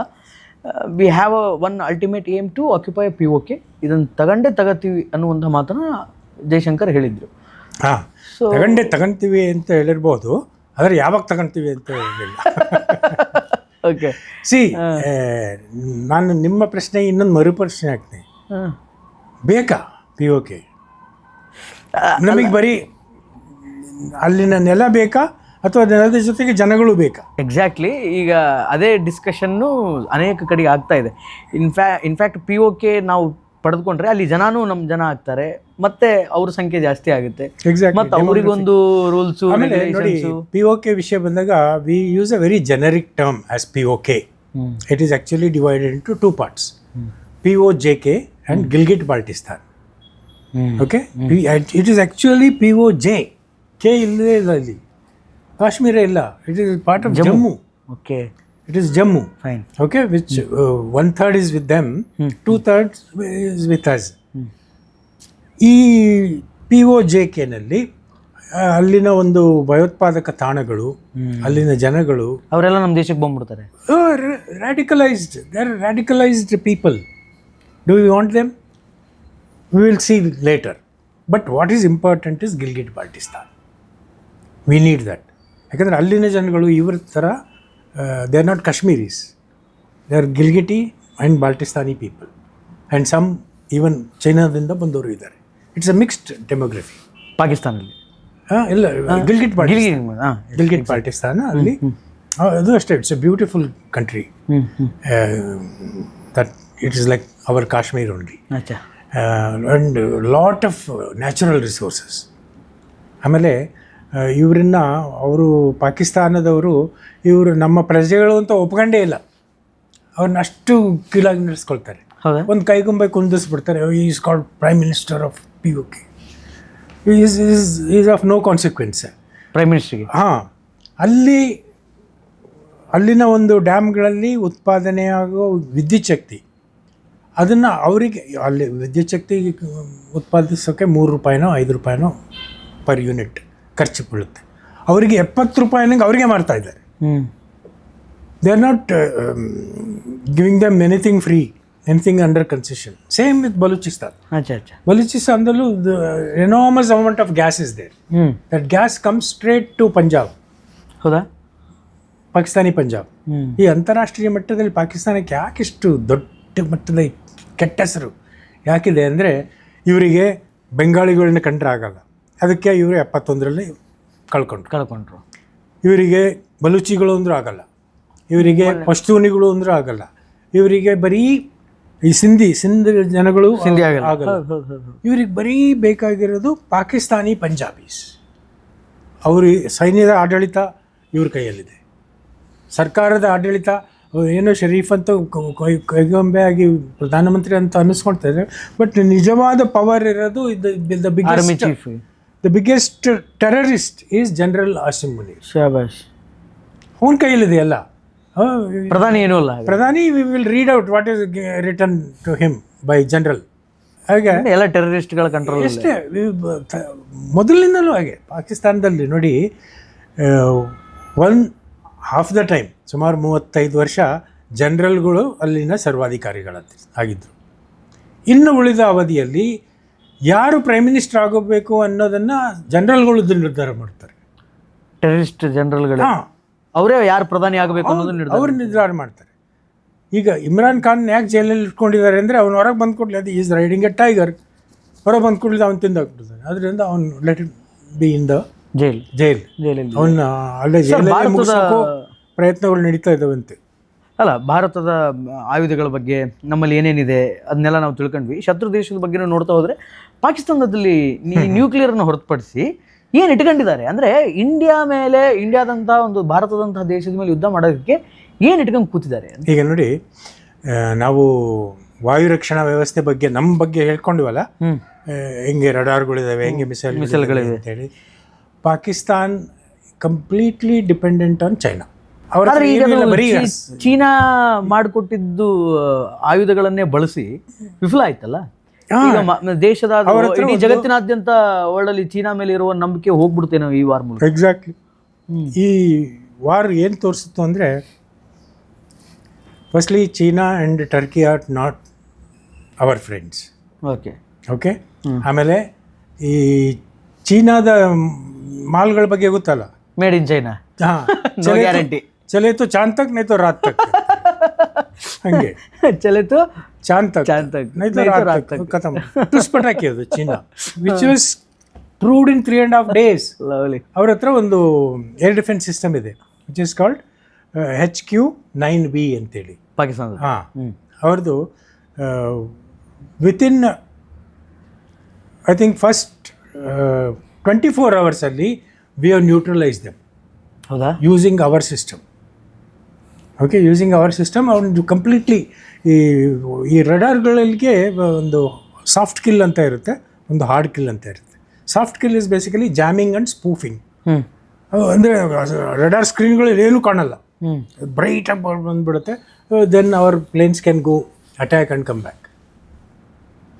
we have one ultimate aim to occupy POK, ಇದನ್ನು ತಗೋತೀವಿ ಅನ್ನುವಂಥ ಮಾತನ್ನು ಜೈಶಂಕರ್ ಹೇಳಿದರು. ಸೊ ತಗೊಂತೀವಿ ಅಂತ ಹೇಳಿರ್ಬೋದು, ಆದರೆ ಯಾವಾಗ ತಗೊಂತೀವಿ ಅಂತ ಹೇಳಿಲ್ಲ. ಓಕೆ, ಸಿ, ನಾನು ನಿಮ್ಮ ಪ್ರಶ್ನೆ ಇನ್ನೊಂದು ಮರುಪ್ರಶ್ನೆ ಹಾಕ್ತೀನಿ. ಬೇಕಾ POK? ನಮಗೆ ಬರೀ ಅಲ್ಲಿನ ನೆಲ ಬೇಕಾ ಅಥವಾ ನೆಲದ ಜೊತೆಗೆ ಜನಗಳು ಬೇಕಾ? ಎಕ್ಸಾಕ್ಟ್ಲಿ, ಈಗ ಅದೇ ಡಿಸ್ಕಷನ್ನು ಅನೇಕ ಕಡೆಗೆ ಆಗ್ತಾ ಇದೆ. ಇನ್ಫ್ಯಾಕ್ಟ್ POK ನಾವು ಪಡೆದುಕೊಂಡ್ರೆ ಅಲ್ಲಿ ಜನನೂ ನಮ್ಮ ಜನ ಆಗ್ತಾರೆ, ಮತ್ತೆ ಅವ್ರ ಸಂಖ್ಯೆ ಜಾಸ್ತಿ ಆಗುತ್ತೆ, ಮತ್ತೆ ಅವರಿಗೊಂದು ರೂಲ್ಸು. ನೋಡಿ, POK ವಿಷಯ ಬಂದಾಗ we use a very generic term as POK. It is actually divided into 2 parts, POJK and Gilgit Baltistan. Okay, it is actually POJ. K ಇಲ್ಲದೆ ಇಲ್ಲ ಅಲ್ಲಿ, ಕಾಶ್ಮೀರ ಇಲ್ಲ. It is part of Jammu. Okay, it is Jammu. Fine. Okay, which 1/3 is with them, 2/3 is with us. ಈ POJK-ನಲ್ಲಿ ಅಲ್ಲಿನ ಒಂದು ಭಯೋತ್ಪಾದಕ ತಾಣಗಳು, ಅಲ್ಲಿನ ಜನಗಳು, ಅವರೆಲ್ಲ ನಮ್ಮ ದೇಶಕ್ಕೆ ಬಂದ್ಬಿಡ್ತಾರೆ. radicalized people. Do we want them? We will see later. But what is important is Gilgit Baltistan. We need that. ಯಾಕಂದರೆ ಅಲ್ಲಿನ ಜನಗಳು ಇವ್ರ ಥರ they are not Kashmiris. They are Gilgiti and Baltistani people. And some even Chinaದಿಂದ ಬಂದವರು ಇದ್ದಾರೆ. It's a mixed demography. ಪಾಕಿಸ್ತಾನಲ್ಲಿ ಇಲ್ಲ, ಗಿಲ್ಗಿಟ್ ಬಾಲ್ಟಿಸ್ತಾನ ಅಲ್ಲಿ ಅದು ಅಷ್ಟೇ. It's A beautiful country. That it is like our Kashmir only. And lot of natural resources. ಆಮೇಲೆ ಇವರನ್ನ ಅವರು ಪಾಕಿಸ್ತಾನದವರು ಇವರು ನಮ್ಮ ಪ್ರಜೆಗಳು ಅಂತ ಒಪ್ಕೊಂಡೇ ಇಲ್ಲ. ಅವ್ರನ್ನ ಅಷ್ಟು ಕೀಳಾಗಿ ನಡೆಸ್ಕೊಳ್ತಾರೆ. ಒಂದು ಕೈಗೊಂಬೆ ಕುಂದಿಸ್ಬಿಡ್ತಾರೆ. Is called prime minister of POK. Is of no consequence. Prime ಮಿನಿಸ್ಟರ್ಗೆ ಅಲ್ಲಿನ ಒಂದು ಡ್ಯಾಮ್ಗಳಲ್ಲಿ ಉತ್ಪಾದನೆಯಾಗೋ ವಿದ್ಯುತ್ ಶಕ್ತಿ, ಅದನ್ನು ಅವರಿಗೆ ಅಲ್ಲಿ ವಿದ್ಯುತ್ ಶಕ್ತಿ ಉತ್ಪಾದಿಸೋಕ್ಕೆ ₹3 ₹5 ಪರ್ ಯೂನಿಟ್ ಖರ್ಚು ಬೀಳುತ್ತೆ. ಅವರಿಗೆ 70 ರೂಪಾಯಿನಂಗೆ ಅವರಿಗೆ ಮಾರ್ತಾ ಇದ್ದಾರೆ. They are not giving them anything free, anything under concession. Same with Balochistan. ಬಲೂಚಿಸ್ತಾನದಲ್ಲೂ enormous amount of gas is there. That gas comes straight to Punjab. ಹೌದಾ? ಪಾಕಿಸ್ತಾನಿ ಪಂಜಾಬ್. ಈ ಅಂತಾರಾಷ್ಟ್ರೀಯ ಮಟ್ಟದಲ್ಲಿ ಪಾಕಿಸ್ತಾನಕ್ಕೆ ಯಾಕಿಷ್ಟು ದೊಡ್ಡ ಮಟ್ಟದ ಕೆಟ್ಟ ಹೆಸರು ಯಾಕಿದೆ ಅಂದರೆ, ಇವರಿಗೆ ಬೆಂಗಾಳಿಗಳನ್ನ ಕಂಡ್ರೆ ಆಗಲ್ಲ, ಅದಕ್ಕೆ ಇವರು 71ರಲ್ಲಿ ಕಳ್ಕೊಂಡ್ರು. ಇವರಿಗೆ ಬಲೂಚಿಗಳು ಅಂದರೂ ಆಗಲ್ಲ, ಇವರಿಗೆ ಪಶ್ತೂನಿಗಳು ಅಂದರೂ ಆಗಲ್ಲ, ಇವರಿಗೆ ಬರೀ ಈ ಸಿಂಧ್ ಜನಗಳು ಆಗಲ್ಲ. ಇವ್ರಿಗೆ ಬರೀ ಬೇಕಾಗಿರೋದು ಪಾಕಿಸ್ತಾನಿ ಪಂಜಾಬೀಸ್. ಅವರು ಸೈನ್ಯದ ಆಡಳಿತ ಇವ್ರ ಕೈಯಲ್ಲಿದೆ, ಸರ್ಕಾರದ ಆಡಳಿತ ಏನೋ ಶರೀಫ್ ಅಂತ ಕೈಗೊಂಬೆ ಆಗಿ ಪ್ರಧಾನಮಂತ್ರಿ ಅಂತ ಅನ್ನಿಸ್ಕೊಳ್ತಾರೆ. ಬಟ್ ನಿಜವಾದ ಪವರ್ ಇರೋದು the biggest terrorist is general Asim Munir. ಶಾಬಾಷ್. ಅವನ ಕೈಯಲ್ಲಿದೆ ಎಲ್ಲ. ಪ್ರಧಾನಿ ಏನೂ ಅಲ್ಲ. ಪ್ರಧಾನಿ we will read out what is return to him by general. ಹಾಗೆ ಎಲ್ಲ ಟೆರರಿಸ್ಟ್ಗಳ ಕಂಟ್ರೋಲ್ ಅಷ್ಟೇ. ಮೊದಲಿನಿಂದಲೂ ಹಾಗೆ ಪಾಕಿಸ್ತಾನದಲ್ಲಿ ನೋಡಿ, ಹಾಫ್ ದ ಟೈಮ್ ಸುಮಾರು 35 ವರ್ಷ ಜನರಲ್ಗಳು ಅಲ್ಲಿನ ಸರ್ವಾಧಿಕಾರಿಗಳಾಗಿದ್ದರು. ಇನ್ನು ಉಳಿದ ಅವಧಿಯಲ್ಲಿ ಯಾರು ಪ್ರೈಮ್ ಮಿನಿಸ್ಟರ್ ಆಗೋಬೇಕು ಅನ್ನೋದನ್ನು ಜನರಲ್ಗಳು ನಿರ್ಧಾರ ಮಾಡ್ತಾರೆ. ಟೆರರಿಸ್ಟ್ ಜನರಲ್ಗಳು ಅವರೇ ಯಾರು ಪ್ರಧಾನಿ ಆಗಬೇಕು ಅನ್ನೋದನ್ನ ಅವರು ನಿರ್ಧಾರ ಮಾಡ್ತಾರೆ. ಈಗ ಇಮ್ರಾನ್ ಖಾನ್ ಯಾಕೆ ಜೈಲಲ್ಲಿ ಇಟ್ಕೊಂಡಿದ್ದಾರೆ ಅಂದರೆ, ಅವ್ನು ಹೊರಗೆ ಬಂದು ಕೊಡಲಿ, ಅದು ಈಸ್ ರೈಡಿಂಗ್ ಎ ಟೈಗರ್, ಹೊರಗೆ ಬಂದು ಕೊಡಲಿ ಅವ್ನು ತಿಂದಾಕ್ಬಿಡ್ತಾನೆ. ಅದರಿಂದ ಅವ್ನು let it be in the jail. ಅವನ್ನ ಅಲ್ಲೇ ಜೈಲಲ್ಲಿ ಮುಗಿಸೋಕ್ಕೂ ಪ್ರಯತ್ನಗಳು ನಡೀತಾ ಇದ್ದಾವಂತೆ. ಅಲ್ಲ, ಭಾರತದ ಆಯುಧಗಳ ಬಗ್ಗೆ ನಮ್ಮಲ್ಲಿ ಏನೇನಿದೆ ಅದನ್ನೆಲ್ಲ ನಾವು ತಿಳ್ಕೊಂಡ್ವಿ. ಶತ್ರು ದೇಶದ ಬಗ್ಗೆ ನೋಡ್ತಾ ಹೋದರೆ ಪಾಕಿಸ್ತಾನದಲ್ಲಿ ನ್ಯೂಕ್ಲಿಯರ್ನ ಹೊರತುಪಡಿಸಿ ಏನು ಇಟ್ಕೊಂಡಿದ್ದಾರೆ ಅಂದರೆ, ಇಂಡಿಯಾದಂಥ ಒಂದು ಭಾರತದಂತಹ ದೇಶದ ಮೇಲೆ ಯುದ್ಧ ಮಾಡೋದಕ್ಕೆ ಏನು ಇಟ್ಕೊಂಡು ಕೂತಿದ್ದಾರೆ. ಈಗ ನೋಡಿ, ನಾವು ವಾಯು ರಕ್ಷಣಾ ವ್ಯವಸ್ಥೆ ಬಗ್ಗೆ ನಮ್ಮ ಬಗ್ಗೆ ಹೇಳ್ಕೊಂಡಿವಲ್ಲ, ಹೆಂಗೆ ರಡಾರ್ಗಳಿದ್ದಾವೆ, ಹೆಂಗೆ ಮಿಸೈಲ್ಗಳಿವೆ ಅಂತೇಳಿ. Pakistan completely dependent on China. ಚೀನಾ ಮಾಡಿಕೊಟ್ಟಿದ್ದು ಆಯುಧಗಳನ್ನೇ ಬಳಸಿ ವಿಫಲ ಆಯ್ತಲ್ಲ. ದೇಶದ ಇಡೀ ಜಗತ್ತಿನಾದ್ಯಂತ ವರ್ಲ್ಡಲ್ಲಿ ಚೀನಾ ಮೇಲೆ ಇರುವ ನಂಬಿಕೆ ಹೋಗ್ಬಿಡ್ತೇನೋ ಈ ವಾರ್ ಮೂಲಕ. ಎಕ್ಸಾಕ್ಟ್ಲಿ. ಈ ವಾರ್ ಏನು ತೋರಿಸುತ್ತು ಅಂದರೆ, firstly China and Turkey are not our friends. Okay. ಆಮೇಲೆ ಈ ಚೀನಾದ ಮಾಲ್ಗಳ ಬಗ್ಗೆ ಗೊತ್ತಲ್ಲ, ಮೇಡ್ ಇನ್ ಚೈನಾ. ಗ್ಯಾರಂಟಿ. ಚಲೆ ತೋ ಚಾಂದ್ ತಕ್ ನೈ ತೋ ರಾತ್ ತಕ್. ಹಂಗೆ ಚಲೆ ತೋ ಚಾಂದ್ ತಕ್ ನೈ ತೋ ರಾತ್ ತಕ್ ಖತಮ್. ಟುಸ್ ಪಟಾಕಿ ಅದು China, which was proved in 3.5 days. ಅವ್ರ ಹತ್ರ ಒಂದು ಏರ್ ಡಿಫೆನ್ಸ್ ಸಿಸ್ಟಮ್ ಇದೆ, ವಿಚ್ ಇಸ್ ಕಾಲ್ಡ್ HQ-9B ಅಂತೇಳಿ ಪಾಕಿಸ್ತಾನದ. ಅವ್ರದ್ದು within I think first 24 hours ಅಲ್ಲಿ ವಿ ಹ್ಯಾವ್ ನ್ಯೂಟ್ರಲೈಸ್ ದೆಮ್. ಹೌದಾ? Using our system. Okay, using our system. ಅವ್ನು ಕಂಪ್ಲೀಟ್ಲಿ ಈ ರಡಾರ್ಗಳಿಗೆ ಒಂದು ಸಾಫ್ಟ್ ಕಿಲ್ ಅಂತ ಇರುತ್ತೆ, ಒಂದು ಹಾರ್ಡ್ ಕಿಲ್ ಅಂತ ಇರುತ್ತೆ. Soft kill is basically jamming and spoofing. ಅಂದರೆ ರಡಾರ್ ಸ್ಕ್ರೀನ್ಗಳಲ್ಲಿ ಏನೂ ಕಾಣಲ್ಲ, ಬ್ರೈಟ್ ಆಗಿ ಬಂದುಬಿಡುತ್ತೆ. Then our planes can go attack and come back.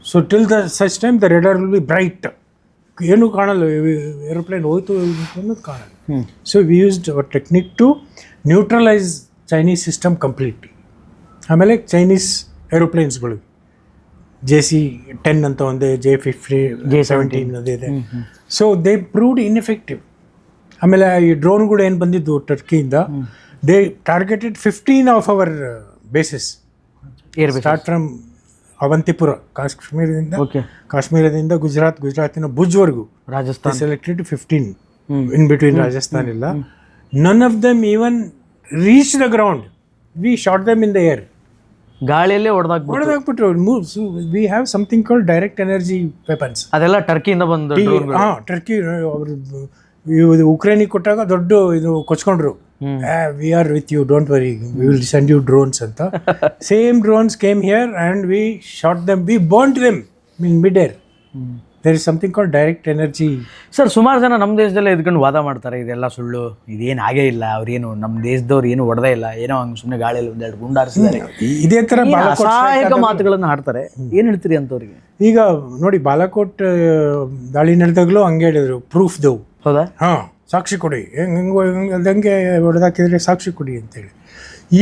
So till the such time the radar will be bright, ಏನೂ ಕಾಣಲ್ಲ, ಏರೋಪ್ಲೇನ್ ಹೋಯ್ತು ಅನ್ನೋದು ಕಾಣಲ್ಲ. So we used our technique to neutralise Chinese system completely. ಆಮೇಲೆ Chinese ಏರೋಪ್ಲೇನ್ಸ್ಗಳು JC-10 ಅಂತ ಒಂದೇ, J-17 ಅದಿದೆ. So they proved ineffective. ಆಮೇಲೆ ಈ ಡ್ರೋನ್ಗಳು ಏನು ಬಂದಿದ್ದು ಟರ್ಕಿಯಿಂದ, they targeted 15 of our bases. Start from Avantipura, ಕಾಶ್ಮೀರದಿಂದ ಗುಜರಾತಿನ ಭುಜ್ವರೆಗೂ. Rajasthan selected 15 in between. Rajasthan ಇಲ್ಲ. None of them even reach the ground. We shot them in the air. ಗಾಳಿಯಲ್ಲೇ ಹೊಡೆದಾಕ್ಬಿಟ್ರು. We have something called direct energy weapons. ಅದೆಲ್ಲ ಟರ್ಕಿಯಿಂದ ಬಂದು. ಟರ್ಕಿ ಅವರು ಉಕ್ರೇನಿಗೆ ಕೊಟ್ಟಾಗ ದೊಡ್ಡ ಇದು ಕೊಚ್ಕೊಂಡ್ರು, we are with you, don't worry, we will send you drones ಅಂತ. Same drones came here and we shot them, we burned them in mid air. There is something called direct energy. Sir, ಸುಮಾರು ಜನ ನಮ್ಮ ದೇಶದಲ್ಲೇ ಎದ್ಕೊಂಡು ವಾದ ಮಾಡ್ತಾರೆ, ಇದೆಲ್ಲ ಸುಳ್ಳು, ಇದೇನು ಆಗೇ ಇಲ್ಲ, ಅವ್ರೇನು ನಮ್ಮ ದೇಶದವ್ರು ಏನು ಹೊಡೆದೇ ಇಲ್ಲ, ಏನೋ ಹಂಗೆ ಸುಮ್ಮನೆ ಗಾಳಿಯಲ್ಲಿ ಒಂದೆರಡು ಗುಂಡಾರಿಸಿದ್ದಾರೆ, ಇದೇ ಥರ ಅಸಹಾಯಕ ಮಾತುಗಳನ್ನು ಹಾಡ್ತಾರೆ. ಏನು ಹೇಳ್ತೀರಿ ಅಂತವ್ರಿಗೆ? ಈಗ ನೋಡಿ, ಬಾಲಾಕೋಟ್ ದಾಳಿ ನಡೆದಾಗಲೂ ಹಂಗೆ ಹೇಳಿದ್ರು, ಪ್ರೂಫ್ ದೆವು. ಹೌದಾ? ಹಾಂ, ಸಾಕ್ಷಿ ಕೊಡಿ, ಹೆಂಗೆ ಹೊಡೆದಾಕಿದ್ರೆ ಸಾಕ್ಷಿ ಕೊಡಿ ಅಂತೇಳಿ.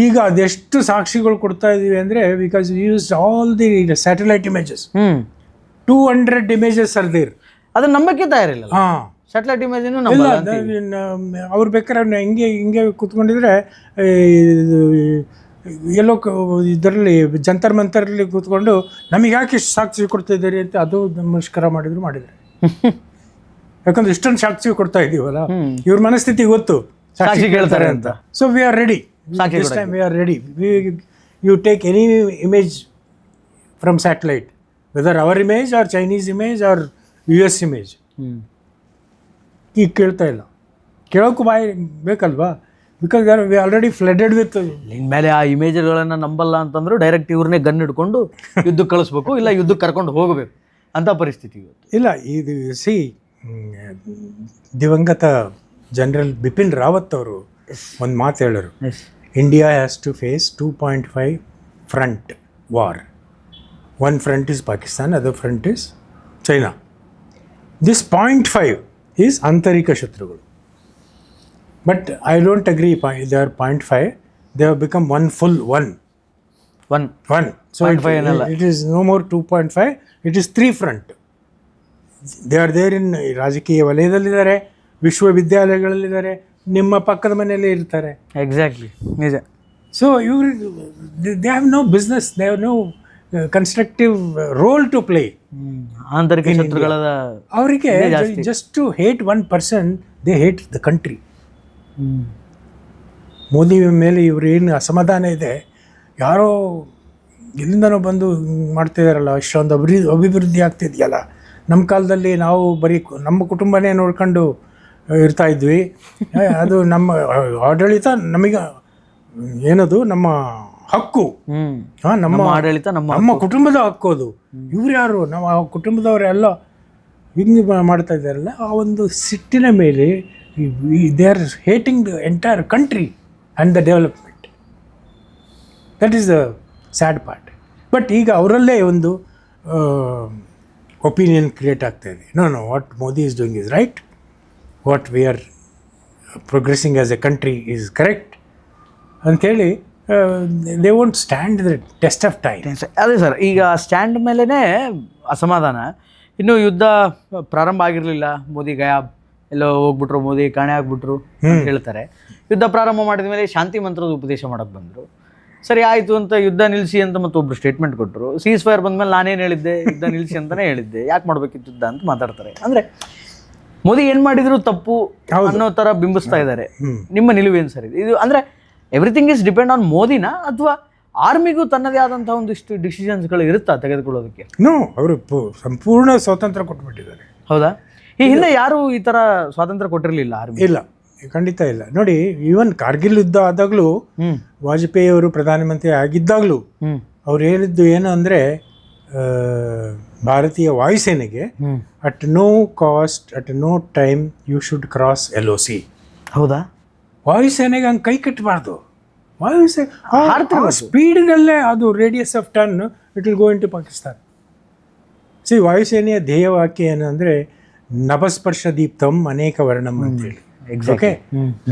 ಈಗ ಅದೆಷ್ಟು ಸಾಕ್ಷಿಗಳು ಕೊಡ್ತಾ ಇದ್ದೀವಿ ಅಂದರೆ, because use all the satellite images, 200 images are there. ಅದನ್ನ ನಂಬಕ್ಕೆ ತಯಾರಿಲ್ಲ. ಹಾಂ, ಸ್ಯಾಟಲೈಟ್ ಇಮೇಜ್ ಇಲ್ಲ, ಅವ್ರು ಬೇಕಾದ್ರೆ ಹಿಂಗೆ ಕೂತ್ಕೊಂಡಿದ್ರೆ ಎಲ್ಲೋ ಇದರಲ್ಲಿ ಜಂತರ್ ಮಂತರಲ್ಲಿ ಕೂತ್ಕೊಂಡು ನಮಗೆ ಯಾಕೆ ಇಷ್ಟು ಸಾಕ್ಷಿ ಕೊಡ್ತಾ ಇದ್ದೀರಿ ಅಂತ ಅದು ನಮಸ್ಕಾರ ಮಾಡಿದ್ರೆ ಯಾಕಂದ್ರೆ ಇಷ್ಟೊಂದು ಸಾಕ್ಷಿ ಕೊಡ್ತಾ ಇದೀವಲ್ಲ, ಇವ್ರ ಮನಸ್ಥಿತಿ ಗೊತ್ತು ಸಾಕ್ಷಿ ಕೇಳ್ತಾರೆ ಅಂತ. So we are ready, this time we are ready. You take any image from satellite, whether our image or Chinese image or US image. ಈಗ ಕೇಳ್ತಾ ಇಲ್ಲ, ಕೇಳೋಕ್ಕೂ ಬಾಯಿ ಬೇಕಲ್ವಾ, because we already flooded with. ಇನ್ಮೇಲೆ ಆ ಇಮೇಜ್ಗಳನ್ನು ನಂಬಲ್ಲ ಅಂತಂದ್ರು ಡೈರೆಕ್ಟ್ ಇವ್ರನ್ನೇ ಗನ್ ಹಿಡ್ಕೊಂಡು ಯುದ್ಧಕ್ಕೆ ಕಳಿಸ್ಬೇಕು, ಇಲ್ಲ ಯುದ್ಧಕ್ಕೆ ಕರ್ಕೊಂಡು ಹೋಗಬೇಕು ಅಂತ ಪರಿಸ್ಥಿತಿ ಇವತ್ತು. ಇಲ್ಲ, ಇದು ಸಿ ದಿವಂಗತ ಜನರಲ್ ಬಿಪಿನ್ ರಾವತ್ ಅವರು ಒಂದು ಮಾತು ಹೇಳೋರು, India has to face 2.5 front war. One front is Pakistan, other front is China. This 0.5 is ಆಂತರಿಕ ಶತ್ರುಗಳು. But I don't agree, they are 0.5, they have become one full one. So it is no more 2.5, it is 3 front. They are there in ರಾಜಕೀಯ ವಲಯದಲ್ಲಿದ್ದಾರೆ, ವಿಶ್ವವಿದ್ಯಾಲಯಗಳಲ್ಲಿದ್ದಾರೆ, ನಿಮ್ಮ ಪಕ್ಕದ ಮನೆಯಲ್ಲೇ ಇರ್ತಾರೆ. Exactly, ನಿಜ. So ಇವರು they have no business, they have no constructive role to play. ಆಂತರಿಕ ಶತ್ರುಗಳ ಅವರಿಗೆ just to hate 1%, they hate the country. Modi ಮೇಲೆ ಇವ್ರು ಏನು ಅಸಮಾಧಾನ ಇದೆ, ಯಾರೋ ಎಲ್ಲಿಂದನೋ ಬಂದು ಮಾಡ್ತಿದಾರಲ್ಲ, ಇಷ್ಟೊಂದು ಅಭಿವೃದ್ಧಿ ಆಗ್ತಿದೆಯಲ್ಲ, ನಮ್ಮ ಕಾಲದಲ್ಲಿ ನಾವು ಬರೀ ನಮ್ಮ ಕುಟುಂಬನೇ ನೋಡ್ಕೊಂಡು ಇರ್ತಾ ಇದ್ವಿ, ಅದು ನಮ್ಮ ಆಡಳಿತ, ನಮಗೆ ಏನದು ನಮ್ಮ ಹಕ್ಕು, ನಮ್ಮ ಆಡಳಿತ ನಮ್ಮ ಕುಟುಂಬದ ಹಕ್ಕು ಅದು. ಇವ್ರು ಯಾರು, ನಮ್ಮ ಕುಟುಂಬದವರೆಲ್ಲ ಹಿಂಗೆ ಮಾಡ್ತಾ ಇದ್ದಾರಲ್ಲ, ಆ ಒಂದು ಸಿಟ್ಟಿನ ಮೇಲೆ they are hating the entire country and the development. That is the sad part. But ಈಗ ಅವರಲ್ಲೇ ಒಂದು ಒಪಿನಿಯನ್ ಕ್ರಿಯೇಟ್ ಆಗ್ತಾ ಇದೆ. No, what Modi is doing is right, what we are progressing as a country is correct ಅಂಥೇಳಿ they won't stand the test of time. ಅದೇ sir, ಈಗ stand ಮೇಲೇ ಅಸಮಾಧಾನ. ಇನ್ನೂ ಯುದ್ಧ ಪ್ರಾರಂಭ ಆಗಿರಲಿಲ್ಲ, ಮೋದಿ ಗಯಾಬ್, ಎಲ್ಲೋ ಹೋಗ್ಬಿಟ್ರು, ಮೋದಿ ಕಾಣೆ ಆಗ್ಬಿಟ್ರು ಅಂತ ಹೇಳ್ತಾರೆ. ಯುದ್ಧ ಪ್ರಾರಂಭ ಮಾಡಿದ ಮೇಲೆ ಶಾಂತಿ ಮಂತ್ರದ ಉಪದೇಶ ಮಾಡೋಕ್ಕೆ ಬಂದರು. ಸರಿ ಆಯಿತು ಅಂತ ಯುದ್ಧ ನಿಲ್ಲಿಸಿ ಅಂತ ಮತ್ತೊಬ್ರು ಸ್ಟೇಟ್ಮೆಂಟ್ ಕೊಟ್ಟರು. ಸೀಸ್ ಫೈರ್ ಬಂದಮೇಲೆ ನಾನೇನು ಹೇಳಿದ್ದೆ, ಯುದ್ಧ ನಿಲ್ಲಿಸಿ ಅಂತಲೇ ಹೇಳಿದ್ದೆ, ಯಾಕೆ ಮಾಡಬೇಕಿತ್ತು ಯುದ್ಧ ಅಂತ ಮಾತಾಡ್ತಾರೆ. ಅಂದರೆ ಮೋದಿ ಏನು ಮಾಡಿದ್ರು ತಪ್ಪು ಅನ್ನೋ ಥರ ಬಿಂಬಿಸ್ತಾ ಇದ್ದಾರೆ. ನಿಮ್ಮ ನಿಲುವೇನು ಸರ್ ಇದು? ಅಂದರೆ ಎವ್ರಿಥಿಂಗ್ ಈಸ್ ಡಿಪೆಂಡ್ ಆನ್ ಮೋದಿನ, ಅಥವಾ ಆರ್ಮಿಗೂ ತನ್ನದೇ ಆದಂಥ ಒಂದಿಷ್ಟು ಡಿಸಿಷನ್ಸ್ಗಳು ಇರುತ್ತಾ ತೆಗೆದುಕೊಳ್ಳೋದಕ್ಕೆ? ನೋ, ಅವರು ಸಂಪೂರ್ಣ ಸ್ವಾತಂತ್ರ್ಯ ಕೊಟ್ಬಿಟ್ಟಿದ್ದಾರೆ. ಹೌದಾ? ಈ ಹಿಂದೆ ಯಾರು ಈ ಥರ ಸ್ವಾತಂತ್ರ್ಯ ಕೊಟ್ಟಿರಲಿಲ್ಲ ಆರ್ಮಿ? ಇಲ್ಲ, ಖಂಡಿತ ಇಲ್ಲ. ನೋಡಿ, ಈವನ್ ಕಾರ್ಗಿಲ್ ಯುದ್ಧ ಆದಾಗಲೂ, ವಾಜಪೇಯಿ ಅವರು ಪ್ರಧಾನಮಂತ್ರಿ ಆಗಿದ್ದಾಗಲೂ ಅವ್ರು ಹೇಳಿದ್ದು ಏನು ಅಂದರೆ, ಭಾರತೀಯ ವಾಯುಸೇನೆಗೆ at no cost, at no time you should cross LOC. ಹೌದಾ? ವಾಯುಸೇನೆಗೆ ಹಂಗೆ ಕೈ ಕಟ್ಟಬಾರ್ದು. ವಾಯುಸೇನೆ ಸ್ಪೀಡಿನಲ್ಲೇ ಅದು radius of turn it will go into Pakistan. See, ವಾಯುಸೇನೆಯ ಧ್ಯೇಯವಾಕ್ಯ ಏನು ಅಂದರೆ, ನಭಸ್ಪರ್ಶ ದೀಪ್ತಂ ಅನೇಕ ವರ್ಣಂ ಅಂತೇಳಿ. ಓಕೆ,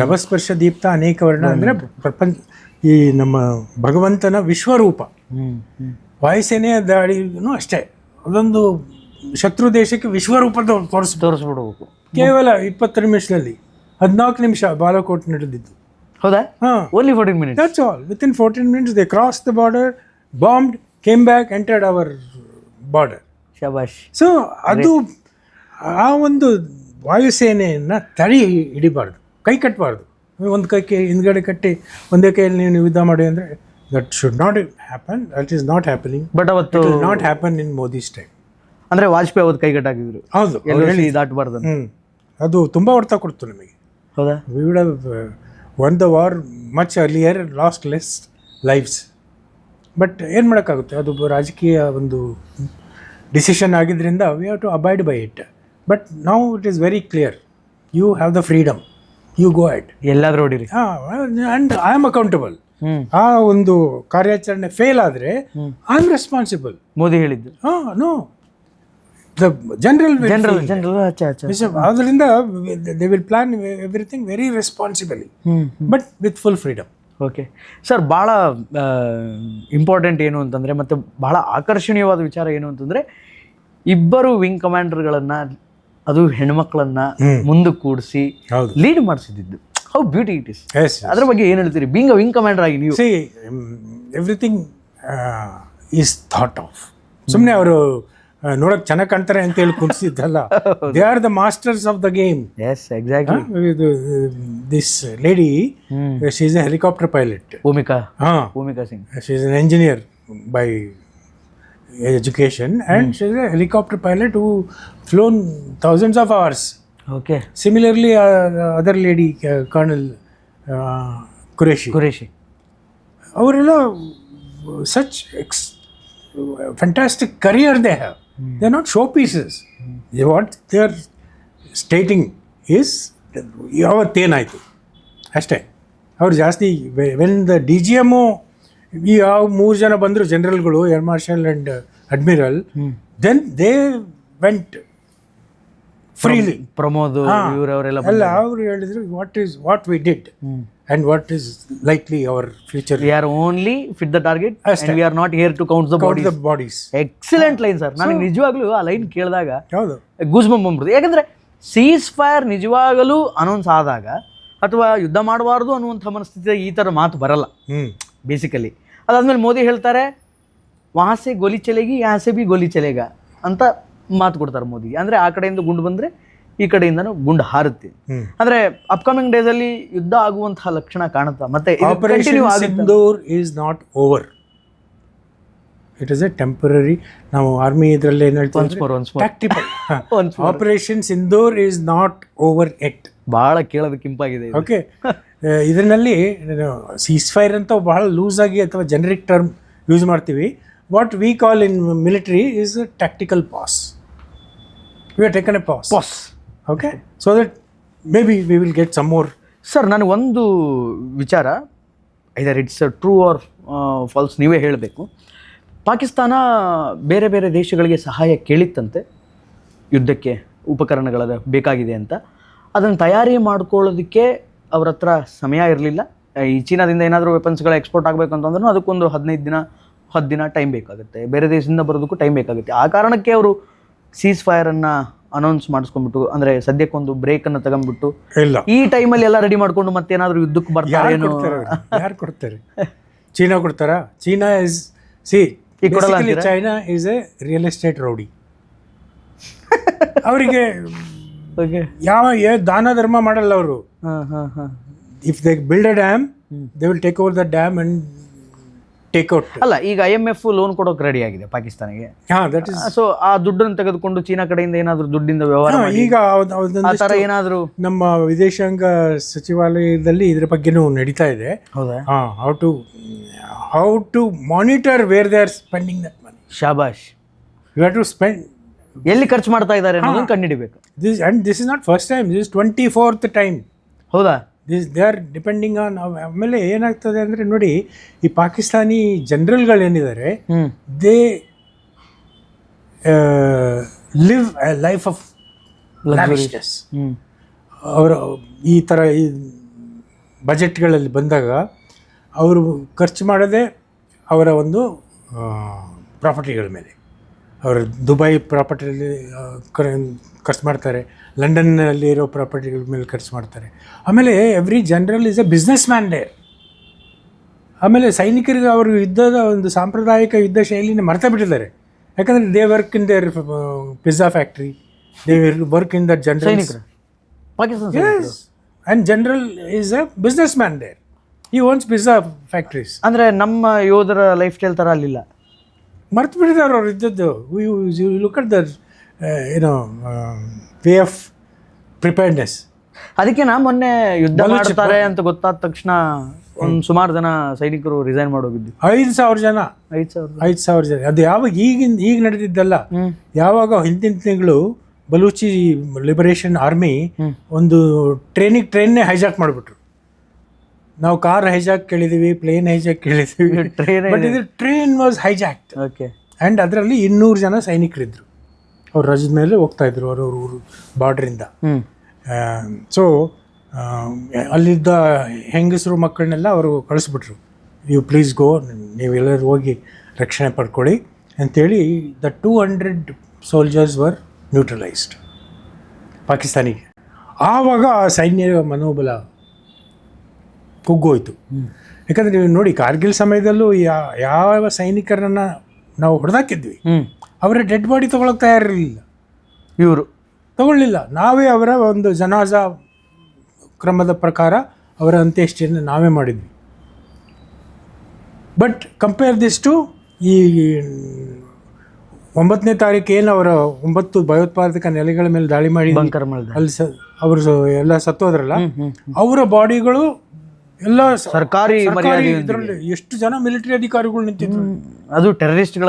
ನಭಸ್ಪರ್ಶ ದೀಪ್ತ ಅನೇಕ ವರ್ಣ ಅಂದರೆ ಪ್ರಪಂಚ, ಈ ನಮ್ಮ ಭಗವಂತನ ವಿಶ್ವರೂಪ. ವಾಯುಸೇನೆಯ ದಾಳಿನೂ ಅಷ್ಟೇ, ಅದೊಂದು ಶತ್ರು ದೇಶಕ್ಕೆ ವಿಶ್ವರೂಪದ ತೋರಿಸ್ಬಿಡ್ಬೇಕು. ಕೇವಲ 20 ನಿಮಿಷದಲ್ಲಿ 14 ನಿಮಿಷ ಬಾಲಾಕೋಟ್ ನಡೆದಿದ್ದು. ಹೌದಾ? Only 14 minutes. That's all. Within 14 minutes they crossed the border, bombed, came back, entered our border. ಶಬಾಷ್. ಸೊ ಅದು ಆ ಒಂದು ವಾಯುಸೇನೆಯನ್ನು ತಡಿ ಹಿಡಿಬಾರ್ದು, ಕೈ ಕಟ್ಟಬಾರ್ದು. ಒಂದು ಕೈಗೆ ಹಿಂದ್ಗಡೆ ಕಟ್ಟಿ ಒಂದೇ ಕೈಯಲ್ಲಿ ನೀವು ಯುದ್ಧ ಮಾಡಿ ಅಂದರೆ that should not happen. That is not happening. But ಅವತ್ತು not happen in Modi's time. ಅಂದರೆ ವಾಜಪೇಯಿ ಅವತ್ತು ಕೈಗಟ್ಟಾಕಿದ್ರು. ಹೌದು, ದಾಟಬಾರ್ದು. ಅದು ತುಂಬ ಹೊಡೆತ ಕೊಡ್ತು ನಮಗೆ. ಹೌದಾ? We would have won the war much earlier, lost less lives. But ಏನು ಮಾಡೋಕ್ಕಾಗುತ್ತೆ, ಅದು ರಾಜಕೀಯ ಒಂದು ಡಿಸಿಷನ್ ಆಗಿದ್ದರಿಂದ we have to abide by it. But now it is very clear, you have the freedom, you go at ಎಲ್ಲಾದರೂ ಹೊಡಿರಿ. And I am accountable. ಆ ಒಂದು ಕಾರ್ಯಾಚರಣೆ ಫೇಲ್ ಆದರೆ ಐ ಆಮ್ ರೆಸ್ಪಾನ್ಸಿಬಲ್. ಮೋದಿ ಹೇಳಿದ್ದು. ನೋ, ದ ಜನರಲ್ ಜನರಲ್ ಅದರಿಂದ they will plan everything very responsibly but with full freedom. Okay sir, ಭಾಳ important ಏನು ಅಂತಂದರೆ ಮತ್ತು ಭಾಳ ಆಕರ್ಷಣೀಯವಾದ ವಿಚಾರ ಏನು ಅಂತಂದರೆ, ಇಬ್ಬರು ವಿಂಗ್ ಕಮಾಂಡರ್ಗಳನ್ನು, ಅದು ಹೆಣ್ಮಕ್ಳನ್ನು ಮುಂದಕ್ಕೆ ಕೂಡಿಸಿ ಲೀಡ್ ಮಾಡಿಸಿದ್ದು. How beauty it is. ಅದ್ರ ಬಗ್ಗೆ ಏನು ಹೇಳ್ತೀರಿ, ಬೀಂಗ್ ಅ ವಿಂಗ್ ಕಮಾಂಡರ್ ಆಗಿ ನೀವು? See everything is thought of. ಸುಮ್ಮನೆ ಅವರು ನೋಡಕ್ ಚೆನ್ನಾಗಿ ಕಾಣ್ತಾರೆ ಅಂತ ಹೇಳಿ ಕುಣಿಸಿದ್ದಲ್ಲ. They are the masters of the game. Yes, exactly. This lady, she is a helicopter pilot. Bhumika Singh. She is an engineer by education and she is a helicopter pilot who flown thousands of hours. Okay. Similarly, other lady, Colonel Qureshi. ಅವರೆಲ್ಲ such fantastic career they have. They are not showpieces. What they are stating is ಯಾವತ್ತೇನಾಯಿತು ಅಷ್ಟೇ. ಅವ್ರು ಜಾಸ್ತಿ when the DGMO ಈ ಯಾವ 3 ಜನ ಬಂದರು ಜನರಲ್ಗಳು, air marshal and admiral, then they went freely. Pramod ಇವರವರೆಲ್ಲ ಅಲ್ಲ, ಅವರು ಹೇಳಿದ್ರು what we did and what is likely our future. We are only fit the target and we are not here to count the bodies. Excellent line sir. ನನಗೆ ನಿಜವಾಗ್ಲೂ ಆ line ಕೇಳಿದಾಗ ಹೌದು ಗೂಸ್ಬಂಪ್ ಬಂದ್ಬಿಡ್ತು. ಯಾಕಂದರೆ ಸೀಸ್ ಫೈರ್ ನಿಜವಾಗಲೂ ಅನೌನ್ಸ್ ಆದಾಗ ಅಥವಾ ಯುದ್ಧ ಮಾಡಬಾರ್ದು ಅನ್ನುವಂಥ ಮನಸ್ಥಿತಿ ಈ ಥರ ಮಾತು ಬರಲ್ಲ ಬೇಸಿಕಲಿ. ಅದಾದ್ಮೇಲೆ ಮೋದಿ ಹೇಳ್ತಾರೆ ವಹಾ ಸೆ ಗೋಲಿ ಚಲೇಗಿ ಯಹಾ ಸೆ ಬಿ ಗೋಲಿ ಚಲೇಗ ಅಂತ ಮಾತು ಕೊಡ್ತಾರೆ ಮೋದಿ. ಅಂದರೆ ಆ ಕಡೆಯಿಂದ ಗುಂಡು ಬಂದರೆ ಈ ಕಡೆಯಿಂದನೂ ಗುಂಡು ಹಾರುತ್ತೆ. ಅಂದರೆ ಅಪ್ಕಮಿಂಗ್ ಡೇಸಲ್ಲಿ ಯುದ್ಧ ಆಗುವಂತಹ ಲಕ್ಷಣ ಕಾಣುತ್ತಾ? ಮತ್ತೆ operation Sindoor is not over, it is a temporary. ನಾವು ಆರ್ಮಿ ಇದರಲ್ಲಿ ಏನು ಹೇಳ್ತೀವಿ, tactical. Operation Sindoor is not over yet. ಭಾಳ ಕೇಳೋದಕ್ಕೆ ಇಂಪಾಗಿದೆ. ಓಕೆ, ಇದರಲ್ಲಿ ಸೀಸ್ ಫೈರ್ ಅಂತ ಬಹಳ ಲೂಸಾಗಿ ಅಥವಾ ಜನರಿಕ್ ಟರ್ಮ್ ಯೂಸ್ ಮಾಡ್ತೀವಿ. What we call in military is a tactical pause. We are taken a pause. Okay, so that may be we will get some more. Sir, ನನಗೊಂದು ವಿಚಾರ, either it's true or false, ನೀವೇ ಹೇಳಬೇಕು. ಪಾಕಿಸ್ತಾನ ಬೇರೆ ಬೇರೆ ದೇಶಗಳಿಗೆ ಸಹಾಯ ಕೇಳಿತ್ತಂತೆ, ಯುದ್ಧಕ್ಕೆ ಉಪಕರಣಗಳ ಬೇಕಾಗಿದೆ ಅಂತ. ಅದನ್ನು ತಯಾರಿ ಮಾಡ್ಕೊಳ್ಳೋದಕ್ಕೆ ಅವ್ರ ಹತ್ರ ಸಮಯ ಇರಲಿಲ್ಲ. ಈ ಚೀನಾದಿಂದ ಏನಾದರೂ ವೆಪನ್ಸ್ಗಳ ಎಕ್ಸ್ಪೋರ್ಟ್ ಆಗಬೇಕು ಅಂತಂದ್ರೂ ಅದಕ್ಕೊಂದು 15 ದಿನ 10 ದಿನ ಟೈಮ್ ಬೇಕಾಗುತ್ತೆ. ಬೇರೆ ದೇಶದಿಂದ ಬರೋದಕ್ಕೂ ಟೈಮ್ ಬೇಕಾಗುತ್ತೆ. ಆ ಕಾರಣಕ್ಕೆ ಅವರು ಸೀಸ್ ಫೈರನ್ನು ಅನೌನ್ಸ್ ಮಾಡಿಸ್ಕೊಂಡ್ಬಿಟ್ಟು, ಅಂದರೆ ಸದ್ಯಕ್ಕೊಂದು ಬ್ರೇಕನ್ನು ತಗೊಂಡ್ಬಿಟ್ಟು ಈ ಟೈಮಲ್ಲಿ ಎಲ್ಲ ರೆಡಿ ಮಾಡಿಕೊಂಡು ಮತ್ತೇನಾದರೂ ಯುದ್ಧಕ್ಕೆ ಬರ್ತಾರೆ. ಯಾರು ಕೊಡ್ತಾರೆ? ಚೀನಾ ಕೊಡ್ತಾರಾ? China is China is A real estate rowdy. ಅವರಿಗೆ ಯಾವ ದಾನ ಧರ್ಮ ಮಾಡಲ್ಲ ಅವರು. If they build a dam, they will take over the dam and take out. ಅಲ್ಲ, ಈಗ IMF ಲೋನ್ ಕೊಡೋಕೆ ರೆಡಿ ಆಗಿದೆ ಪಾಕಿಸ್ತಾನಕ್ಕೆ. ಸೊ ಆ ದುಡ್ಡನ್ನು ತೆಗೆದುಕೊಂಡು ಚೀನಾ ಕಡೆಯಿಂದ ಏನಾದರೂ ದುಡ್ಡಿಂದ ವ್ಯವಹಾರ ಈಗ ಆ ಥರ ಏನಾದರೂ ನಮ್ಮ ವಿದೇಶಾಂಗ ಸಚಿವಾಲಯದಲ್ಲಿ ಇದ್ರ ಬಗ್ಗೆನೂ ನಡೀತಾ ಇದೆ. ಹೌದಾ? How to monitor where they are spending that money. ಶಾಬಾಷ್. You have to spend. ಎಲ್ಲಿ ಖರ್ಚು ಮಾಡ್ತಾ ಇದ್ದಾರೆ ಅನ್ನೋದನ್ನು ಕಂಡುಹಿಡಿಬೇಕು. This is not first time, this is 24th time. ಹೌದಾ? They are depending on. ಆಮೇಲೆ ಏನಾಗ್ತದೆ ಅಂದರೆ ನೋಡಿ, ಈ ಪಾಕಿಸ್ತಾನಿ ಜನರಲ್ಗಳೇನಿದ್ದಾರೆ, they live a life of lavishness. ಅವರು ಈ ಥರ ಈ ಬಜೆಟ್ಗಳಲ್ಲಿ ಬಂದಾಗ ಅವರು ಖರ್ಚು ಮಾಡೋದೇ ಅವರ ಒಂದು ಪ್ರಾಪರ್ಟಿಗಳ ಮೇಲೆ. ಅವರು ದುಬೈ ಪ್ರಾಪರ್ಟಿಯಲ್ಲಿ ಖರ್ಚು ಮಾಡ್ತಾರೆ, ಲಂಡನ್ನಲ್ಲಿ ಇರೋ ಪ್ರಾಪರ್ಟಿಗಳ ಮೇಲೆ ಖರ್ಚು ಮಾಡ್ತಾರೆ. ಆಮೇಲೆ every general is A business man Deere. ಆಮೇಲೆ ಸೈನಿಕರಿಗೆ ಅವರು ಯುದ್ಧದ ಒಂದು ಸಾಂಪ್ರದಾಯಿಕ ಯುದ್ಧ ಶೈಲಿನ ಮರ್ತಾ ಬಿಟ್ಟಿದ್ದಾರೆ. ಯಾಕಂದರೆ they work in their pizza factory, they work in the general. And general is A business man Deere. ಈ ಓನ್ಸ್ ಪಿಜ್ಜಾ ಫ್ಯಾಕ್ಟ್ರೀಸ್. ಅಂದರೆ ನಮ್ಮ ಯೋಧರ ಲೈಫ್ ಸ್ಟೈಲ್ ಥರ ಅಲ್ಲಿಲ್ಲ, ಮರ್ತು ಬಿಟ್ಟಿದ್ದಾರೆ ಅವ್ರು ಇದ್ದದ್ದು. Look at the way of preparedness. ಅದಕ್ಕೆ ನಾ ಮೊನ್ನೆ ಯುದ್ಧ ಮಾಡ್ತಾರೆ ಅಂತ ಗೊತ್ತಾದ ತಕ್ಷಣ ಒಂದು ಸುಮಾರು ಜನ ಸೈನಿಕರು ರಿಸೈನ್ ಮಾಡೋಗಿದ್ದು. 5,000 ಜನ. 5,000 ಜನ. ಅದು ಯಾವಾಗ ಈಗ ನಡೆದಿದ್ದಲ್ಲ, ಯಾವಾಗ ಹಿಂದಿನ ತಿಂಗಳು ಬಲೂಚಿ ಲಿಬರೇಷನ್ ಆರ್ಮಿ ಒಂದು ಟ್ರೈನ್ನೇ ಹೈಜಾಕ್ ಮಾಡಿಬಿಟ್ರು. ನಾವು ಕಾರ್ ಹೈಜಾಕ್ ಕೇಳಿದೀವಿ, ಪ್ಲೇನ್ ಹೈಜಾಕ್ ಕೇಳಿದೀವಿ, ಬಟ್ ಇದು train was hijacked. Okay. And ಅದರಲ್ಲಿ 200 ಜನ ಸೈನಿಕರಿದ್ರು. ಅವ್ರ ರಜದ ಮೇಲೆ ಹೋಗ್ತಾಯಿದ್ರು ಅವ್ರವ್ರ ಊರು ಬಾರ್ಡ್ರಿಂದ. ಸೊ ಅಲ್ಲಿದ್ದ ಹೆಂಗಸರು ಮಕ್ಕಳನ್ನೆಲ್ಲ ಅವರು ಕಳಿಸ್ಬಿಟ್ರು, ಯು ಪ್ಲೀಸ್ ಗೋ, ನೀವೆಲ್ಲರೂ ಹೋಗಿ ರಕ್ಷಣೆ ಪಡ್ಕೊಳ್ಳಿ ಅಂಥೇಳಿ. ದ 200 ಸೋಲ್ಜರ್ಸ್ ವರ್ ನ್ಯೂಟ್ರಲೈಸ್ಡ್ ಪಾಕಿಸ್ತಾನಿಗೆ. ಆವಾಗ ಸೈನ್ಯದ ಮನೋಬಲ ಕುಗ್ಗೋಯ್ತು. ಯಾಕಂದರೆ ನೀವು ನೋಡಿ, ಕಾರ್ಗಿಲ್ ಸಮಯದಲ್ಲೂ ಯಾವ ಸೈನಿಕರನ್ನು ನಾವು ಹೊಡೆದಾಕಿದ್ವಿ, ಅವರ ಡೆಡ್ ಬಾಡಿ ತೊಗೊಳಕ್ಕೆ ತಯಾರಿರಲಿಲ್ಲ, ಇವರು ತಗೊಳ್ಳಿಲ್ಲ. ನಾವೇ ಅವರ ಒಂದು ಜನಾಜಾ ಕ್ರಮದ ಪ್ರಕಾರ ಅವರ ಅಂತ್ಯೇಷ್ಟಿಯನ್ನು ನಾವೇ ಮಾಡಿದ್ವಿ. ಬಟ್ ಕಂಪೇರ್ ದಿಸ್ ಟು ಈ 9ನೇ ತಾರೀಕು ಏನು ಅವರ 9 ಭಯೋತ್ಪಾದಕ ನೆಲೆಗಳ ಮೇಲೆ ದಾಳಿ ಮಾಡಿ ಅಲ್ಲಿ ಅವರು ಎಲ್ಲ ಸತ್ತೋದ್ರಲ್ಲ, ಅವರ ಬಾಡಿಗಳು ಎಲ್ಲ ಸರ್ಕಾರಿ ಇದರಲ್ಲಿ ಎಷ್ಟು ಜನ ಮಿಲಿಟರಿ ಅಧಿಕಾರಿಗಳು ನಿಂತಿದ್ರು, ಅದು ಟೆರರಿಸ್ಟ್ಗಳ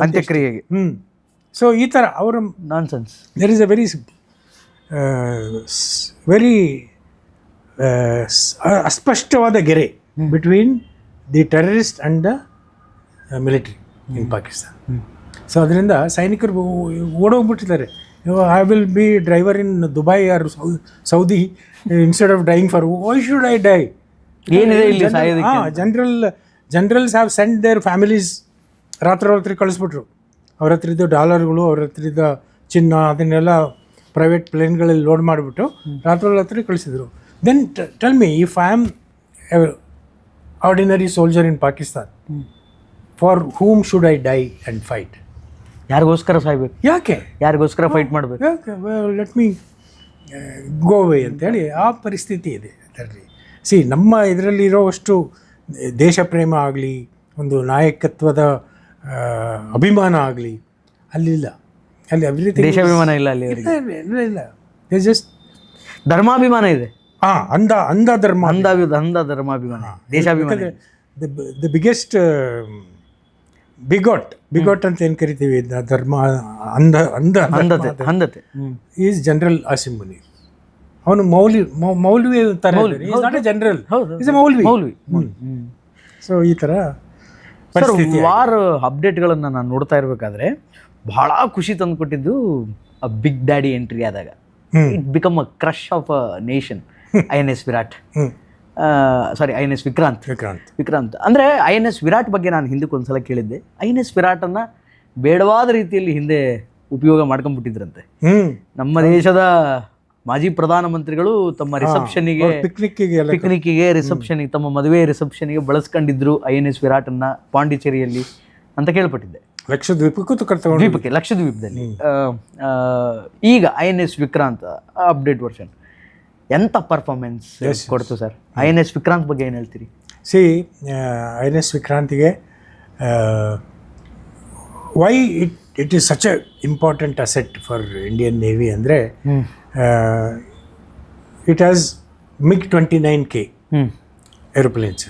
ಅಂತ್ಯಕ್ರಿಯೆಗೆ. ಸೊ ಈ ಥರ ಅವರ nonsense. There is a very ಅಸ್ಪಷ್ಟವಾದ ಗೆರೆ between the terrorist and the military in Pakistan. So ಅದರಿಂದ ಸೈನಿಕರು ಓಡೋಗ್ಬಿಟ್ಟಿದ್ದಾರೆ. I will be driver in Dubai or Saudi instead of dying for why should I die. ಏನಿದೆ ಇಲ್ಲಿ generals have send their families. ರಾತ್ರಿ ಕಳಿಸ್ಬಿಟ್ರು. ಅವ್ರ ಹತ್ರ ಇದ್ದ ಡಾಲರ್ಗಳು, ಅವ್ರ ಹತ್ರ ಇದ್ದ ಚಿನ್ನ, ಅದನ್ನೆಲ್ಲ ಪ್ರೈವೇಟ್ ಪ್ಲೇನ್ಗಳಲ್ಲಿ ಲೋಡ್ ಮಾಡಿಬಿಟ್ಟು ರಾತ್ರಿ ಕಳಿಸಿದ್ರು. Then tell me, if I am ordinary soldier in Pakistan, for whom should I die and fight? ಯಾರಿಗೋಸ್ಕರ ಸಾಯ್ಬೇಕು? ಯಾರಿಗೋಸ್ಕರ ಫೈಟ್ ಮಾಡಬೇಕು? ಲೆಟ್ ಮೀ ಗೋ ಅವೇ ಅಂತೇಳಿ ಆ ಪರಿಸ್ಥಿತಿ ಇದೆ ಅದರಲ್ಲಿ. ನಮ್ಮ ಇದರಲ್ಲಿ ಇರೋವಷ್ಟು ದೇಶ ಪ್ರೇಮ ಆಗಲಿ, ಒಂದು ನಾಯಕತ್ವದ ಅಭಿಮಾನ ಆಗಲಿ ಅಲ್ಲಿಲ್ಲ. ಅಲ್ಲಿ ಎವ್ರಿಥಿಂಗ್ ದೇಶಾಭಿಮಾನ ಇಲ್ಲ, ಅಲ್ಲಿ ಇಲ್ಲ. ಜಸ್ಟ್ ಧರ್ಮಾಭಿಮಾನ ಇದೆ. ಅಂಧ ಧರ್ಮಾಭಿಮಾನ, ದೇಶಾಭಿಮಾನ. ದ ಬಿಗ್ಗೆಸ್ಟ್ ಬಿಗಾಟ್ ಅಂತ ಏನು ಕರಿತೀವಿ, ಧರ್ಮ ಅಂಧತೆ ಈಸ್ ಜನರಲ್ ಆಸಿಮ್ ಮುನೀರ್. ಅವನು ಮೌಲ್ವಿ ಥರ, general is A maulvi. So ಈ ಥರ ವಾರ್ ಅಪ್ಡೇಟ್ಗಳನ್ನು ನಾನು ನೋಡ್ತಾ ಇರಬೇಕಾದ್ರೆ ಬಹಳ ಖುಷಿ ತಂದುಕೊಟ್ಟಿದ್ದು ಬಿಗ್ ಡ್ಯಾಡಿ ಎಂಟ್ರಿ ಆದಾಗ. It become a crush of a nation. INS Virat, INS Vikrant. ಅಂದರೆ INS ವಿರಾಟ್ ಬಗ್ಗೆ ನಾನು ಹಿಂದಕ್ಕೆ ಒಂದ್ಸಲ ಕೇಳಿದ್ದೆ. INS ವಿರಾಟನ್ನು ಬೇಡವಾದ ರೀತಿಯಲ್ಲಿ ಹಿಂದೆ ಉಪಯೋಗ ಮಾಡ್ಕೊಂಡ್ಬಿಟ್ಟಿದ್ರಂತೆ. ನಮ್ಮ ದೇಶದ ಮಾಜಿ ಪ್ರಧಾನಮಂತ್ರಿಗಳು ತಮ್ಮ ರಿಸೆಪ್ಷನ್ನಿಗೆ, ಪಿಕ್ನಿಕ್ಕಿಗೆ, ರಿಸೆಪ್ಷನ್ಗೆ, ತಮ್ಮ ಮದುವೆ ರಿಸೆಪ್ಷನ್ಗೆ ಬಳಸ್ಕೊಂಡಿದ್ರು INS ವಿರಾಟನ್ನ ಪಾಂಡಿಚೇರಿಯಲ್ಲಿ ಅಂತ ಕೇಳ್ಪಟ್ಟಿದ್ದೆ. ಲಕ್ಷದ್ವೀಪದಲ್ಲಿ. ಈಗ INS ವಿಕ್ರಾಂತ್ ಅಪ್ಡೇಟ್ ವರ್ಷನ್ ಎಂಥ ಪರ್ಫಾರ್ಮೆನ್ಸ್ ಕೊಡ್ತು ಸರ್? INS ವಿಕ್ರಾಂತ್ ಬಗ್ಗೆ ಏನು ಹೇಳ್ತೀರಿ? INS ವಿಕ್ರಾಂತಿಗೆ why it is such a important asset for Indian navy ಅಂದರೆ it has MiG-29K aeroplanes.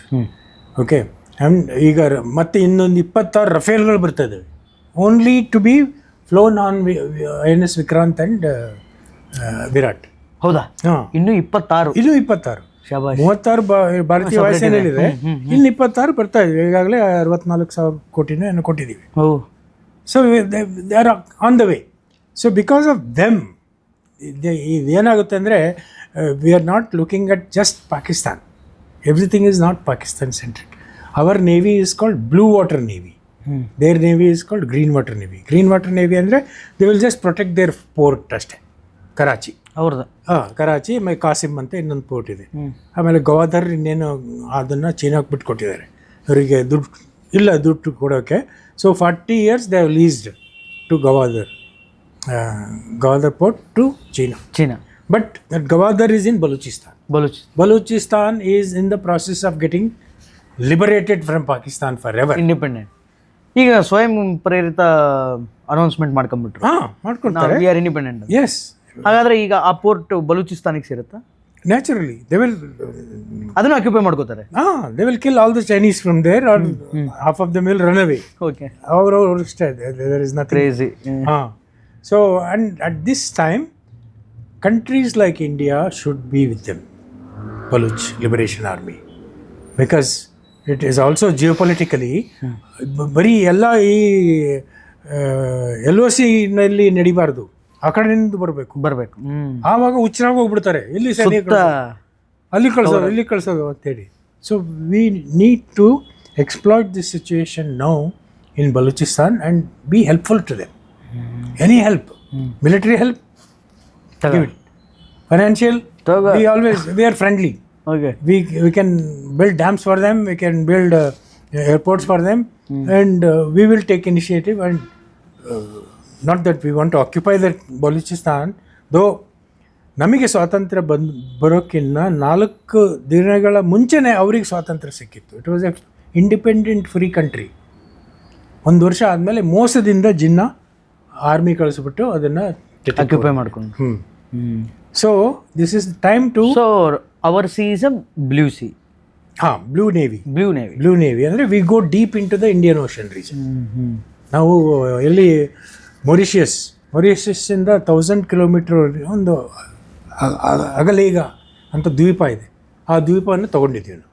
Okay, and ಈಗ ಮತ್ತೆ ಇನ್ನೊಂದು 26 ರಫೇಲ್ಗಳು ಬರ್ತದೆ, only to be flown on INS Vikrant and Viraat. ಹೌದಾ? ಇನ್ನೂ 26 36 ಭಾರತೀಯ ವಾಯುಸೇನೆಯಲ್ಲಿದೆ, ಇನ್ನು 26 ಬರ್ತಾ ಇದ್ವಿ. ಈಗಾಗಲೇ 64,000 ಕೋಟಿನ ಏನು ಕೊಟ್ಟಿದ್ದೀವಿ. So they are on the way. So because of them ಇದೇನಾಗುತ್ತೆ ಅಂದರೆ, we are not looking at just Pakistan. Everything is not Pakistan centric. Our navy is called blue water navy, their navy is called green water navy. Green water navy ಅಂದರೆ they will just protect their port ಅಷ್ಟೇ. ಕರಾಚಿ ಅವ್ರದ್ದು, ಕರಾಚಿ, ಕಾಸಿಮ್ ಅಂತ ಇನ್ನೊಂದು port ಇದೆ. ಆಮೇಲೆ ಗವಾದರ್ ಇನ್ನೇನು ಅದನ್ನು ಚೀನಾಗೆ ಬಿಟ್ಕೊಟ್ಟಿದ್ದಾರೆ, ಅವರಿಗೆ ದುಡ್ಡು ಕೊಡೋಕ್ಕೆ. So 40 years they have leased to Gwadar port to China. But that Gwadar is in Balochistan is in the process of getting liberated from Pakistan for ever, independent. ಈಗ ಸ್ವಯಂ ಪ್ರೇರಿತ ಅನೌನ್ಸ್ಮೆಂಟ್ ಮಾಡ್ಕೊಂಡ್ಬಿಟ್ರು, ಮಾಡ್ಕೊಳ್ತಾರೆ, ವಿ ಆರ್ ಇಂಡಿಪೆಂಡೆಂಟ್. ಎಸ್. ಹಾಗಾದ್ರೆ ಈಗ ಆ ಪೋರ್ಟ್ ಬಲೂಚಿಸ್ತಾನಿಗೆ ಸೇರುತ್ತಾ? ನ್ಯಾಚುರಲಿ ದೇ ವಿಲ್ ಅದನ್ನು ಆಕ್ಯುಪೈ ಮಾಡ್ಕೋತಾರೆ. They will kill all the Chinese from there, or half of the will run away. Okay, ಅವ್ರವ್ರು ಅಷ್ಟೇ, there is nothing crazy. So and at this time countries like India should be with them, Baluch Liberation Army, because it is also geopolitically ಬರೀ ಎಲ್ಲ ಈ L O ಸಿನಲ್ಲಿ ನಡಿಬಾರ್ದು, ಆ ಕಡೆಯಿಂದ ಬರಬೇಕು. ಬರಬೇಕು. ಆವಾಗ ಹುಚ್ಚರಾಗಿ ಹೋಗ್ಬಿಡ್ತಾರೆ, ಇಲ್ಲಿ ಸೈನಿಕ ಅಲ್ಲಿ ಕಳ್ಸೋದು ಇಲ್ಲಿ ಕಳ್ಸೋದು ಅಂತೇಳಿ. So we need to exploit this situation now in Balochistan and be helpful to them. Any help, military help, give it. Financial, we are friendly. Okay. We can build dams for them, we can build airports for them, and we will take initiative. And not that we want to occupy that Balochistan, though ನಮಗೆ ಸ್ವಾತಂತ್ರ್ಯ ಬರೋಕ್ಕಿಂತ 4 ದಿನಗಳ ಮುಂಚೆನೇ ಅವ್ರಿಗೆ ಸ್ವಾತಂತ್ರ್ಯ ಸಿಕ್ಕಿತ್ತು. It was A independent free country. 1 ವರ್ಷ ಆದಮೇಲೆ ಮೋಸದಿಂದ ಜಿನ್ನ ಆರ್ಮಿ ಕಳಿಸ್ಬಿಟ್ಟು ಅದನ್ನು ಆಕ್ಯುಪೈ ಮಾಡ್ಕೊಂಡು. So this is time to. So our sea is a blue sea. ಹಾಂ, ಬ್ಲೂ ನೇವಿ. ಬ್ಲೂ ನೇವಿ ಅಂದರೆ we go deep into the Indian Ocean region. ನಾವು ಎಲ್ಲಿ ಮೊರಿಷಿಯಸ್ಸಿಂದ 1000 kilometre ಒಂದು ಅಗಲೇಗ ಅಂತ ದ್ವೀಪ ಇದೆ. ಆ ದ್ವೀಪವನ್ನು ತೊಗೊಂಡಿದ್ದೀವಿ ನಾವು.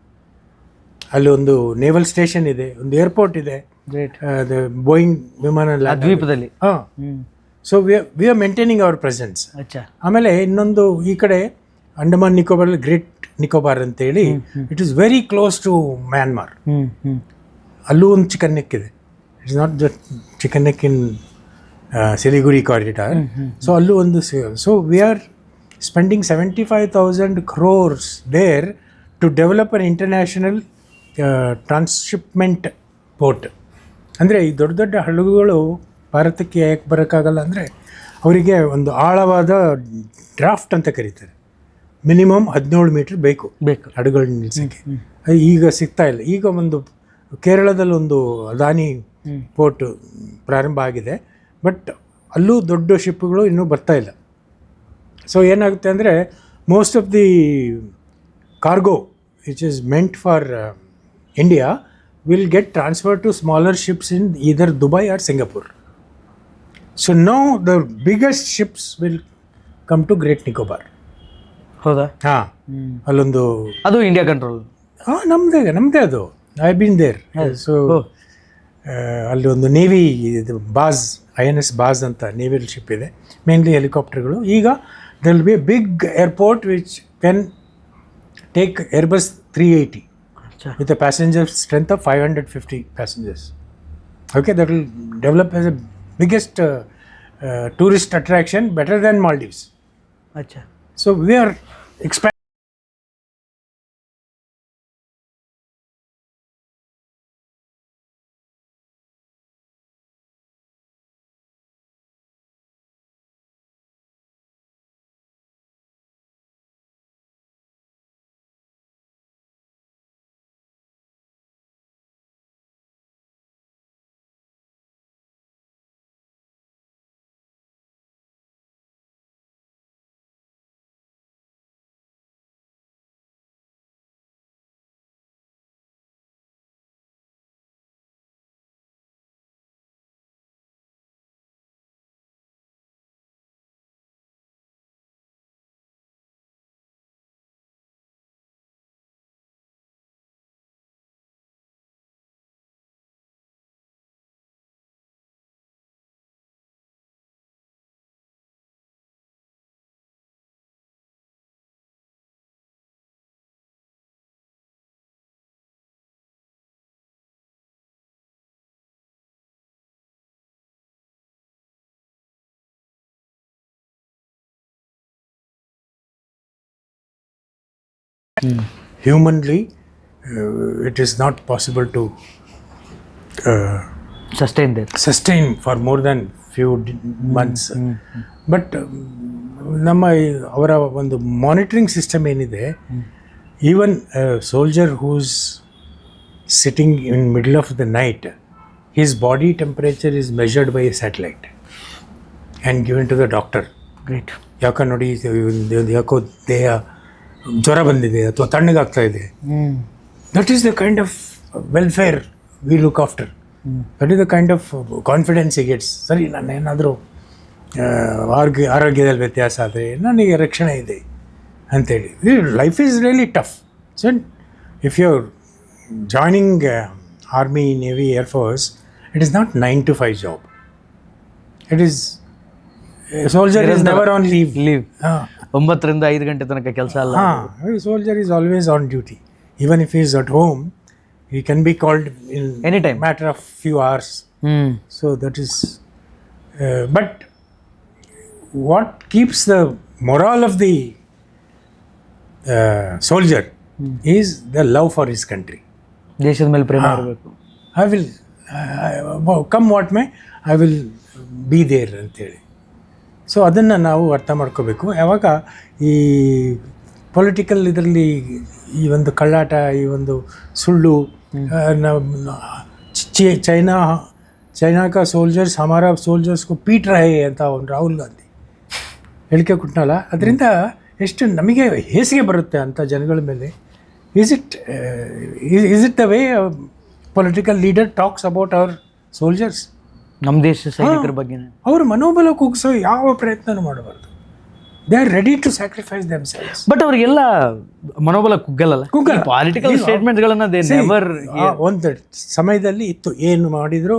ಅಲ್ಲಿ ಒಂದು ನೇವಲ್ ಸ್ಟೇಷನ್ ಇದೆ, ಒಂದು ಏರ್ಪೋರ್ಟ್ ಇದೆ, ಬೋಯಿಂಗ್ ವಿಮಾನ ದ್ವೀಪದಲ್ಲಿ. ಹಾಂ. So we are maintaining our presence. ಆಮೇಲೆ ಇನ್ನೊಂದು ಈ ಕಡೆ ಅಂಡಮಾನ್ ನಿಕೋಬಾರ್, ಗ್ರೇಟ್ ನಿಕೋಬಾರ್ ಅಂತೇಳಿ, it is very close to Myanmar. ಅಲ್ಲೂ ಒಂದು ಚಿಕನ್ ನೆಕ್ ಇದೆ. It is not just chicken neck in Siliguri corridor. So ಅಲ್ಲೂ ಒಂದು. So we are spending 75,000 crores there to develop an international transshipment port. ಅಂದರೆ ಈ ದೊಡ್ಡ ದೊಡ್ಡ ಹಡಗುಗಳು ಭಾರತಕ್ಕೆ ಯಾಕೆ ಬರೋಕ್ಕಾಗಲ್ಲ ಅಂದರೆ ಅವರಿಗೆ ಒಂದು ಆಳವಾದ ಡ್ರಾಫ್ಟ್ ಅಂತ ಕರೀತಾರೆ. ಮಿನಿಮಮ್ 17 ಮೀಟ್ರ್ ಬೇಕು ಹಡಗುಗಳನ್ನ ನಿಲ್ಲಿಸೋಕ್ಕೆ. ಈಗ ಸಿಗ್ತಾ ಇಲ್ಲ. ಈಗ ಒಂದು ಕೇರಳದಲ್ಲಿ ಒಂದು ಅದಾನಿ ಪೋರ್ಟ್ ಪ್ರಾರಂಭ ಆಗಿದೆ, ಬಟ್ ಅಲ್ಲೂ ದೊಡ್ಡ ಶಿಪ್ಗಳು ಇನ್ನೂ ಬರ್ತಾ ಇಲ್ಲ. ಸೊ ಏನಾಗುತ್ತೆ ಅಂದರೆ most of the cargo which is meant for India will get transferred to smaller ships in either Dubai or Singapore. So now the biggest ships will come to Great Nicobar. ಹೌದಾ? ಹಾಂ, ಅಲ್ಲೊಂದು ಅದು India control. ಹಾಂ, ನಮ್ಮದೇ ಅದು. I been there. So ಅಲ್ಲಿ ಒಂದು navy ಇದು ಬಾಜ್, INS ಬಾಜ್ ಅಂತ ನೇವಿಯಲ್ ಶಿಪ್ ಇದೆ, ಮೇನ್ಲಿ ಹೆಲಿಕಾಪ್ಟರ್ಗಳು. ಈಗ there will be a big airport which can take Airbus 380 with a passenger strength of 550 passengers. Okay, that will develop as a biggest tourist attraction, better than Maldives. Acha. So we are expanding. Humanly, it is not possible to sustain for more than few months. But ಅವರ ಒಂದು monitoring system ಏನಿದೆ, even soldier who's sitting in middle of the night, his body temperature is measured by a satellite and given to the doctor. Great. ಯಾಕೆ ನೋಡಿ, ಯಾಕೋ ದೇಹ ಜ್ವರ ಬಂದಿದೆ ಅಥವಾ ತಣ್ಣಗಾಗ್ತಾ ಇದೆ. That is the kind of welfare we look after. That is the kind of confidence he gets. ಸರಿ, ನಾನು ಏನಾದರೂ ಆರೋಗ್ಯದಲ್ಲಿ ವ್ಯತ್ಯಾಸ ಆದರೆ ನನಗೆ ರಕ್ಷಣೆ ಇದೆ ಅಂಥೇಳಿ. Life is really tough. So if you are joining army, navy, air force, it is not 9 to 5 job. It is soldier is never on leave. Leave 9 ರಿಂದ 5 ಗಂಟೆ ತನಕ ಕೆಲಸ ಅಲ್ಲ. Soldier is always on duty. Even if is at home, he can be called in Anytime. matter of few hours. So that is but what keeps the morale of the soldier is the love for his country. ದೇಶದ ಮೇಲೆ ಪ್ರೇಮ ಇರಬೇಕು. I will come what may, I will be there ಅಂತೇಳಿ. So ಅದನ್ನು ನಾವು ಅರ್ಥ ಮಾಡ್ಕೋಬೇಕು. ಯಾವಾಗ ಈ ಪೊಲಿಟಿಕಲ್ ಇದರಲ್ಲಿ ಈ ಒಂದು ಕಳ್ಳಾಟ, ಈ ಒಂದು ಸುಳ್ಳು, ಚೈನಾ ಕಾ ಸೋಲ್ಜರ್ಸ್ ಹಮಾರಾ ಸೋಲ್ಜರ್ಸ್ಗೂ ಪೀಟ್ ರಹೆ ಅಂತ ಒಂದು ರಾಹುಲ್ ಗಾಂಧಿ ಹೇಳಿಕೆ ಕೊಟ್ಟನಲ್ಲ, ಅದರಿಂದ ಎಷ್ಟು ನಮಗೆ ಹೇಸಿಗೆ ಬರುತ್ತೆ ಅಂತ ಜನಗಳ ಮೇಲೆ. Is it the way political leader talks about our soldiers? ನಮ್ಮ ದೇಶ ಸೈನಿಕರ ಬಗ್ಗೆ ಅವ್ರ ಮನೋಬಲ ಕುಗ್ಸೋ ಯಾವ ಪ್ರಯತ್ನನೂ ಮಾಡಬಾರ್ದು. They are ready to sacrifice themselves. But ಅವ್ರಿಗೆಲ್ಲ ಮನೋಬಲ ಕುಗ್ಗಲ್ಲ. ಪೊಲಿಟಿಕಲ್ ಸ್ಟೇಟ್ಮೆಂಟ್ಗಳನ್ನ ದೇ ನೆವರ್. ಒಂದು ಸಮಯದಲ್ಲಿ ಇತ್ತು, ಏನು ಮಾಡಿದ್ರು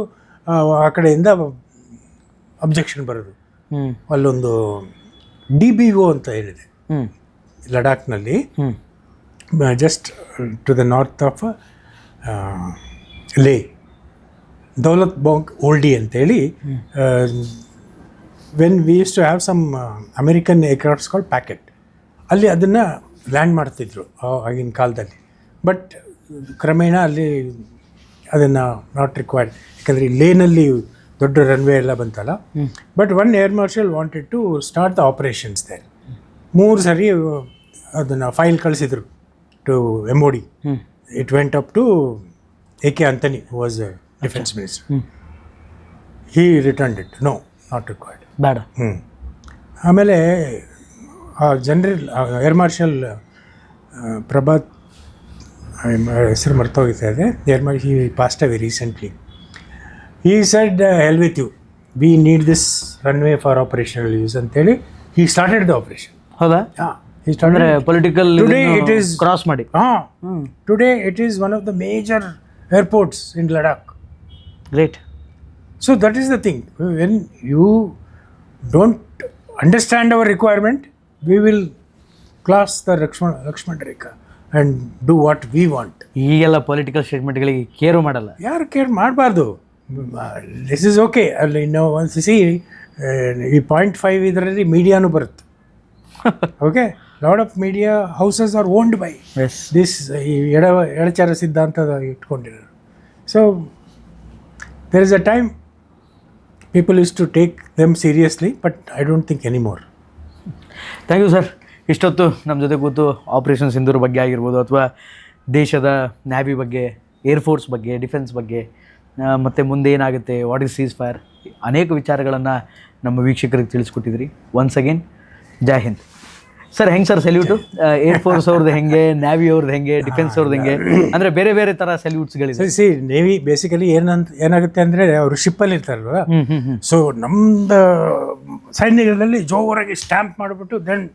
ಆ ಕಡೆಯಿಂದ ಅಬ್ಜೆಕ್ಷನ್ ಬರೋದು. ಅಲ್ಲೊಂದು DBO ಅಂತ ಹೇಳಿದೆ ಲಡಾಖ್ನಲ್ಲಿ, just to the north of Leh, Daulat Beg Oldi ಅಂತೇಳಿ. When we use to have some American aircrafts called packet, ಅಲ್ಲಿ ಅದನ್ನು ಲ್ಯಾಂಡ್ ಮಾಡ್ತಿದ್ರು ಆಗಿನ ಕಾಲದಲ್ಲಿ. ಬಟ್ ಕ್ರಮೇಣ ಅಲ್ಲಿ ಅದನ್ನು ನಾಟ್ ರಿಕ್ವೈರ್ಡ್, ಯಾಕಂದರೆ ಈ ಲೇನಲ್ಲಿ ದೊಡ್ಡ ರನ್ವೇ ಎಲ್ಲ ಬಂತಲ್ಲ. But one air marshal wanted to start the operations there. 3 ಸರಿ ಅದನ್ನು ಫೈಲ್ ಕಳಿಸಿದ್ರು to MOD. It went up to AK Anthony, who was defence minister. He returned it, no, not required, ಬೇಡ. ಆಮೇಲೆ ಜನರಲ್ ಏರ್ ಮಾರ್ಷಲ್ ಪ್ರಭಾತ್, ಹೆಸರು ಮರ್ತೋಗ್ತಾ ಇದೆ, he passed away recently. He said hell with you, we need this runway for operational use ಅಂತೇಳಿ he started the operation. ಹೌದಾ? ಅಂದ್ರೆ political cross ಮಾಡಿ. Today it is one of the major airports in Ladakh. Great. So that is the thing. When you don't understand our requirement, we will cross the Lakshman Rekha and do what we want. ಈಗೆಲ್ಲ political ಸ್ಟೇಟ್ಮೆಂಟ್ಗಳಿಗೆ care ಮಾಡಲ್ಲ. ಯಾರು care ಮಾಡಬಾರ್ದು. This is okay. ಅಲ್ಲಿ ನಾವು ಒಂದು ಸಿ ಈ 0.5 ಇದರಲ್ಲಿ ಮೀಡಿಯಾನು ಬರುತ್ತೆ. Okay, lot of media houses are owned by this ಈ ಎಡಚಾರ ಸಿದ್ಧಾಂತದ ಇಟ್ಕೊಂಡಿರೋರು. ಸೊ there is a time people used to take them seriously, but I don't think anymore. Thank you sir. ಇಷ್ಟೊತ್ತು ನಮ್ಮ ಜೊತೆ ಕೂತು ಆಪರೇಷನ್ ಸಿಂಧೂರ್ ಬಗ್ಗೆ ಆಗಿರ್ಬೋದು, ಅಥವಾ ದೇಶದ ನ್ಯಾವಿ ಬಗ್ಗೆ, ಏರ್ಫೋರ್ಸ್ ಬಗ್ಗೆ, ಡಿಫೆನ್ಸ್ ಬಗ್ಗೆ, ಮತ್ತು ಮುಂದೆ ಏನಾಗುತ್ತೆ, ವಾಟ್ ಈಸ್ ಸೀಸ್ ಫೈರ್, ಅನೇಕ ವಿಚಾರಗಳನ್ನು ನಮ್ಮ ವೀಕ್ಷಕರಿಗೆ ತಿಳಿಸ್ಕೊಟ್ಟಿದ್ರಿ. ಒನ್ಸ್ ಅಗೇನ್ ಜೈ ಹಿಂದ್ ಸರ್. ಹೆಂಗೆ ಸರ್ ಸಲ್ಯೂಟು? ಏರ್ಫೋರ್ಸ್ ಅವ್ರದ್ದು ಹೆಂಗೆ, ನ್ಯಾವಿ ಅವ್ರದ್ದು ಹೆಂಗೆ, ಡಿಫೆನ್ಸ್ ಅವ್ರದ್ದು ಹೆಂಗೆ, ಅಂದರೆ ಬೇರೆ ಬೇರೆ ಥರ ಸಲ್ಯೂಟ್ಸ್ಗಳಿದೆ. ನೇವಿ ಬೇಸಿಕಲಿ ಏನಾಗುತ್ತೆ ಅಂದರೆ ಅವರು ಶಿಪ್ಪಲ್ಲಿ ಇರ್ತಾರಲ್ವ. ಸೊ ನಮ್ಮದು ಸೈನ್ಯಗಳಲ್ಲಿ ಜೋರಾಗಿ ಸ್ಟ್ಯಾಂಪ್ ಮಾಡಿಬಿಟ್ಟು ದೆನ್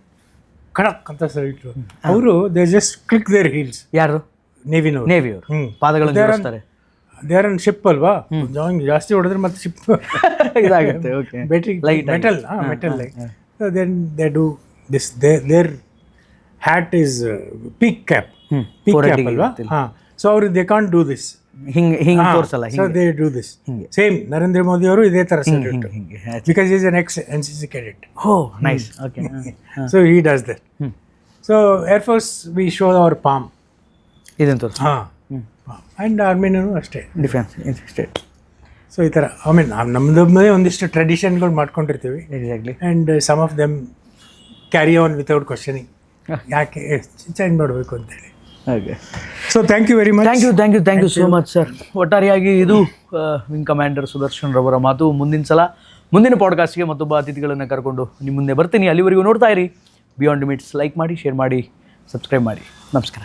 ಖಡಕ್ ಅಂತ ಸಲ್ಯೂಟ್. ಅವರು they just click their heels. ಯಾರು? ನೇವಿಯವರು ಪಾದಗಳನ್ನು ಜೋಡಿಸ್ತಾರೆ. ದೇ ಆರ್ ಶಿಪ್ ಅಲ್ವಾ, ಜಾಸ್ತಿ ಹೊಡೆದ್ರೆ ಮತ್ತೆ ಶಿಪ್ ಇದಾಗುತ್ತೆ. Okay, metal like. So then they do this their hat is peak cap alva. So they can't do this hing torsala. So they do this same. Narendra Modi avaru ide tara salute because he is an ex NCC cadet. Oh, nice. Okay. So he does that. So Air Force we show our palm idan torsa. And army nu ashte defense state. So ಈ ಥರ I mean ನಮ್ಮದೇ ಒಂದಿಷ್ಟು ಟ್ರೆಡಿಷನ್ಗಳು ಮಾಡ್ಕೊಂಡಿರ್ತೀವಿ. Exactly. And some of them carry on without questioning, ಯಾಕೆ change ಮಾಡಬೇಕು ಅಂತೇಳಿ. Okay. So thank you very much. Thank you so much sir. ಒಟ್ಟಾರೆಯಾಗಿ ಇದು ವಿಂಗ್ ಕಮಾಂಡರ್ ಸುದರ್ಶನ್ ರವರ ಮಾತು. ಮುಂದಿನ ಪಾಡ್ಕಾಸ್ಟ್ಗೆ ಮತ್ತೊಬ್ಬ ಅತಿಥಿಗಳನ್ನು ಕರ್ಕೊಂಡು ನಿಮ್ಮ ಮುಂದೆ ಬರ್ತೀನಿ. ಅಲ್ಲಿವರೆಗೂ ನೋಡ್ತಾ ಇರಿ ಬಿಯಾಂಡ್ ಲಿಮಿಟ್ಸ್. ಲೈಕ್ ಮಾಡಿ, ಶೇರ್ ಮಾಡಿ, ಸಬ್ಸ್ಕ್ರೈಬ್ ಮಾಡಿ. ನಮಸ್ಕಾರ.